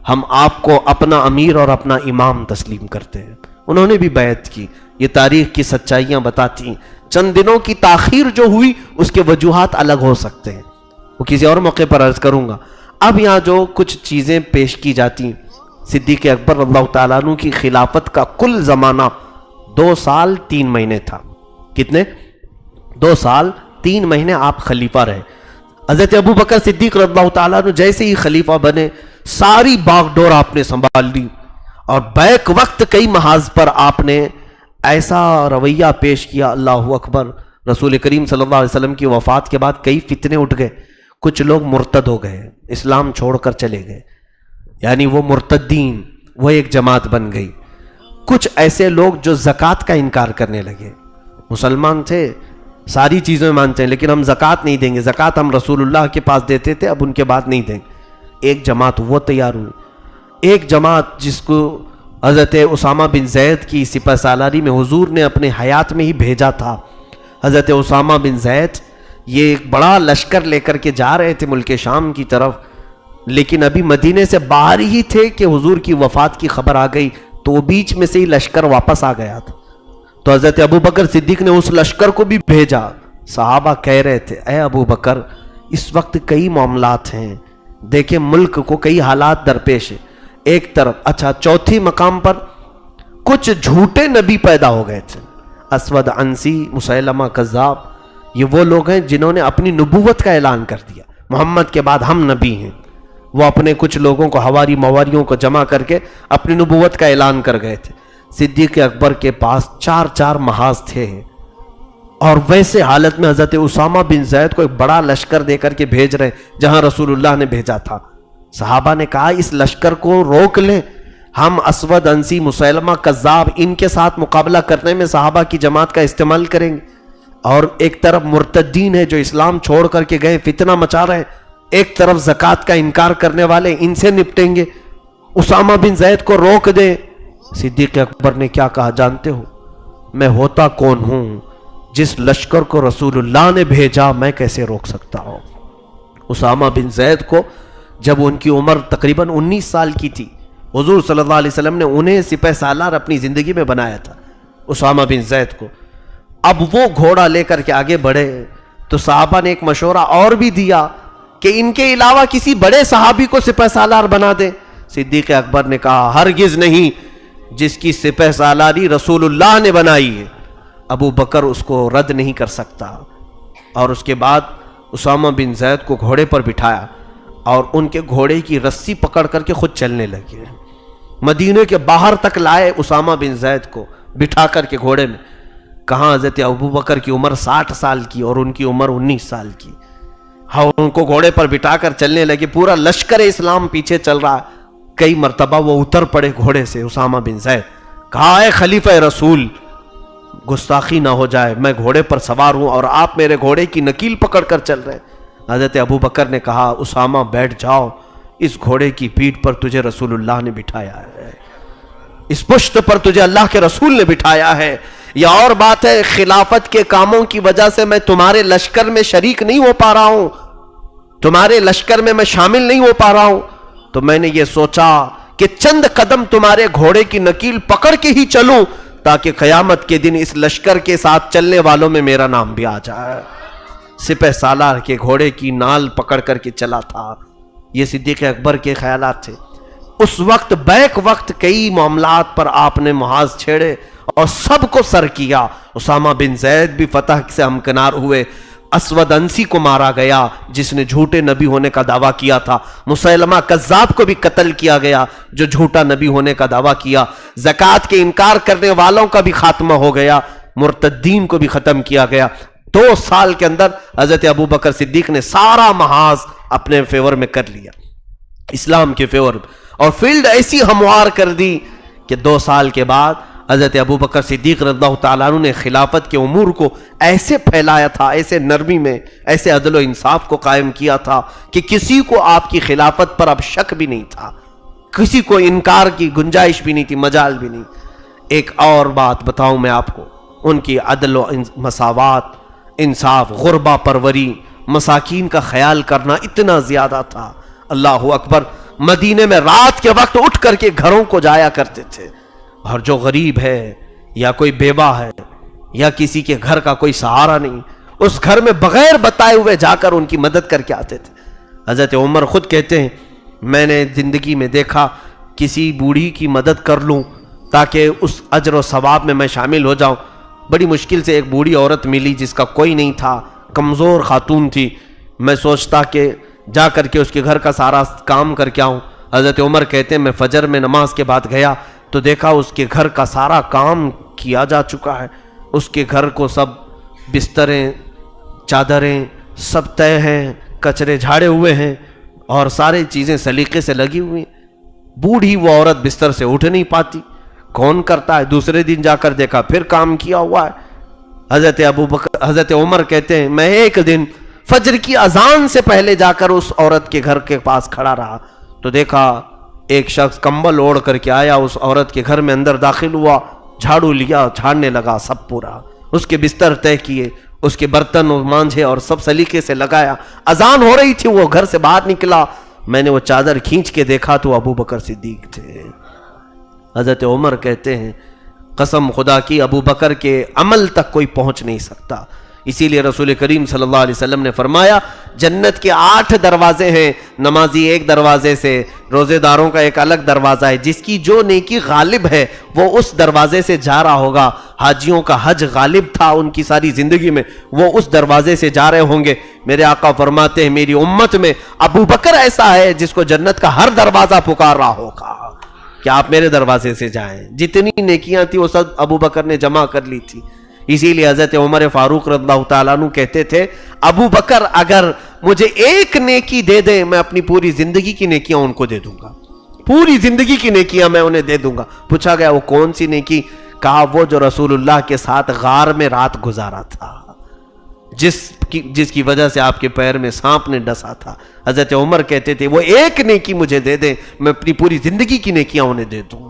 ہم آپ کو اپنا امیر اور اپنا امام تسلیم کرتے ہیں۔ انہوں نے بھی بیعت کی۔ یہ تاریخ کی سچائیاں بتاتی ہیں۔ چند دنوں کی تاخیر جو ہوئی اس کے وجوہات الگ ہو سکتے ہیں، وہ کسی اور موقع پر عرض کروں گا۔ اب یہاں جو کچھ چیزیں پیش کی جاتی ہیں، صدیق اکبر رضی اللہ تعالیٰ عنہ کی خلافت کا کل زمانہ 2 سال 3 مہینے تھا۔ کتنے؟ 2 سال 3 مہینے آپ خلیفہ رہے۔ حضرت ابو بکر صدیق رضی اللہ تعالیٰ عنہ جیسے ہی خلیفہ بنے ساری باغ ڈور آپ نے سنبھال لی، اور بیک وقت کئی محاذ پر آپ نے ایسا رویہ پیش کیا، اللہ اکبر۔ رسول کریم صلی اللہ علیہ وسلم کی وفات کے بعد کئی فتنے اٹھ گئے، کچھ لوگ مرتد ہو گئے، اسلام چھوڑ کر چلے گئے، یعنی وہ مرتدین، وہ ایک جماعت بن گئی۔ کچھ ایسے لوگ جو زکوٰۃ کا انکار کرنے لگے، مسلمان تھے، ساری چیزیں مانتے ہیں لیکن ہم زکوٰۃ نہیں دیں گے، زکوٰۃ ہم رسول اللہ کے پاس دیتے تھے، اب ان کے بعد نہیں دیں گے۔ ایک جماعت وہ تیار ہوئی۔ ایک جماعت جس کو حضرت اسامہ بن زید کی سپہ سالاری میں حضور نے اپنے حیات میں ہی بھیجا تھا۔ حضرت اسامہ بن زید یہ ایک بڑا لشکر لے کر کے جا رہے تھے ملک شام کی طرف، لیکن ابھی مدینے سے باہر ہی تھے کہ حضور کی وفات کی خبر آ گئی، تو وہ بیچ میں سے ہی لشکر واپس آ گیا تھا۔ تو حضرت ابو بکر صدیق نے اس لشکر کو بھی بھیجا۔ صحابہ کہہ رہے تھے اے ابو بکر، اس وقت کئی معاملات ہیں، دیکھیں ملک کو کئی حالات درپیش ہیں۔ ایک طرف اچھا، چوتھی مقام پر کچھ جھوٹے نبی پیدا ہو گئے تھے، اسود عنسی، مسیلمہ کذاب، یہ وہ لوگ ہیں جنہوں نے اپنی نبوت کا اعلان کر دیا، محمد کے بعد ہم نبی ہیں۔ وہ اپنے کچھ لوگوں کو، حواری مواریوں کو جمع کر کے اپنی نبوت کا اعلان کر گئے تھے۔ صدیق اکبر کے پاس 4 محاذ تھے، اور ویسے حالت میں حضرت اسامہ بن زید کو ایک بڑا لشکر دے کر کے بھیج رہے جہاں رسول اللہ نے بھیجا تھا۔ صحابہ نے کہا اس لشکر کو روک لیں، ہم اسود عنسی، مسیلمہ کذاب، ان کے ساتھ مقابلہ کرنے میں صحابہ کی جماعت کا استعمال کریں گے، اور ایک طرف مرتدین ہے جو اسلام چھوڑ کر کے گئے، فتنہ مچا رہے ہیں، ایک طرف زکوٰۃ کا انکار کرنے والے، ان سے نپٹیں گے، اسامہ بن زید کو روک دیں۔ صدیق اکبر نے کیا کہا جانتے ہو؟ میں ہوتا کون ہوں؟ جس لشکر کو رسول اللہ نے بھیجا میں کیسے روک سکتا ہوں؟ اسامہ بن زید کو جب ان کی عمر تقریباً 19 سال کی تھی، حضور صلی اللہ علیہ وسلم نے انہیں سپہ سالار اپنی زندگی میں بنایا تھا، اسامہ بن زید کو۔ اب وہ گھوڑا لے کر کے آگے بڑھے تو صحابہ نے ایک مشورہ اور بھی دیا کہ ان کے علاوہ کسی بڑے صحابی کو سپہ سالار بنا دیں۔ صدیق اکبر نے کہا ہرگز نہیں، جس کی سپہ سالاری رسول اللہ نے بنائی ہے، ابو بکر اس کو رد نہیں کر سکتا۔ اور اس کے بعد اسامہ بن زید کو گھوڑے پر بٹھایا اور ان کے گھوڑے کی رسی پکڑ کر کے خود چلنے لگے، مدینے کے باہر تک لائے اسامہ بن زید کو بٹھا کر کے گھوڑے میں۔ کہاں حضرت ابو بکر کی عمر 60 سال کی اور ان کی عمر 19 سال کی، ہاں ان کو گھوڑے پر بٹھا کر چلنے لگے، پورا لشکر اسلام پیچھے چل رہا ہے۔ کئی مرتبہ وہ اتر پڑے گھوڑے سے، اسامہ بن زید، کہا اے خلیفہ رسول، گستاخی نہ ہو جائے، میں گھوڑے پر سوار ہوں اور آپ میرے گھوڑے کی نکیل پکڑ کر چل رہے ہیں۔ حضرت ابو بکر نے کہا اسامہ بیٹھ جاؤ، اس گھوڑے کی پیٹھ پر تجھے رسول اللہ نے بٹھایا ہے، اس پشت پر تجھے اللہ کے رسول نے بٹھایا ہے۔ یا اور بات ہے، خلافت کے کاموں کی وجہ سے میں تمہارے لشکر میں شریک نہیں ہو پا رہا ہوں، تمہارے لشکر میں شامل نہیں ہو پا رہا ہوں، تو میں نے یہ سوچا کہ چند قدم تمہارے گھوڑے کی نکیل پکڑ کے ہی چلوں تاکہ قیامت کے دن اس لشکر کے ساتھ چلنے والوں میں میرا نام بھی آ جائے۔ سپہ سالار کے گھوڑے کی نال پکڑ کر کے چلا تھا۔ یہ صدیق اکبر کے خیالات تھے۔ اس وقت بیک وقت کئی معاملات پر آپ نے محاذ چھیڑے اور سب کو سر کیا۔ اسامہ بن زید بھی فتح سے ہمکنار ہوئے، اسود عنسی کو مارا گیا جس نے جھوٹے نبی ہونے کا دعویٰ کیا تھا، مسیلمہ کذاب کو بھی قتل کیا گیا جو جھوٹا نبی ہونے کا دعویٰ کیا، زکوٰۃ کے انکار کرنے والوں کا بھی خاتمہ ہو گیا، مرتدین کو بھی ختم کیا گیا۔ 2 سال کے اندر حضرت ابو بکر صدیق نے سارا محاذ اپنے فیور میں کر لیا، اسلام کے فیور میں، اور فیلڈ ایسی ہموار کر دی کہ 2 سال کے بعد حضرت ابو بکر صدیق رضی اللہ تعالیٰ عنہ نے خلافت کے امور کو ایسے پھیلایا تھا، ایسے نرمی میں، ایسے عدل و انصاف کو قائم کیا تھا کہ کسی کو آپ کی خلافت پر اب شک بھی نہیں تھا، کسی کو انکار کی گنجائش بھی نہیں تھی، مجال بھی نہیں۔ ایک اور بات بتاؤں میں آپ کو، ان کی عدل و مساوات، انصاف، غربا پروری، مساکین کا خیال کرنا اتنا زیادہ تھا، اللہ اکبر۔ مدینے میں رات کے وقت اٹھ کر کے گھروں کو جایا کرتے تھے، اور جو غریب ہے یا کوئی بیوہ ہے یا کسی کے گھر کا کوئی سہارا نہیں، اس گھر میں بغیر بتائے ہوئے جا کر ان کی مدد کر کے آتے تھے۔ حضرت عمر خود کہتے ہیں میں نے زندگی میں دیکھا کسی بوڑھی کی مدد کر لوں تاکہ اس اجر و ثواب میں میں شامل ہو جاؤں۔ بڑی مشکل سے ایک بوڑھی عورت ملی جس کا کوئی نہیں تھا، کمزور خاتون تھی، میں سوچتا کہ جا کر کے اس کے گھر کا سارا کام کر کے آؤں۔ حضرت عمر کہتے ہیں میں فجر میں نماز کے بعد گیا تو دیکھا اس کے گھر کا سارا کام کیا جا چکا ہے، اس کے گھر کو سب بستریں، چادریں سب طے ہیں، کچرے جھاڑے ہوئے ہیں اور ساری چیزیں سلیقے سے لگی ہوئی ہیں۔ بوڑھی وہ عورت بستر سے اٹھ نہیں پاتی، کون کرتا ہے؟ دوسرے دن جا کر دیکھا پھر کام کیا ہوا ہے۔ حضرت عمر کہتے ہیں میں ایک دن فجر کی اذان سے پہلے جا کر اس عورت کے گھر کے پاس کھڑا رہا تو دیکھا ایک شخص کمبل اوڑھ کر کے آیا، اس عورت کے گھر میں اندر داخل ہوا، جھاڑو لیا، جھاڑنے لگا سب پورا، اس کے بستر طے کیے، اس کے برتن مانجھے اور سب سلیقے سے لگایا۔ اذان ہو رہی تھی، وہ گھر سے باہر نکلا، میں نے وہ چادر کھینچ کے دیکھا تو ابو بکر صدیق تھے۔ حضرت عمر کہتے ہیں قسم خدا کی ابو بکر کے عمل تک کوئی پہنچ نہیں سکتا، اسی لیے رسول کریم صلی اللہ علیہ وسلم نے فرمایا جنت کے 8 دروازے ہیں، نمازی ایک دروازے سے، روزے داروں کا ایک الگ دروازہ ہے، جس کی جو نیکی غالب ہے وہ اس دروازے سے جا رہا ہوگا۔ حاجیوں کا حج غالب تھا ان کی ساری زندگی میں، وہ اس دروازے سے جا رہے ہوں گے۔ میرے آقا فرماتے ہیں میری امت میں ابو بکر ایسا ہے جس کو جنت کا ہر دروازہ پکار رہا ہوگا کہ آپ میرے دروازے سے جائیں۔ جتنی نیکیاں تھی وہ سب ابو بکر نے جمع کر لی تھی، اسی لیے حضرت عمر فاروق رضی اللہ تعالیٰ عنہ کہتے تھے ابو بکر اگر مجھے ایک نیکی دے دیں میں اپنی پوری زندگی کی نیکیاں ان کو دے دوں گا، پوری زندگی کی نیکیاں میں انہیں دے دوں گا۔ پوچھا گیا وہ کون سی نیکی؟ کہا وہ جو رسول اللہ کے ساتھ غار میں رات گزارا تھا، جس کی وجہ سے آپ کے پیر میں سانپ نے ڈسا تھا۔ حضرت عمر کہتے تھے وہ ایک نیکی مجھے دے دیں میں اپنی پوری زندگی کی نیکیاں انہیں دے دوں۔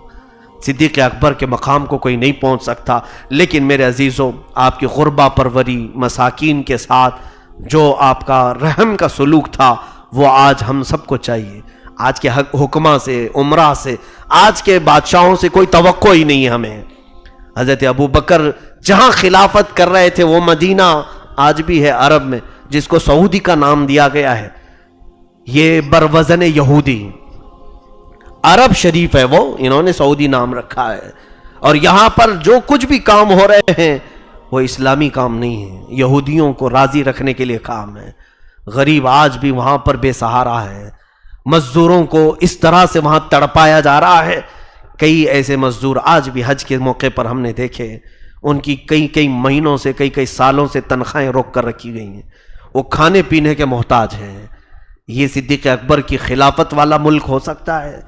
صدیق اکبر کے مقام کو کوئی نہیں پہنچ سکتا، لیکن میرے عزیزوں آپ کی غربہ پروری، مساکین کے ساتھ جو آپ کا رحم کا سلوک تھا وہ آج ہم سب کو چاہیے۔ آج کے حکماں سے، عمرہ سے، آج کے بادشاہوں سے کوئی توقع ہی نہیں ہے ہمیں۔ حضرت ابو بکر جہاں خلافت کر رہے تھے وہ مدینہ آج بھی ہے عرب میں، جس کو سعودی کا نام دیا گیا ہے، یہ بروزن یہودی عرب شریف ہے، وہ انہوں نے سعودی نام رکھا ہے، اور یہاں پر جو کچھ بھی کام ہو رہے ہیں وہ اسلامی کام نہیں ہے، یہودیوں کو راضی رکھنے کے لیے کام ہے۔ غریب آج بھی وہاں پر بے سہارا ہے، مزدوروں کو اس طرح سے وہاں تڑپایا جا رہا ہے۔ کئی ایسے مزدور آج بھی حج کے موقع پر ہم نے دیکھے، ان کی کئی مہینوں سے کئی سالوں سے تنخواہیں روک کر رکھی گئی ہیں، وہ کھانے پینے کے محتاج ہیں۔ یہ صدیق اکبر کی خلافت والا ملک ہو سکتا ہے؟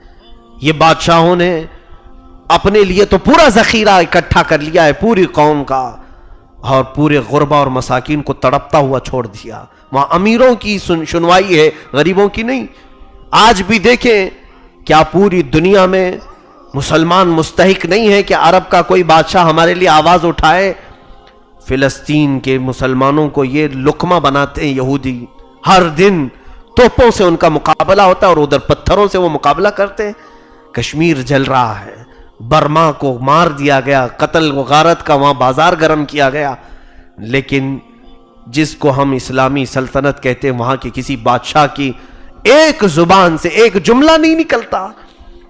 یہ بادشاہوں نے اپنے لیے تو پورا ذخیرہ اکٹھا کر لیا ہے پوری قوم کا، اور پورے غربا اور مساکین کو تڑپتا ہوا چھوڑ دیا۔ وہاں امیروں کی سنوائی ہے، غریبوں کی نہیں۔ آج بھی دیکھیں کیا پوری دنیا میں مسلمان مستحق نہیں ہے کہ عرب کا کوئی بادشاہ ہمارے لیے آواز اٹھائے؟ فلسطین کے مسلمانوں کو یہ لقمہ بناتے ہیں یہودی، ہر دن توپوں سے ان کا مقابلہ ہوتا ہے اور ادھر پتھروں سے وہ مقابلہ کرتے ہیں۔ کشمیر جل رہا ہے، برما کو مار دیا گیا، قتل و غارت کا وہاں بازار گرم کیا گیا، لیکن جس کو ہم اسلامی سلطنت کہتے ہیں وہاں کے کسی بادشاہ کی ایک زبان سے ایک جملہ نہیں نکلتا۔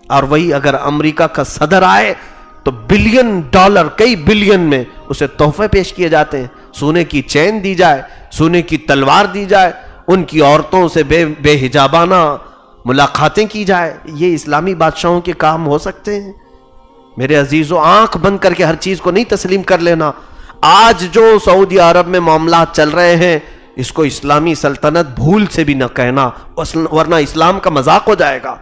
اور وہی اگر امریکہ کا صدر آئے تو بلین ڈالر، کئی بلین میں اسے تحفے پیش کیے جاتے ہیں، سونے کی چین دی جائے، سونے کی تلوار دی جائے، ان کی عورتوں سے بے حجابانہ ملاقاتیں کی جائے۔ یہ اسلامی بادشاہوں کے کام ہو سکتے ہیں؟ میرے عزیزوں آنکھ بند کر کے ہر چیز کو نہیں تسلیم کر لینا۔ آج جو سعودی عرب میں معاملات چل رہے ہیں اس کو اسلامی سلطنت بھول سے بھی نہ کہنا، ورنہ اسلام کا مذاق ہو جائے گا،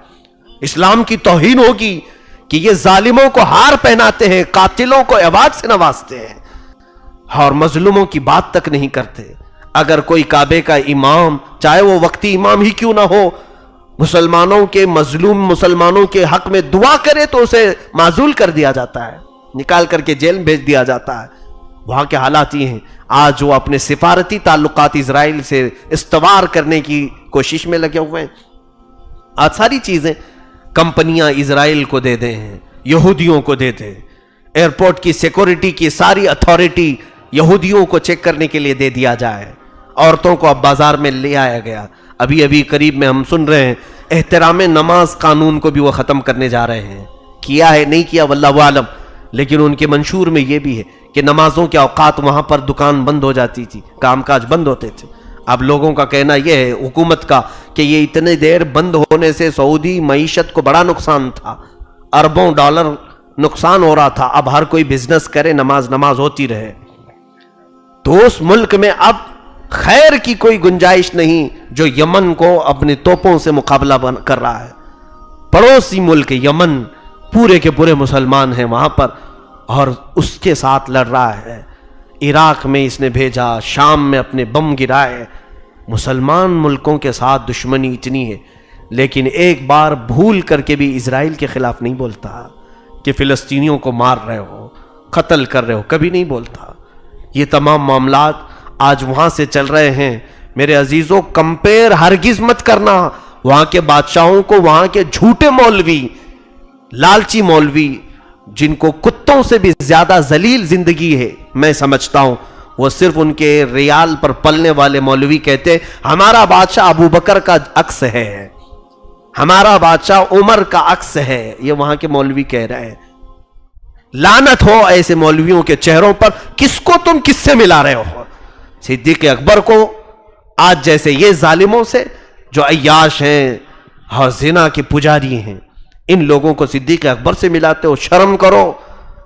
اسلام کی توہین ہوگی کہ یہ ظالموں کو ہار پہناتے ہیں، قاتلوں کو ایوارڈ سے نوازتے ہیں اور مظلوموں کی بات تک نہیں کرتے۔ اگر کوئی کعبے کا امام، چاہے وہ وقتی امام ہی کیوں نہ ہو، مسلمانوں کے مظلوم مسلمانوں کے حق میں دعا کرے تو اسے معزول کر دیا جاتا ہے، نکال کر کے جیل میں بھیج دیا جاتا ہے. وہاں کے حالات یہ ہیں. آج وہ اپنے سفارتی تعلقات اسرائیل سے استوار کرنے کی کوشش میں لگے ہوئے ہیں. آج ساری چیزیں کمپنیاں اسرائیل کو دے دیں ہیں, یہودیوں کو دے دیں. ایئرپورٹ کی سیکورٹی کی ساری اتھارٹی یہودیوں کو چیک کرنے کے لیے دے دیا جائے. عورتوں کو اب بازار میں لے آیا گیا. ابھی قریب میں ہم سن رہے ہیں احترام نماز قانون کو بھی وہ ختم کرنے جا رہے ہیں. کیا ہے نہیں کیا واللہ عالم, لیکن ان کے منشور میں یہ بھی ہے کہ نمازوں کے اوقات وہاں پر دکان بند ہو جاتی تھی, کام کاج بند ہوتے تھے. اب لوگوں کا کہنا یہ ہے حکومت کا کہ یہ اتنے دیر بند ہونے سے سعودی معیشت کو بڑا نقصان تھا, اربوں ڈالر نقصان ہو رہا تھا. اب ہر کوئی بزنس کرے, نماز ہوتی رہے. تو اس ملک میں اب خیر کی کوئی گنجائش نہیں جو یمن کو اپنے توپوں سے مقابلہ کر رہا ہے. پڑوسی ملک یمن پورے کے پورے مسلمان ہیں وہاں پر, اور اس کے ساتھ لڑ رہا ہے. عراق میں اس نے بھیجا, شام میں اپنے بم گرائے. مسلمان ملکوں کے ساتھ دشمنی اتنی ہے, لیکن ایک بار بھول کر کے بھی اسرائیل کے خلاف نہیں بولتا کہ فلسطینیوں کو مار رہے ہو, قتل کر رہے ہو, کبھی نہیں بولتا. یہ تمام معاملات آج وہاں سے چل رہے ہیں. میرے عزیزوں, کمپیر ہرگز مت کرنا وہاں کے بادشاہوں کو. وہاں کے جھوٹے مولوی, لالچی مولوی, جن کو کتوں سے بھی زیادہ ذلیل زندگی ہے, میں سمجھتا ہوں وہ صرف ان کے ریال پر پلنے والے مولوی کہتے ہمارا بادشاہ ابو بکر کا عکس ہے, ہمارا بادشاہ عمر کا عکس ہے. یہ وہاں کے مولوی کہہ رہے ہیں. لعنت ہو ایسے مولویوں کے چہروں پر. کس کو تم کس سے ملا رہے ہو؟ صدیق اکبر کو آج جیسے یہ ظالموں سے جو عیاش ہیں اور زنا کے پجاری ہیں, ان لوگوں کو صدیق اکبر سے ملاتے ہو. شرم کرو,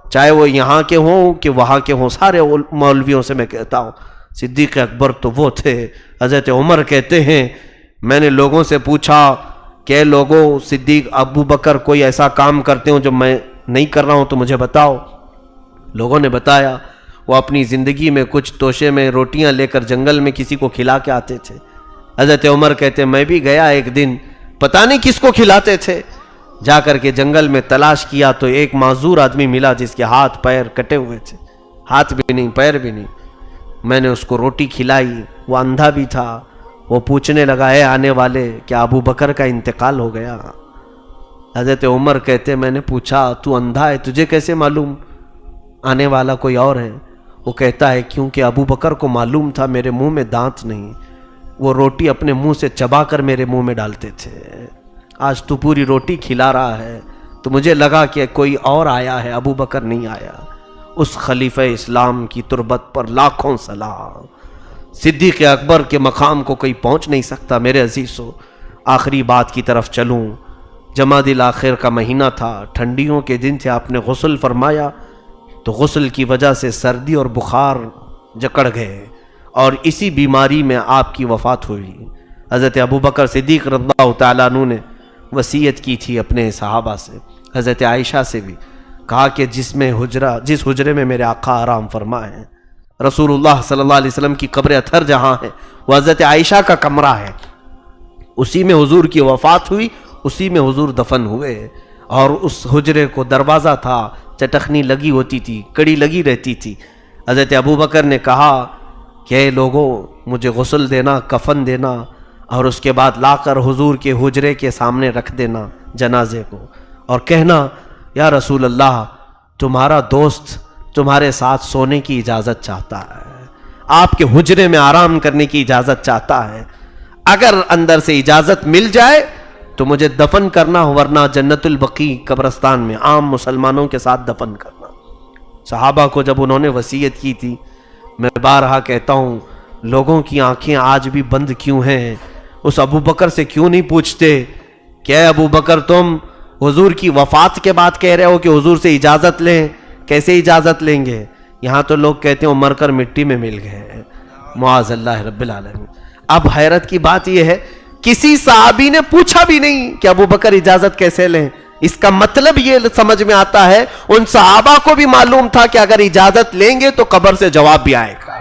چاہے وہ یہاں کے ہوں کہ وہاں کے ہوں. سارے مولویوں سے میں کہتا ہوں صدیق اکبر تو وہ تھے. حضرت عمر کہتے ہیں میں نے لوگوں سے پوچھا کہ لوگوں صدیق ابو بکر کوئی ایسا کام کرتے ہوں جو میں نہیں کر رہا ہوں تو مجھے بتاؤ. لوگوں نے بتایا وہ اپنی زندگی میں کچھ توشے میں روٹیاں لے کر جنگل میں کسی کو کھلا کے آتے تھے. حضرت عمر کہتے میں بھی گیا ایک دن, پتہ نہیں کس کو کھلاتے تھے. جا کر کے جنگل میں تلاش کیا تو ایک معذور آدمی ملا جس کے ہاتھ پیر کٹے ہوئے تھے, ہاتھ بھی نہیں پیر بھی نہیں. میں نے اس کو روٹی کھلائی. وہ اندھا بھی تھا. وہ پوچھنے لگا اے آنے والے کیا ابو بکر کا انتقال ہو گیا؟ حضرت عمر کہتے میں نے پوچھا تو اندھا ہے, تجھے کیسے معلوم آنے والا کوئی اور ہے؟ وہ کہتا ہے کیونکہ ابو بکر کو معلوم تھا میرے منہ میں دانت نہیں, وہ روٹی اپنے منہ سے چبا کر میرے منہ میں ڈالتے تھے. آج تو پوری روٹی کھلا رہا ہے تو مجھے لگا کہ کوئی اور آیا ہے, ابو بکر نہیں آیا. اس خلیفہ اسلام کی تربت پر لاکھوں سلام. صدیق اکبر کے مقام کو کوئی پہنچ نہیں سکتا. میرے عزیزو, آخری بات کی طرف چلوں. جمادی الاخر کا مہینہ تھا, ٹھنڈیوں کے دن تھے. آپ نے غسل فرمایا تو غسل کی وجہ سے سردی اور بخار جکڑ گئے اور اسی بیماری میں آپ کی وفات ہوئی. حضرت ابوبکر صدیق رضی اللہ تعالیٰ عنہ نے وصیت کی تھی اپنے صحابہ سے, حضرت عائشہ سے بھی کہا کہ جس حجرے میں میرے آقا آرام فرما ہے, رسول اللہ صلی اللہ علیہ وسلم کی قبر اطہر جہاں ہے وہ حضرت عائشہ کا کمرہ ہے. اسی میں حضور کی وفات ہوئی, اسی میں حضور دفن ہوئے. اور اس حجرے کو دروازہ تھا, چٹخنی لگی ہوتی تھی, کڑی لگی رہتی تھی. حضرت ابوبکر نے کہا کہ اے لوگوں مجھے غسل دینا, کفن دینا, اور اس کے بعد لا کر حضور کے حجرے کے سامنے رکھ دینا جنازے کو, اور کہنا یا رسول اللہ تمہارا دوست تمہارے ساتھ سونے کی اجازت چاہتا ہے, آپ کے حجرے میں آرام کرنے کی اجازت چاہتا ہے. اگر اندر سے اجازت مل جائے تو مجھے دفن کرنا, ورنہ جنت البقیع قبرستان میں عام مسلمانوں کے ساتھ دفن کرنا. صحابہ کو جب انہوں نے وصیت کی تھی, میں بارہا کہتا ہوں لوگوں کی آنکھیں آج بھی بند کیوں ہیں؟ اس ابو بکر سے کیوں نہیں پوچھتے کہ اے ابو بکر تم حضور کی وفات کے بعد کہہ رہے ہو کہ حضور سے اجازت لیں, کیسے اجازت لیں گے؟ یہاں تو لوگ کہتے ہیں مر کر مٹی میں مل گئے, معاذ اللہ رب العالمین. اب حیرت کی بات یہ ہے کسی صحابی نے پوچھا بھی نہیں کہ ابو بکر اجازت کیسے لیں. اس کا مطلب یہ سمجھ میں آتا ہے ان صحابہ کو بھی معلوم تھا کہ اگر اجازت لیں گے تو قبر سے جواب بھی آئے گا.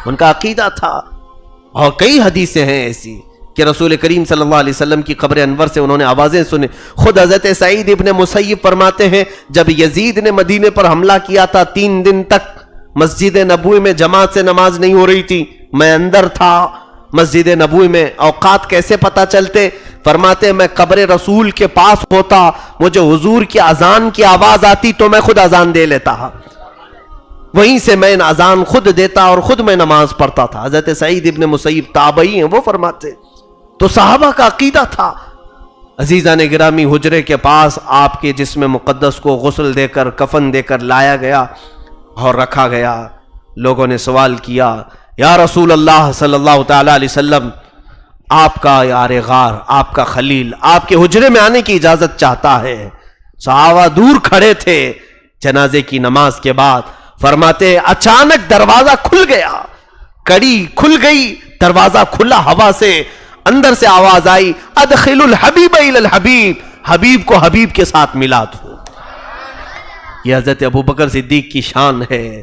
ان کا عقیدہ تھا. اور کئی حدیثیں ہیں ایسی کہ رسول کریم صلی اللہ علیہ وسلم کی قبر انور سے انہوں نے آوازیں سنی. خود حضرت سعید ابن مسیب فرماتے ہیں جب یزید نے مدینے پر حملہ کیا تھا 3 دن تک مسجد نبوی میں جماعت سے نماز نہیں ہو رہی تھی, میں اندر تھا مسجد نبوی میں. اوقات کیسے پتہ چلتے؟ فرماتے ہیں میں قبر رسول کے پاس ہوتا, مجھے حضور کی اذان کی آواز آتی تو میں خود اذان دے لیتا, وہیں سے میں اذان خود دیتا اور خود میں نماز پڑھتا تھا. حضرت سعید ابن مسیب تابعی ہیں, وہ فرماتے تو صحابہ کا عقیدہ تھا. عزیزان گرامی, حجرے کے پاس آپ کے جسم مقدس کو غسل دے کر کفن دے کر لایا گیا اور رکھا گیا. لوگوں نے سوال کیا یا رسول اللہ صلی اللہ تعالی علیہ وسلم, آپ کا یار غار, آپ کا خلیل آپ کے حجرے میں آنے کی اجازت چاہتا ہے. صحابہ دور کھڑے تھے. جنازے کی نماز کے بعد فرماتے اچانک دروازہ کھل گیا, کڑی کھل گئی, دروازہ کھلا ہوا سے, اندر سے آواز آئی ادخل الحبیب الی الحبیب, حبیب کو حبیب کے ساتھ ملا دو. یہ حضرت ابوبکر صدیق کی شان ہے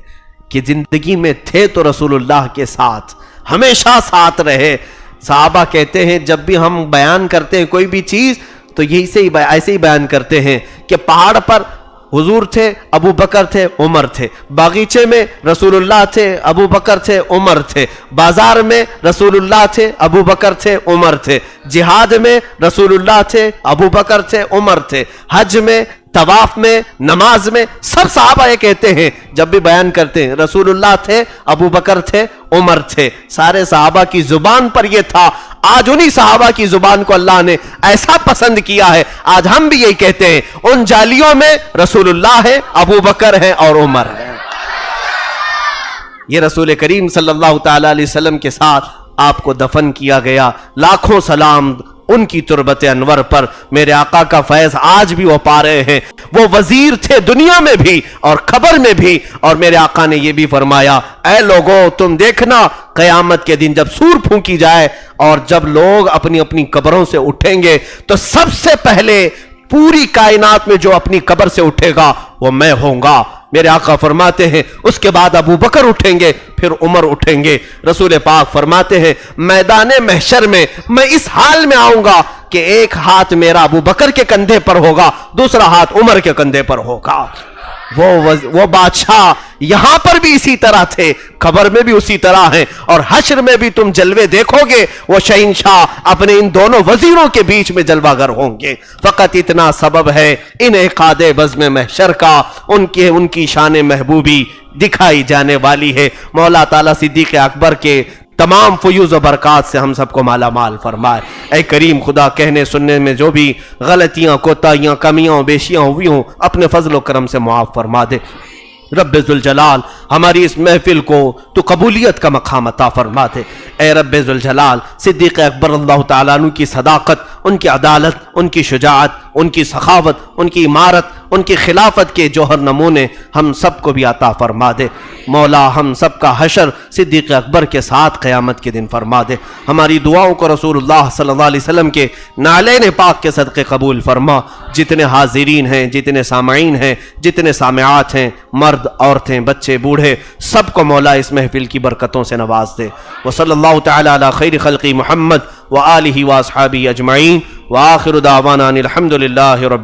کہ زندگی میں تھے تو رسول اللہ کے ساتھ, ہمیشہ ساتھ رہے. صحابہ کہتے ہیں جب بھی ہم بیان کرتے ہیں کوئی بھی چیز تو یہی سے ایسے ہی بیان کرتے ہیں کہ پہاڑ پر حضور تھے, ابو بکر تھے, عمر تھے. باغیچے میں رسول اللہ تھے, ابو بکر تھے, عمر تھے. بازار میں رسول اللہ تھے, ابو بکر تھے, عمر تھے. جہاد میں رسول اللہ تھے, ابو بکر تھے, عمر تھے. حج میں, طواف میں, نماز میں, سب صحابہ یہ کہتے ہیں جب بھی بیان کرتے ہیں رسول اللہ تھے, ابو بکر تھے, عمر تھے. سارے صحابہ کی زبان پر یہ تھا. آج انہی صحابہ کی زبان کو اللہ نے ایسا پسند کیا ہے, آج ہم بھی یہی کہتے ہیں ان جالیوں میں رسول اللہ ہے, ابو بکر ہے اور عمر ہے. یہ رسول کریم صلی اللہ تعالی علیہ وسلم کے ساتھ آپ کو دفن کیا گیا. لاکھوں سلام ان کی تربت انور پر. میرے آقا کا فیض آج بھی وہ پا رہے ہیں. وہ وزیر تھے دنیا میں بھی اور قبر میں بھی, اور میرے آقا نے یہ بھی فرمایا اے لوگوں تم دیکھنا قیامت کے دن جب سور پھونکی جائے اور جب لوگ اپنی اپنی قبروں سے اٹھیں گے تو سب سے پہلے پوری کائنات میں جو اپنی قبر سے اٹھے گا وہ میں ہوں گا. میرے آقا فرماتے ہیں اس کے بعد ابو بکر اٹھیں گے, پھر عمر اٹھیں گے. رسول پاک فرماتے ہیں میدان محشر میں میں اس حال میں آؤں گا کہ ایک ہاتھ میرا ابو بکر کے کندھے پر ہوگا, دوسرا ہاتھ عمر کے کندھے پر ہوگا. وہ بادشاہ یہاں پر بھی اسی طرح تھے, قبر میں بھی اسی طرح ہیں, اور حشر میں بھی تم جلوے دیکھو گے وہ شہنشاہ اپنے ان دونوں وزیروں کے بیچ میں جلوہ گر ہوں گے. فقط اتنا سبب ہے انعقاد بزم محشر کا, ان کی شان محبوبی دکھائی جانے والی ہے. مولا تعالیٰ صدیق اکبر کے تمام فیوز و برکات سے ہم سب کو مالا مال فرمائے. اے کریم خدا, کہنے سننے میں جو بھی غلطیاں, کوتاہیاں, کمیاں, بیشیاں ہوئی ہوں اپنے فضل و کرم سے معاف فرما دے. رب ذوالجلال ہماری اس محفل کو تو قبولیت کا مقام عطا فرما دے. اے رب ذوالجلال صدیق اکبر اللہ تعالیٰ عنہ کی صداقت, ان کی عدالت, ان کی شجاعت, ان کی سخاوت, ان کی عمارت, ان کی خلافت کے جوہر نمونے ہم سب کو بھی عطا فرما دے. مولا ہم سب کا حشر صدیق اکبر کے ساتھ قیامت کے دن فرما دے. ہماری دعاؤں کو رسول اللہ صلی اللہ علیہ وسلم کے نالین پاک کے صدقے قبول فرما. جتنے حاضرین ہیں, جتنے سامعین ہیں, جتنے سامعات ہیں, مرد, عورتیں, بچے, بوڑھے, سب کو مولا اس محفل کی برکتوں سے نواز دے. وصلی اللہ تعالی علی خیر خلقی محمد وآلہ واصحابہ اجمعین, وآخر دعوانا الحمد للہ رب